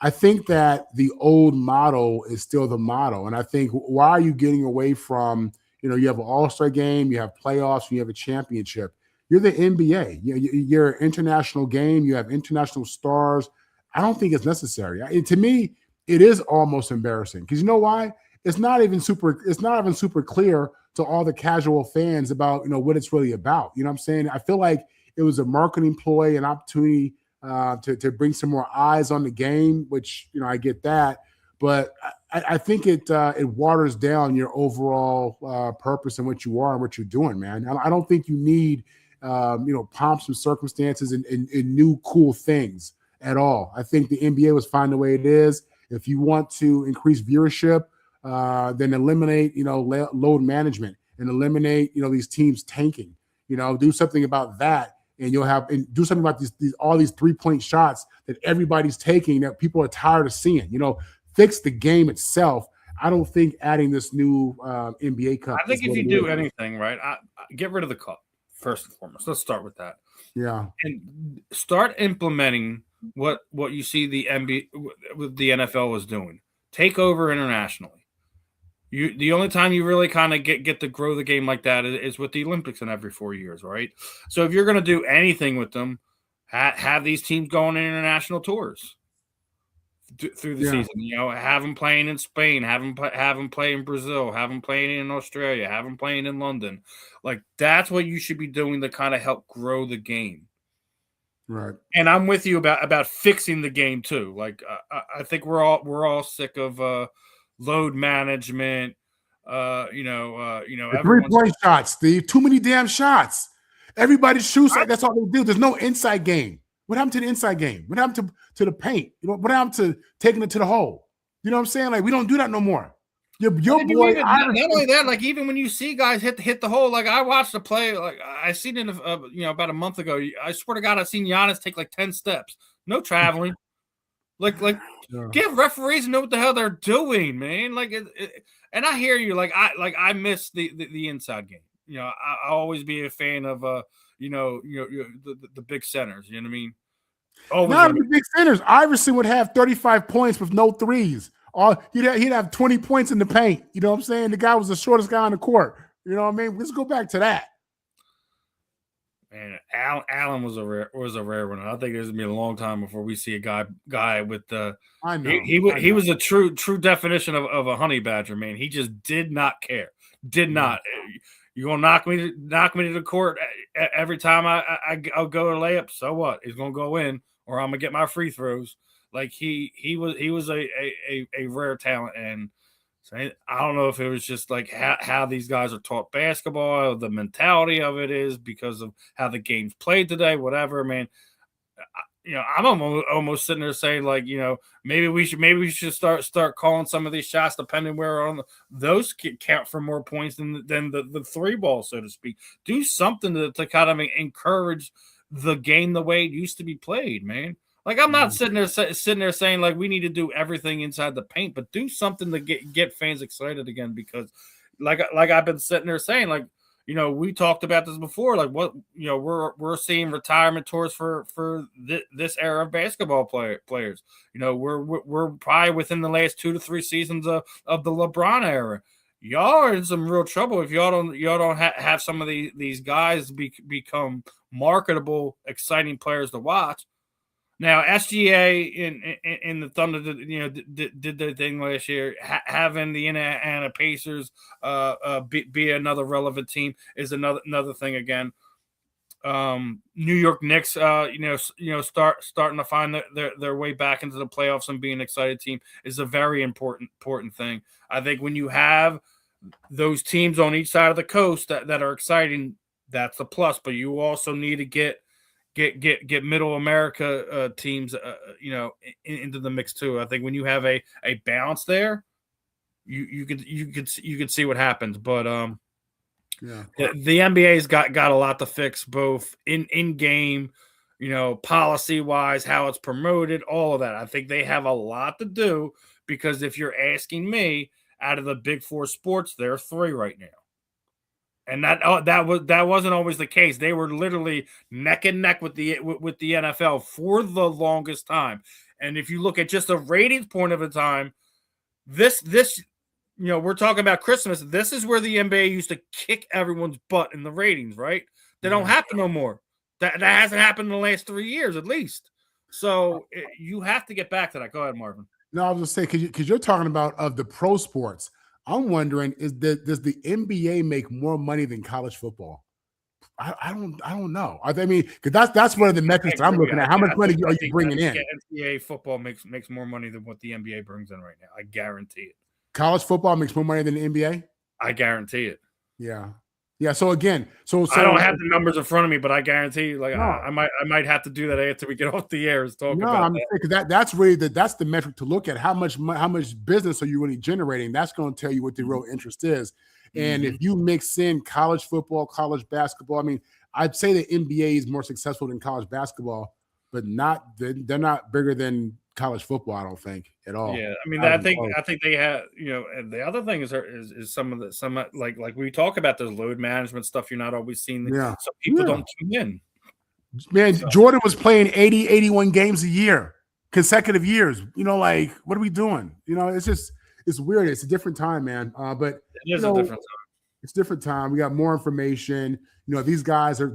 [SPEAKER 2] I think that the old model is still the model. And I think, why are you getting away from, you have an all-star game, you have playoffs, and you have a championship? You're the NBA. You're an international game. You have international stars. I don't think it's necessary. To me, it is almost embarrassing because you know why? It's not even super clear to all the casual fans about, what it's really about. You know what I'm saying? I feel like it was a marketing ploy, an opportunity to bring some more eyes on the game, which, I get that. But I think it waters down your overall purpose and what you are and what you're doing, man. I don't think you need, pomps and circumstances and new cool things at all. I think the NBA was fine the way it is. If you want to increase viewership, then eliminate, load management and eliminate, these teams tanking. Do something about that. And do something about all these 3-point shots that everybody's taking that people are tired of seeing. Fix the game itself. I don't think adding this new NBA Cup.
[SPEAKER 1] I think if you do anything right, get rid of the cup first and foremost. Let's start with that.
[SPEAKER 2] Yeah,
[SPEAKER 1] and start implementing what you see the NFL was doing. Take over internationally. The only time you really kind of get to grow the game like that is with the Olympics in every 4 years, right? So if you're going to do anything with them, have these teams go on international tours through the season. Have them playing in Spain, have them play in Brazil, have them playing in Australia, have them playing in London. Like that's what you should be doing to kind of help grow the game.
[SPEAKER 2] Right.
[SPEAKER 1] And I'm with you about fixing the game too. Like I think we're all sick of load management, the
[SPEAKER 2] 3-point shots, Steve. Too many damn shots. Everybody shoots. That's all they do. There's no inside game. What happened to the inside game? What happened to the paint? What happened to taking it to the hole? You know what I'm saying? Like we don't do that no more. Your boy.
[SPEAKER 1] Not only that, like even when you see guys hit the hole, like I watched a play, like I seen it, about a month ago. I swear to God, I seen Giannis take like 10 steps, no traveling. Like, give referees know what the hell they're doing, man. Like, and I hear you. Like, I miss the inside game. I always be a fan of the big centers. You know what I mean?
[SPEAKER 2] Not the big centers. Iverson would have 35 points with no threes. He'd have 20 points in the paint. You know what I'm saying? The guy was the shortest guy on the court. You know what I mean? Let's go back to that.
[SPEAKER 1] Man, Allen was a rare one. I think there's gonna be a long time before we see a guy with the.
[SPEAKER 2] I know
[SPEAKER 1] he was a true definition of a honey badger, man. He just did not care. Did not. You gonna knock me to the court every time I'll go to layup? So what? He's gonna go in, or I'm gonna get my free throws. Like he was a rare talent, and so I don't know if it was just like how these guys are taught basketball, or the mentality of it is because of how the game's played today, whatever, man. I'm almost sitting there saying like, maybe we should start calling some of these shots depending where on those count for more points than the three ball, so to speak. Do something to kind of encourage the game the way it used to be played, man. Like I'm not sitting there saying like we need to do everything inside the paint, but do something to get fans excited again because, like I've been sitting there saying, like we talked about this before. Like what we're seeing retirement tours for this era of basketball players. We're probably within the last 2 to 3 seasons of the LeBron era. Y'all are in some real trouble if y'all don't have some of these guys become marketable, exciting players to watch. Now, SGA in the Thunder, did their thing last year. Having the Indiana Pacers be another relevant team is another thing again. New York Knicks, starting to find their way back into the playoffs and being an excited team is a very important thing. I think when you have those teams on each side of the coast that are exciting, that's a plus. But you also need to get middle America teams, into the mix too. I think when you have a balance there, you can see what happens. But the NBA's got a lot to fix, both in game, policy wise, how it's promoted, all of that. I think they have a lot to do, because if you're asking me, out of the big 4 sports, there are 3 right now. And that wasn't always the case. They were literally neck and neck with the NFL for the longest time. And if you look at just the ratings point of a time, this we're talking about Christmas. This is where the NBA used to kick everyone's butt in the ratings, right? They don't happen no more. That hasn't happened in the last 3 years at least. So you have to get back to that. Go ahead, Marvin.
[SPEAKER 2] No, I was just saying, because you're talking about of the pro sports. I'm wondering, does the NBA make more money than college football? I don't know. I mean, because that's one of the metrics that I'm looking at. How much money are you bringing in?
[SPEAKER 1] NCAA football makes more money than what the NBA brings in right now. I guarantee it.
[SPEAKER 2] College football makes more money than the NBA?
[SPEAKER 1] I guarantee it.
[SPEAKER 2] Yeah. Yeah. So again, so
[SPEAKER 1] I don't have the numbers in front of me, but I guarantee you, like, no. I might have to do that after we get off the air.
[SPEAKER 2] That's really that's the metric to look at. How much business are you really generating? That's going to tell you what the real interest is. And if you mix in college football, college basketball, I mean, I'd say the NBA is more successful than college basketball, but they're not bigger than college football, I don't think, at all.
[SPEAKER 1] Yeah, I mean, I think they have, and the other thing is some like we talk about those load management stuff. You're not always seeing, so people don't tune in.
[SPEAKER 2] Man, Jordan was playing 80, 81 games a year, consecutive years. Like, what are we doing? It's weird. It's a different time, man. But
[SPEAKER 1] it is a different time.
[SPEAKER 2] It's a different time. We got more information. These guys have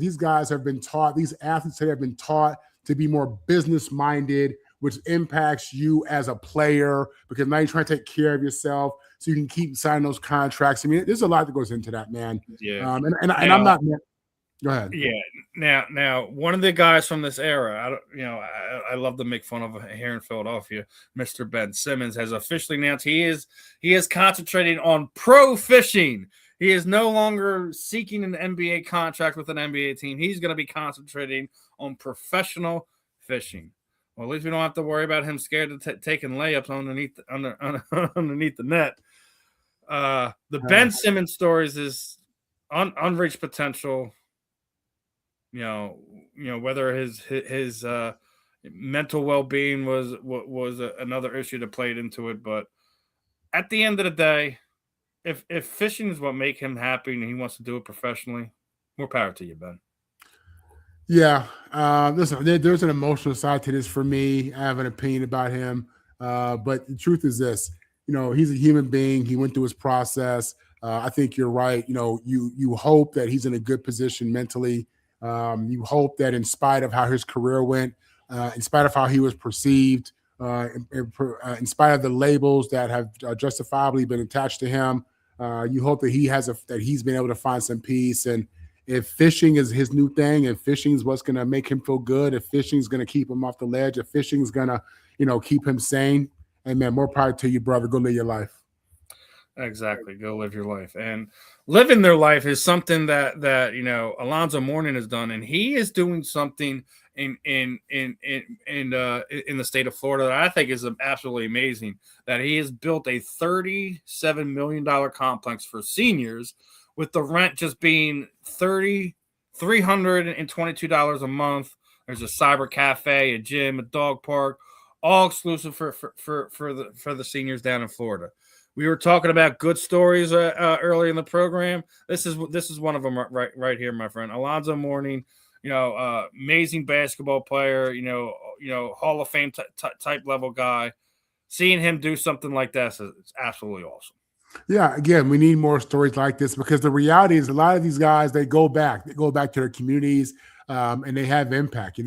[SPEAKER 2] been taught. These athletes have been taught to be more business minded, which impacts you as a player, because now you're trying to take care of yourself so you can keep signing those contracts. I mean, there's a lot that goes into that, man.
[SPEAKER 1] Yeah.
[SPEAKER 2] And I'm not. Go ahead.
[SPEAKER 1] Yeah. Now, one of the guys from this era, I love to make fun of here in Philadelphia, Mr. Ben Simmons, has officially announced he is concentrating on pro fishing. He is no longer seeking an NBA contract with an NBA team. He's going to be concentrating on professional fishing. Well, at least we don't have to worry about him scared of taking layups underneath the net. The Ben Simmons stories is unreached potential. Whether his mental well-being was another issue that played into it, but at the end of the day, if fishing is what make him happy and he wants to do it professionally, more power to you, Ben.
[SPEAKER 2] Yeah. Listen, there's an emotional side to this for me. I have an opinion about him. But the truth is this, he's a human being. He went through his process. I think you're right. You hope that he's in a good position mentally. You hope that in spite of how his career went, in spite of how he was perceived, in spite of the labels that have justifiably been attached to him, you hope that he's been able to find some peace. And if fishing is his new thing, if fishing is what's going to make him feel good, if fishing is going to keep him off the ledge, if fishing is going to, keep him sane, amen, more power to you, brother. Go live your life.
[SPEAKER 1] Exactly. Go live your life. And living their life is something that Alonzo Mourning has done, and he is doing something in the state of Florida that I think is absolutely amazing. That he has built a $37 million complex for seniors, with the rent just being $322 a month. There's a cyber cafe, a gym, a dog park, all exclusive for the seniors down in Florida. We were talking about good stories earlier in the program. This is one of them right here, my friend. Alonzo Mourning, amazing basketball player. Hall of Fame type level guy. Seeing him do something like this is absolutely awesome.
[SPEAKER 2] Yeah, again, we need more stories like this because the reality is a lot of these guys they go back to their communities, and they have impact.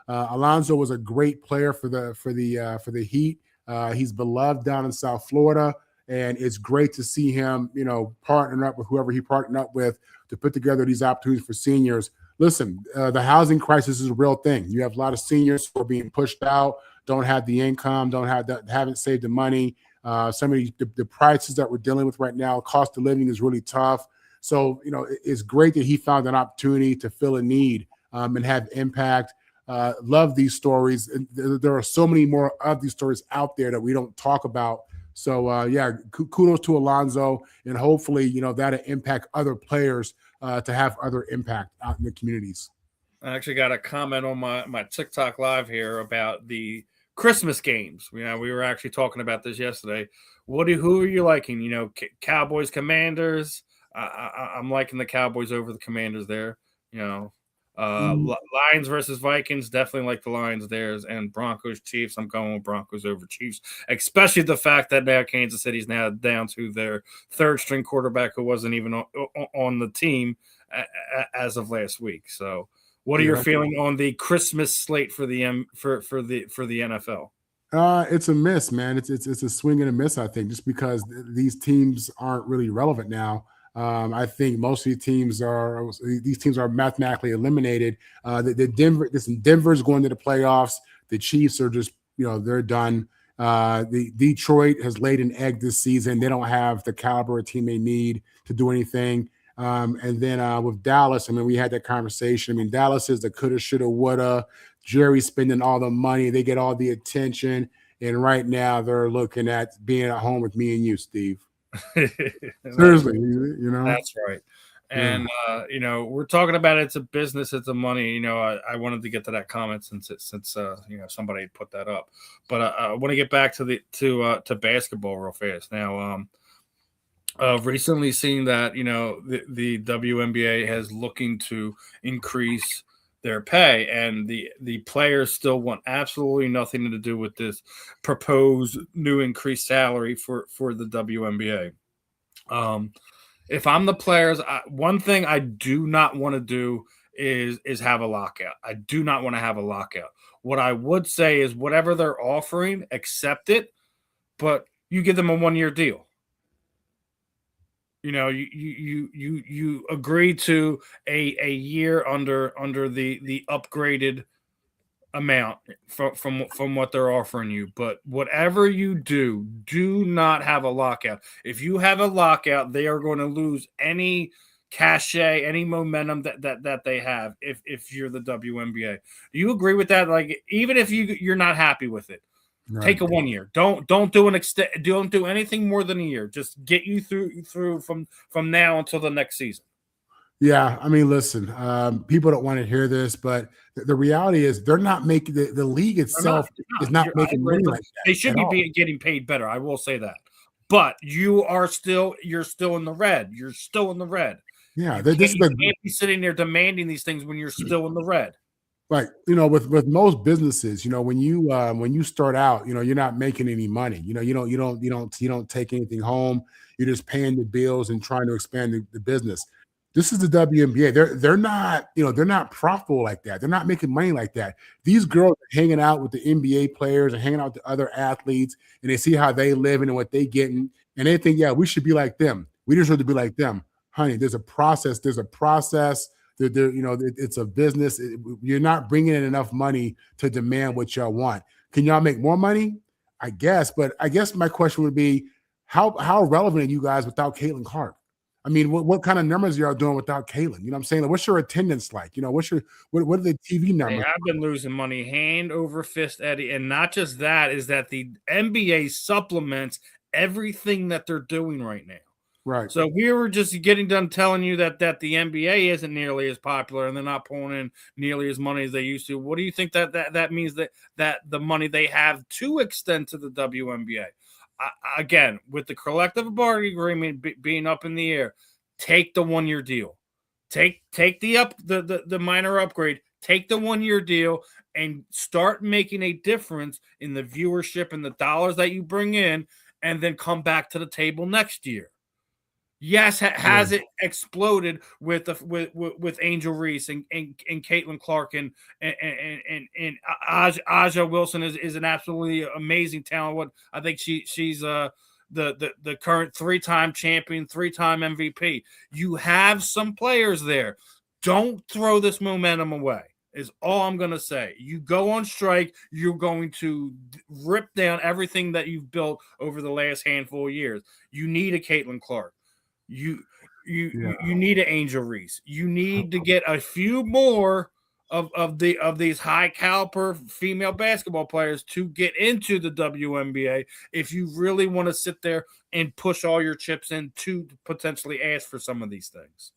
[SPEAKER 2] Alonzo was a great player for the Heat. He's beloved down in South Florida, and it's great to see him, partnering up with whoever he partnered up with to put together these opportunities for seniors. Listen, the housing crisis is a real thing. You have a lot of seniors who are being pushed out, don't have the income, haven't saved the money. Some of the prices that we're dealing with right now, cost of living is really tough. So, it's great that he found an opportunity to fill a need and have impact. Love these stories. And there are so many more of these stories out there that we don't talk about. So, kudos to Alonzo, and hopefully, that'll impact other players to have other impact out in the communities.
[SPEAKER 1] I actually got a comment on my TikTok live here about the Christmas games. We were actually talking about this yesterday. Who are you liking? Cowboys, Commanders. I'm liking the Cowboys over the Commanders there. Lions versus Vikings. Definitely like the Lions there. And Broncos, Chiefs. I'm going with Broncos over Chiefs, especially the fact that now Kansas City's now down to their third string quarterback who wasn't even on the team as of last week. So. What are your feelings on the Christmas slate for the NFL?
[SPEAKER 2] It's a miss, man. It's a swing and a miss, I think, just because these teams aren't really relevant now. I think most of these teams are mathematically eliminated. Denver's going to the playoffs. The Chiefs are just, they're done. The Detroit has laid an egg this season. They don't have the caliber of team they need to do anything. And then with Dallas, we had that conversation. Dallas is the coulda, shoulda, woulda. Jerry spending all the money. They get all the attention. And right now they're looking at being at home with me and you, Steve. Seriously,
[SPEAKER 1] That's right. And, we're talking about it's a business, it's a money. I wanted to get to that comment since somebody put that up. But I want to get back to basketball real fast. Now, I've recently seen that, the WNBA has looking to increase their pay, and the players still want absolutely nothing to do with this proposed new increased salary for the WNBA. If I'm the players, one thing I do not want to do is have a lockout. I do not want to have a lockout. What I would say is whatever they're offering, accept it, but you give them a 1-year deal. You agree to a year under the upgraded amount from what they're offering you. But whatever you do not have a lockout. If you have a lockout, they are going to lose any cachet, any momentum that they have if you're the WNBA. Do you agree with that? Like, even if you're not happy with it, right, take a 1 year. Don't do anything more than a year. Just get you through from now until the next season.
[SPEAKER 2] Yeah, listen, people don't want to hear this, but the reality is they're not making the league itself is not making money like that.
[SPEAKER 1] They should be getting paid better. I will say that, but you're still in the red. You're still in the red.
[SPEAKER 2] Yeah,
[SPEAKER 1] you can't be sitting there demanding these things when you're still in the red.
[SPEAKER 2] Right. With most businesses, when you start out, you're not making any money. You don't take anything home. You're just paying the bills and trying to expand the business. This is the WNBA. They're not profitable like that. They're not making money like that. These girls are hanging out with the NBA players and hanging out with the other athletes, and they see how they living and what they getting, and they think, yeah, we should be like them. We deserve to be like them. Honey, there's a process. It's a business. You're not bringing in enough money to demand what y'all want. Can y'all make more money? I guess, but I guess my question would be, how relevant are you guys without Caitlin Clark? What kind of numbers are y'all doing without Caitlin? You know what I'm saying? Like, what's your attendance like? What are the TV numbers?
[SPEAKER 1] I've been losing money hand over fist, Eddie. And not just that, is that the NBA supplements everything that they're doing right now.
[SPEAKER 2] Right.
[SPEAKER 1] So we were just getting done telling you that the NBA isn't nearly as popular and they're not pulling in nearly as money as they used to. What do you think that means that the money they have to extend to the WNBA? again, with the collective bargaining agreement being up in the air, take the 1-year deal. Take the minor upgrade. Take the 1-year deal and start making a difference in the viewership and the dollars that you bring in, and then come back to the table next year. Yes, has it exploded with Angel Reese and Caitlin Clark and Aja Wilson is an absolutely amazing talent. What I think she's the current 3-time champion, 3-time MVP. You have some players there. Don't throw this momentum away. Is all I'm going to say. You go on strike, you're going to rip down everything that you've built over the last handful of years. You need a Caitlin Clark. You need an Angel Reese. You need to get a few more of these high caliber female basketball players to get into the WNBA if you really want to sit there and push all your chips in to potentially ask for some of these things.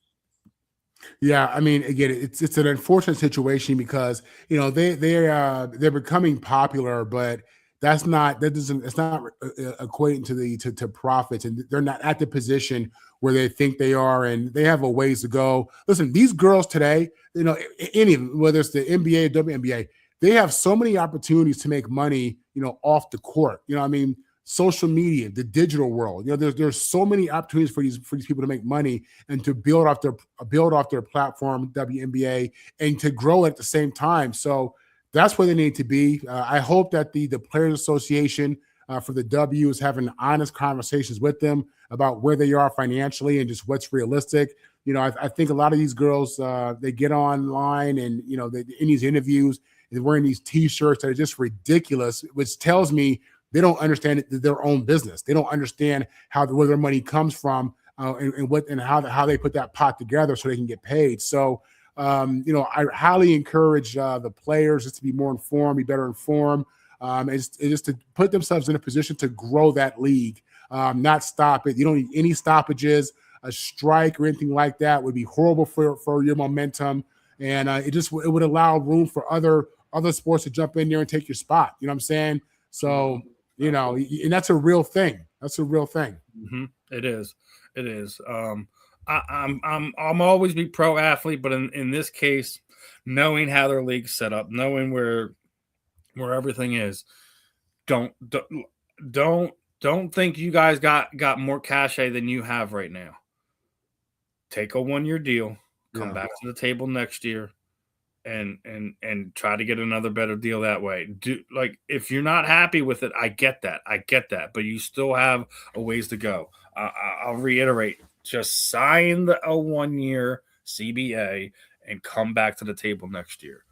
[SPEAKER 2] Yeah, I mean, again, it's an unfortunate situation because they're becoming popular, but it's not equating to profits, and they're not at the position where they think they are, and they have a ways to go. Listen, these girls today, whether it's the NBA or WNBA, they have so many opportunities to make money, off the court. I mean, social media, the digital world. There's so many opportunities for these people to make money and to build off their platform, WNBA, and to grow at the same time. So that's where they need to be. I hope that the Players Association for the W is having honest conversations with them about where they are financially and just what's realistic. I think a lot of these girls, they get online and, in these interviews, they're wearing these T-shirts that are just ridiculous, which tells me they don't understand their own business. They don't understand where their money comes from and how they put that pot together so they can get paid. So, I highly encourage the players just to be more informed, be better informed, and just to put themselves in a position to grow that league, not stop it. You don't need any stoppages. A strike or anything like that would be horrible for your momentum, and it would allow room for other sports to jump in there and take your spot. You know what I'm saying? So. And that's a real thing. That's a real thing.
[SPEAKER 1] Mm-hmm. It is. I'm always be pro athlete, but in this case, knowing how their league's set up, knowing where everything is, don't think you guys got more cachet than you have right now. Take a 1-year deal, come back to the table next year, and try to get another better deal that way. If you're not happy with it, I get that, but you still have a ways to go. I'll reiterate, just sign a 1-year CBA and come back to the table next year.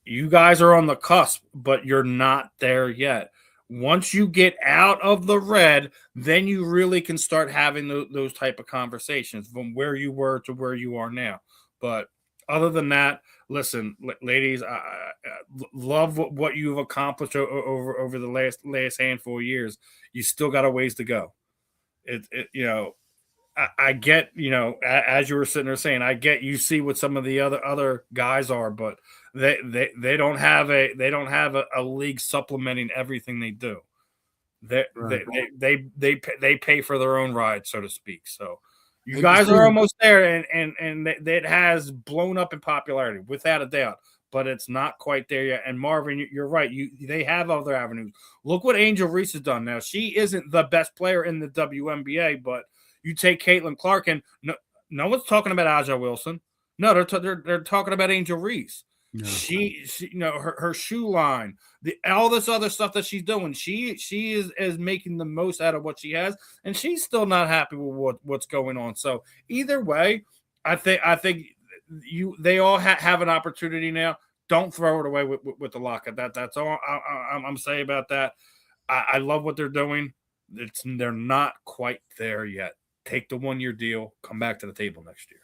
[SPEAKER 1] You guys are on the cusp, but you're not there yet. Once you get out of the red, then you really can start having those type of conversations from where you were to where you are now. But other than that, listen, ladies, I love what you've accomplished over the last handful of years. You still got a ways to go. I get, as you were sitting there saying, I get you see what some of the other guys are, but they don't have a league supplementing everything they do. They pay for their own ride, so to speak. So. You guys are almost there, and it has blown up in popularity, without a doubt, but it's not quite there yet. And Marvin, you're right. They have other avenues. Look what Angel Reese has done. Now, she isn't the best player in the WNBA, but you take Caitlin Clark, and no one's talking about Aja Wilson. No, they're talking about Angel Reese. Yeah. She her shoe line, all this other stuff that she's doing. She is making the most out of what she has, and she's still not happy with what's going on. So either way, I think they all have an opportunity now. Don't throw it away with the lockout. That's all I'm saying about that. I love what they're doing. They're not quite there yet. Take the 1-year deal. Come back to the table next year.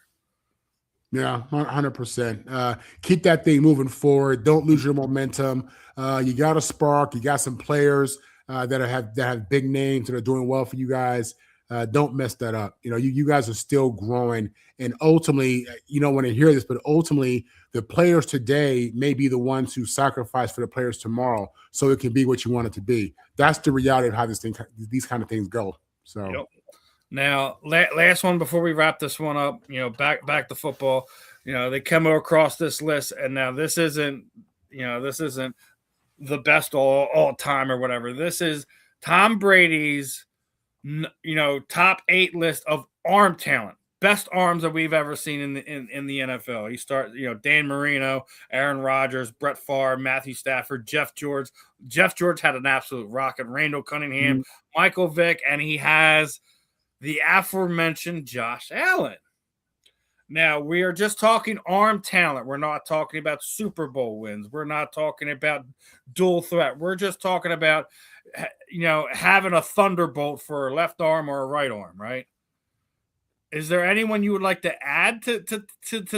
[SPEAKER 2] Yeah, 100%. Keep that thing moving forward. Don't lose your momentum. You got a spark. You got some players that have big names that are doing well for you guys. Don't mess that up. You guys are still growing, and ultimately, you don't want to hear this, but ultimately, the players today may be the ones who sacrifice for the players tomorrow, so it can be what you want it to be. That's the reality of how these kind of things go. So.
[SPEAKER 1] Yep. Now, last one before we wrap this one up. Back to football. They come across this list, and now this isn't the best all time or whatever. This is Tom Brady's top 8 list of arm talent, best arms that we've ever seen in the NFL. You start, Dan Marino, Aaron Rodgers, Brett Favre, Matthew Stafford, Jeff George. Jeff George had an absolute rocket. Randall Cunningham, Michael Vick, and he has the aforementioned Josh Allen. Now, we are just talking arm talent. We're not talking about Super Bowl wins. We're not talking about dual threat. We're just talking about, having a thunderbolt for a left arm or a right arm, right? Is there anyone you would like to add to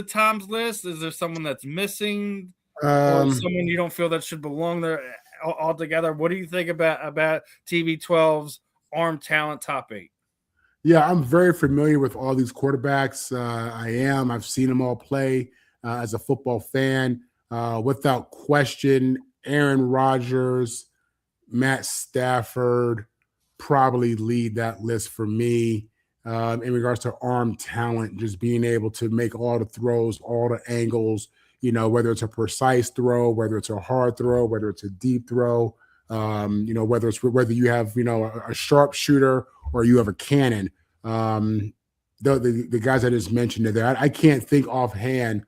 [SPEAKER 1] Tom's list? Is there someone that's missing, or someone you don't feel that should belong there altogether? What do you think about TB12's arm talent top 8?
[SPEAKER 2] Yeah, I'm very familiar with all these quarterbacks. I've seen them all play as a football fan. Without question, Aaron Rodgers, Matt Stafford probably lead that list for me in regards to arm talent, just being able to make all the throws, all the angles, whether it's a precise throw, whether it's a hard throw, whether it's a deep throw, whether you have, a sharpshooter or you have a cannon. The guys I just mentioned there, I can't think offhand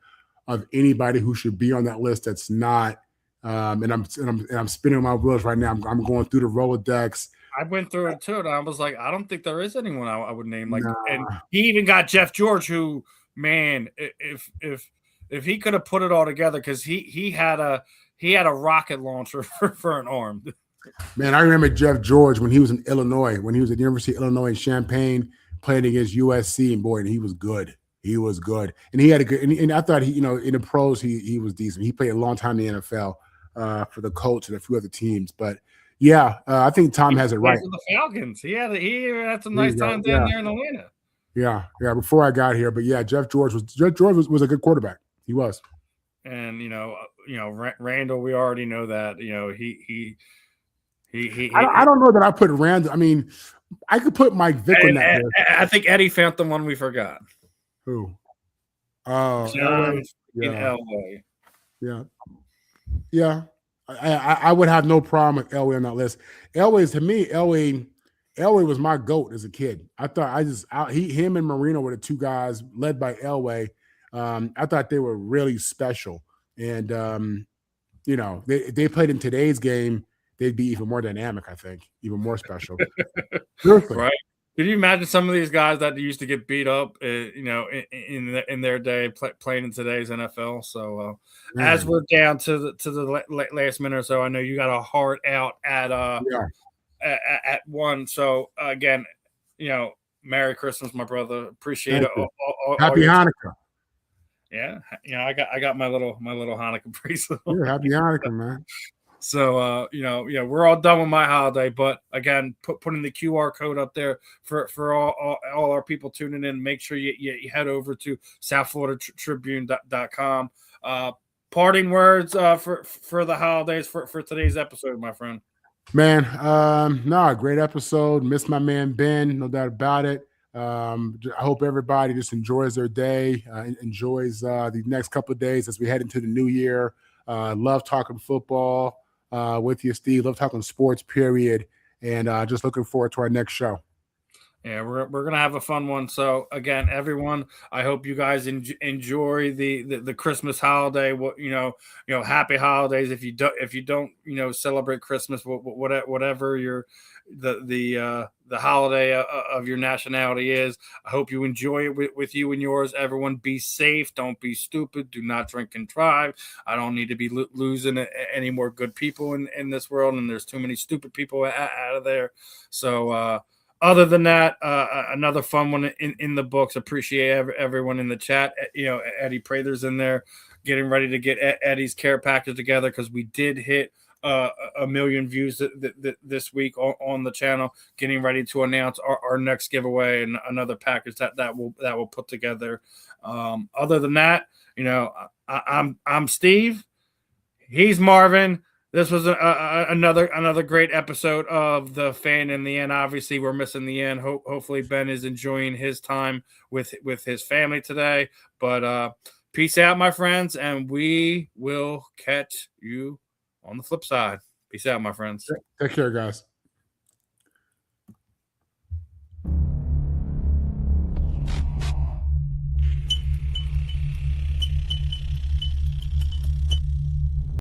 [SPEAKER 2] of anybody who should be on that list that's not. And I'm spinning my wheels right now. I'm going through the Rolodex.
[SPEAKER 1] I went through it too, and I was like, I don't think there is anyone I would name. And he even got Jeff George, who, man, if he could have put it all together, because he had a rocket launcher for an arm.
[SPEAKER 2] Man, I remember Jeff George when he was in Illinois, when he was at the University of Illinois in Champaign, playing against USC, and boy, he was good. He was good, and he had a good. And I thought in the pros he was decent. He played a long time in the NFL for the Colts and a few other teams. But yeah, I think Tom has it right.
[SPEAKER 1] The Falcons. He had some nice time down there in Atlanta.
[SPEAKER 2] Yeah. Before I got here, but yeah, Jeff George was a good quarterback. He was.
[SPEAKER 1] And Randall, we already know that.
[SPEAKER 2] I don't know that I put Randall. I mean, I could put Mike Vick on that list.
[SPEAKER 1] I think Eddie found the one we forgot.
[SPEAKER 2] Who? Oh,
[SPEAKER 1] John in Elway.
[SPEAKER 2] Yeah. I would have no problem with Elway on that list. Elway was my GOAT as a kid. I thought him and Marino were the two guys led by Elway. I thought they were really special. And if they played in today's game, they'd be even more dynamic, I think, even more special.
[SPEAKER 1] Right. Can you imagine some of these guys that used to get beat up, in their day, playing in today's NFL? So, as we're down to the last minute or so, I know you got a heart out at one. So again, Merry Christmas, my brother. Appreciate it.
[SPEAKER 2] Happy Hanukkah.
[SPEAKER 1] Yeah, I got my little Hanukkah bracelet.
[SPEAKER 2] Yeah, happy Hanukkah, man.
[SPEAKER 1] So, we're all done with my holiday, but again, putting the QR code up there for all our people tuning in. Make sure you head over to southfloridatribune.com. Parting words for the holidays for today's episode, my friend.
[SPEAKER 2] Man, great episode. Miss my man Ben, no doubt about it. I hope everybody just enjoys their day, enjoys the next couple of days as we head into the new year. Love talking football with you, Steve. Love talking sports, period. And just looking forward to our next show.
[SPEAKER 1] Yeah, we're gonna have a fun one. So again, everyone, I hope you guys enjoy the Christmas holiday. Happy holidays. If you don't celebrate Christmas, whatever the holiday of your nationality is, I hope you enjoy it with you and yours. Everyone, be safe. Don't be stupid. Do not drink and drive. I don't need to be losing any more good people in this world, and there's too many stupid people out of there. So. Other than that, another fun one in the books. Appreciate everyone in the chat. Eddie Prather's in there getting ready to get Eddie's care package together, because we did hit a million views this week on the channel, getting ready to announce our next giveaway and another package that will put together. Other than that, I'm Steve. He's Marvin. This was another great episode of The Fan in the End. Obviously, we're missing the end. Hopefully, Ben is enjoying his time with his family today. But peace out, my friends, and we will catch you on the flip side. Peace out, my friends.
[SPEAKER 2] Take care, guys.